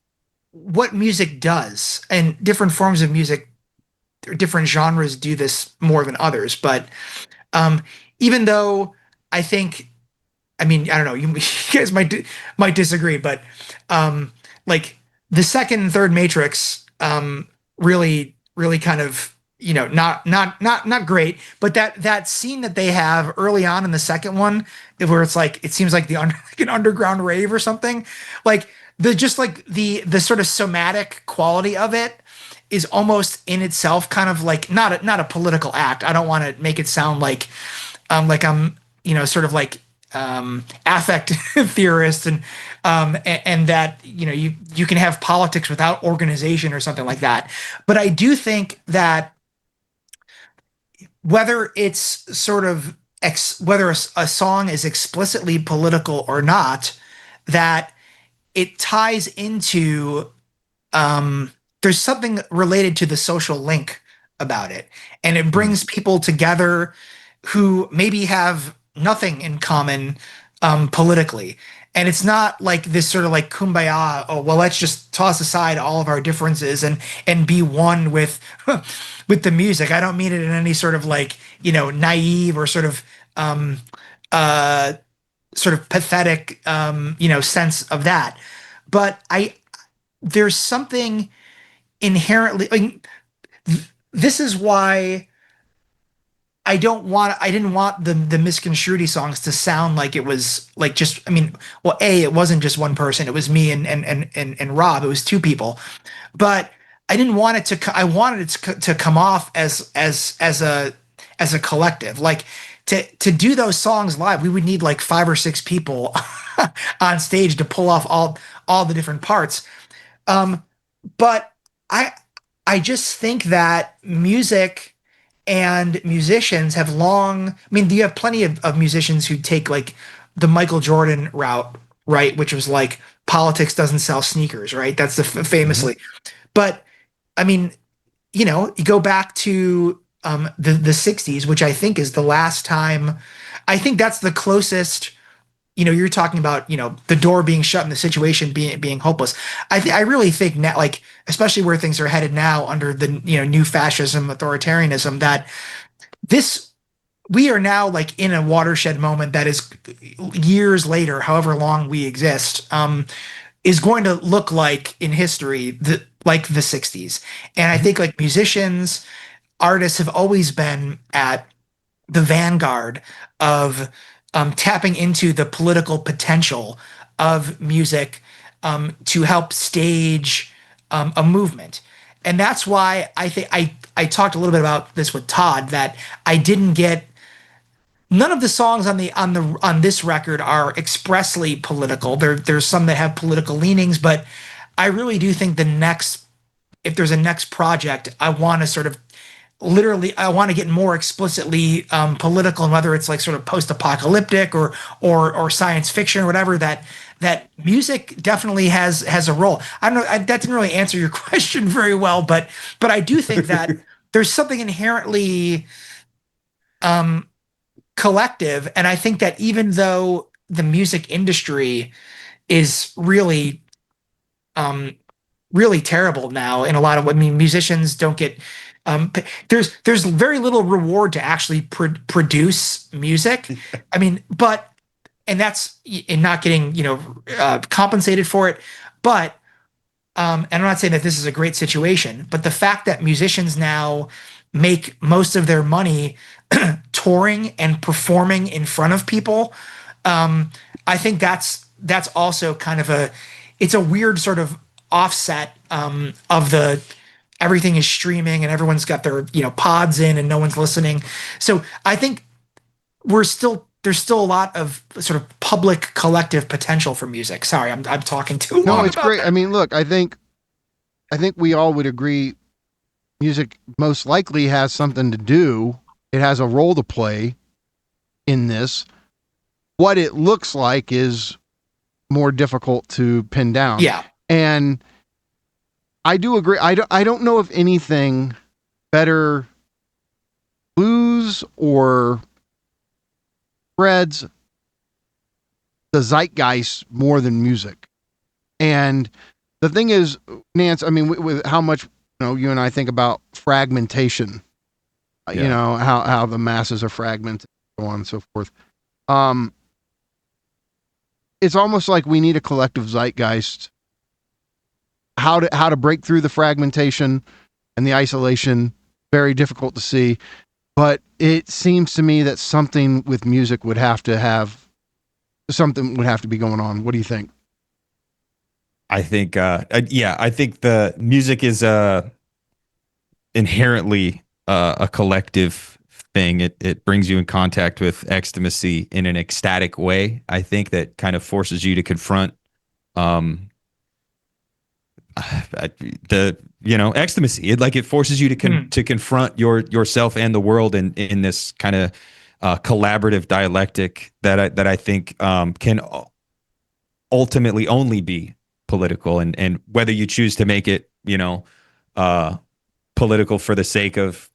what music does, and different forms of music, or different genres do this more than others. But even though I think, I mean, I don't know, you guys might disagree, but like the second and third Matrix really kind of, not great, but that scene that they have early on in the second one, where it's like it seems like like an underground rave or something, like the sort of somatic quality of it is almost in itself kind of like not a political act. I don't want to make it sound like I'm sort of like affect theorist and that you can have politics without organization or something like that. But I do think that whether it's sort of whether a song is explicitly political or not, that it ties into there's something related to the social link about it, and it brings people together who maybe have nothing in common politically. And it's not like this sort of like kumbaya, oh, well, let's just toss aside all of our differences and be one with with the music. I don't mean it in any sort of like, naive or sort of pathetic sense of that. But there's something inherently, this is why I didn't want the Misconstruity songs to sound like it was like just, it wasn't just one person, it was me and Rob, it was two people. But I didn't want it to, I wanted it to come off as a collective. Like to do those songs live, we would need like 5 or 6 people on stage to pull off all the different parts. But I just think that music and musicians have long, you have plenty of musicians who take like the Michael Jordan route, right? Which was like, politics doesn't sell sneakers, right? That's the famously. But you go back to the 60s, which I think is the last time, I think that's the closest, you're talking about, the door being shut and the situation being hopeless. I really think now, like, especially where things are headed now under the, new fascism, authoritarianism, that we are now like in a watershed moment that is years later, however long we exist, is going to look like in history, like the 60s. And I think like musicians, artists have always been at the vanguard of tapping into the political potential of music to help stage a movement. And that's why I think I talked a little bit about this with Todd, that I didn't get, none of the songs on this record are expressly political. There's some that have political leanings, but I really do think the next if there's a next project, I want to sort of literally, I want to get more explicitly political, and whether it's like sort of post-apocalyptic or science fiction or whatever, that music definitely has a role. I don't know, that didn't really answer your question very well, but I do think that there's something inherently collective, and I think that even though the music industry is really really terrible now in a lot of, I mean, musicians don't get there's very little reward to actually produce music. I mean, and that's in not getting, compensated for it. But and I'm not saying that this is a great situation, but the fact that musicians now make most of their money touring and performing in front of people, I think that's also kind of it's a weird sort of offset of the everything is streaming and everyone's got their pods in and no one's listening. So I think there's still a lot of sort of public collective potential for music. Sorry, I'm talking too long. No, it's great. That. I mean, look, I think we all would agree music most likely has something to do. It has a role to play in this. What it looks like is more difficult to pin down. Yeah. And I do agree. I don't know if anything better blues or spreads the zeitgeist more than music. And the thing is, Nance, I mean, with how much you and I think about fragmentation, how the masses are fragmented, so on and so forth. It's almost like we need a collective zeitgeist. How to break through the fragmentation and the isolation, very difficult to see. But it seems to me that something with music would have to be going on. What do you think? I think, I think the music is inherently a collective thing. It brings you in contact with ecstasy in an ecstatic way. I think that kind of forces you to confront ecstasy. It forces you to confront yourself and the world in this kind of collaborative dialectic that I think can ultimately only be political, and whether you choose to make it political for the sake of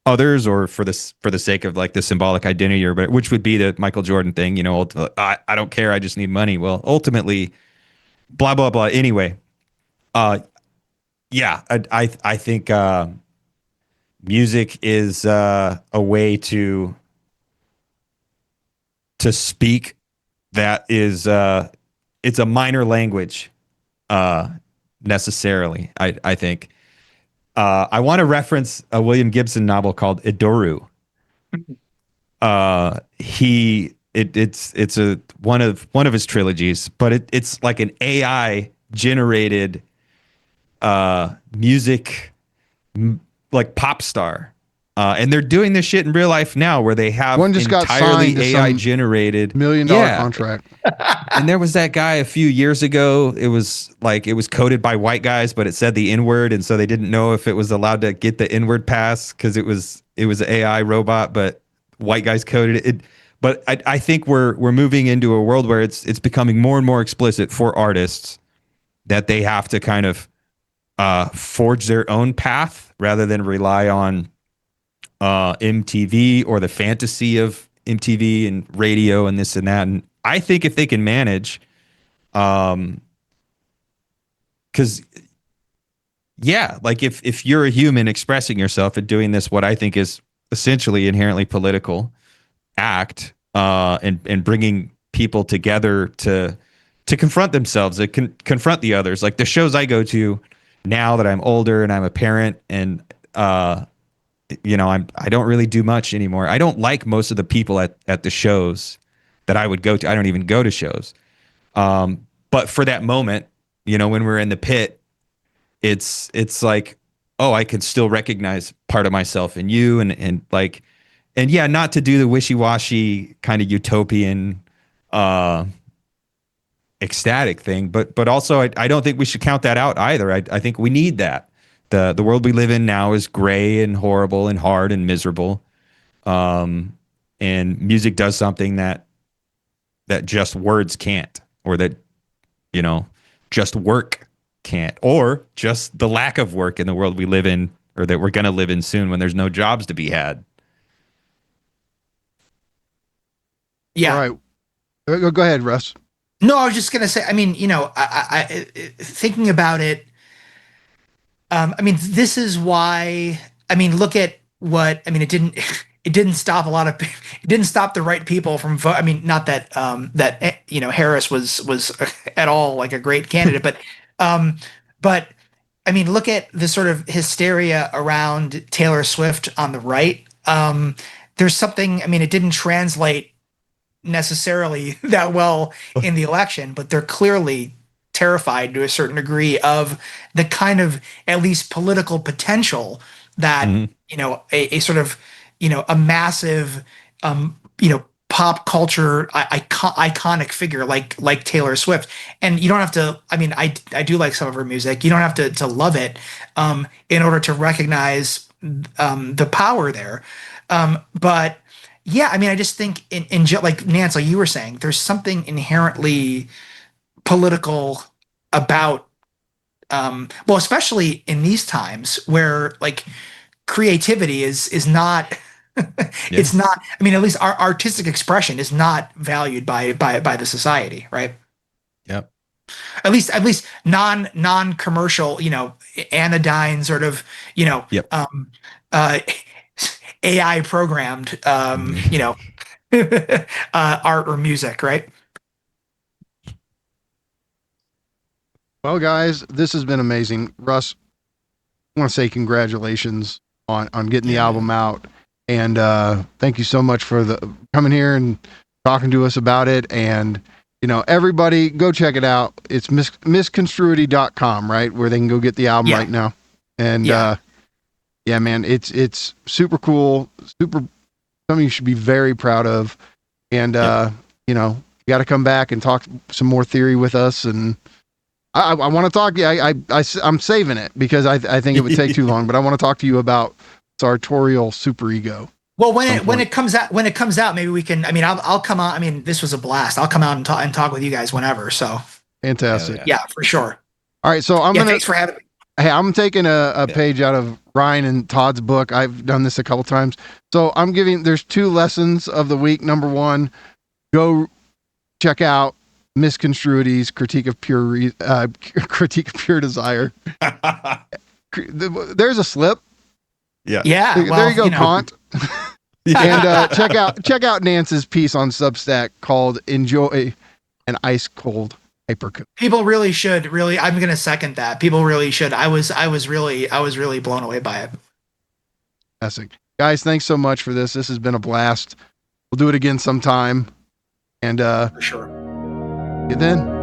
others or for the sake of like the symbolic identity, or which would be the Michael Jordan thing, I don't care, I just need money. Well, ultimately, blah blah blah. Anyway, I think music is a way to speak that is it's a minor language necessarily. I think I want to reference a William Gibson novel called Idoru. It's one of his trilogies, but it's like an AI generated music, like pop star, and they're doing this shit in real life now, where they have one just entirely got AI generated $1 million contract. And there was that guy a few years ago. It was coded by white guys, but it said the N-word, and so they didn't know if it was allowed to get the N-word pass because it was an AI robot, but white guys coded it. But I think we're moving into a world where it's becoming more and more explicit for artists that they have to kind of forge their own path rather than rely on MTV or the fantasy of MTV and radio and this and that. And I think if they can manage, because if you're a human expressing yourself and doing this, what I think is essentially inherently political act, and bringing people together to confront themselves, to confront the others. Like the shows I go to now that I'm older and I'm a parent, and I don't really do much anymore. I don't like most of the people at the shows that I would go to. I don't even go to shows. But for that moment, when we're in the pit, it's like, oh, I can still recognize part of myself in you, and not to do the wishy-washy kind of utopian ecstatic thing, but also I don't think we should count that out either. I think we need that. The world we live in now is gray and horrible and hard and miserable. And music does something that just words can't, or that, you know, just work can't, or just the lack of work in the world we live in, or that we're going to live in soon when there's no jobs to be had. Yeah. All right. Go ahead, Russ. No, I was just gonna say. I mean, you know, I thinking about it. I mean, this is why. I mean, look at what. I mean, it didn't stop a lot of. It didn't stop the right people from vote. I mean, not that that you know Harris was at all like a great candidate, but I mean, look at the sort of hysteria around Taylor Swift on the right. There's something. I mean, it didn't translate necessarily that well in the election, but they're clearly terrified to a certain degree of the kind of at least political potential that you know a sort of you know a massive you know pop culture iconic figure like Taylor Swift. And you don't have to, I mean, I do like some of her music. You don't have to love it in order to recognize the power there. But yeah, I mean, I just think in like Nance, like you were saying, there's something inherently political about, well, especially in these times where like creativity is not, it's not. I mean, at least our artistic expression is not valued by the society, right? Yep. At least non-commercial, you know, anodyne sort of, you know, AI programmed, you know, art or music, right? Well, guys, this has been amazing. Russ, I want to say congratulations on getting the album out, and thank you so much for coming here and talking to us about it. And you know, everybody go check it out. It's misconstruity.com, right, where they can go get the album right now. And yeah, man, it's super cool, something you should be very proud of. And you know, you got to come back and talk some more theory with us. And I want to talk. I'm saving it because I think it would take too long. But I want to talk to you about sartorial superego. Well, when it comes out, maybe we can. I mean, I'll come out. I mean, this was a blast. I'll come out and talk with you guys whenever. So fantastic. Yeah, for sure. All right, so thanks for having me. Hey, I'm taking a page out of Ryan and Todd's book. I've done this a couple times. So there's 2 lessons of the week. Number 1, go check out Misconstruity's Critique of Pure Desire. There's a slip. Yeah. There you go, Kant. And check out Nance's piece on Substack called "Enjoy an Ice Cold Hypercoat." People really should. I'm going to second that. People really should. I was really blown away by it. Fantastic. Guys, thanks so much for this. This has been a blast. We'll do it again sometime. And for sure. See you then.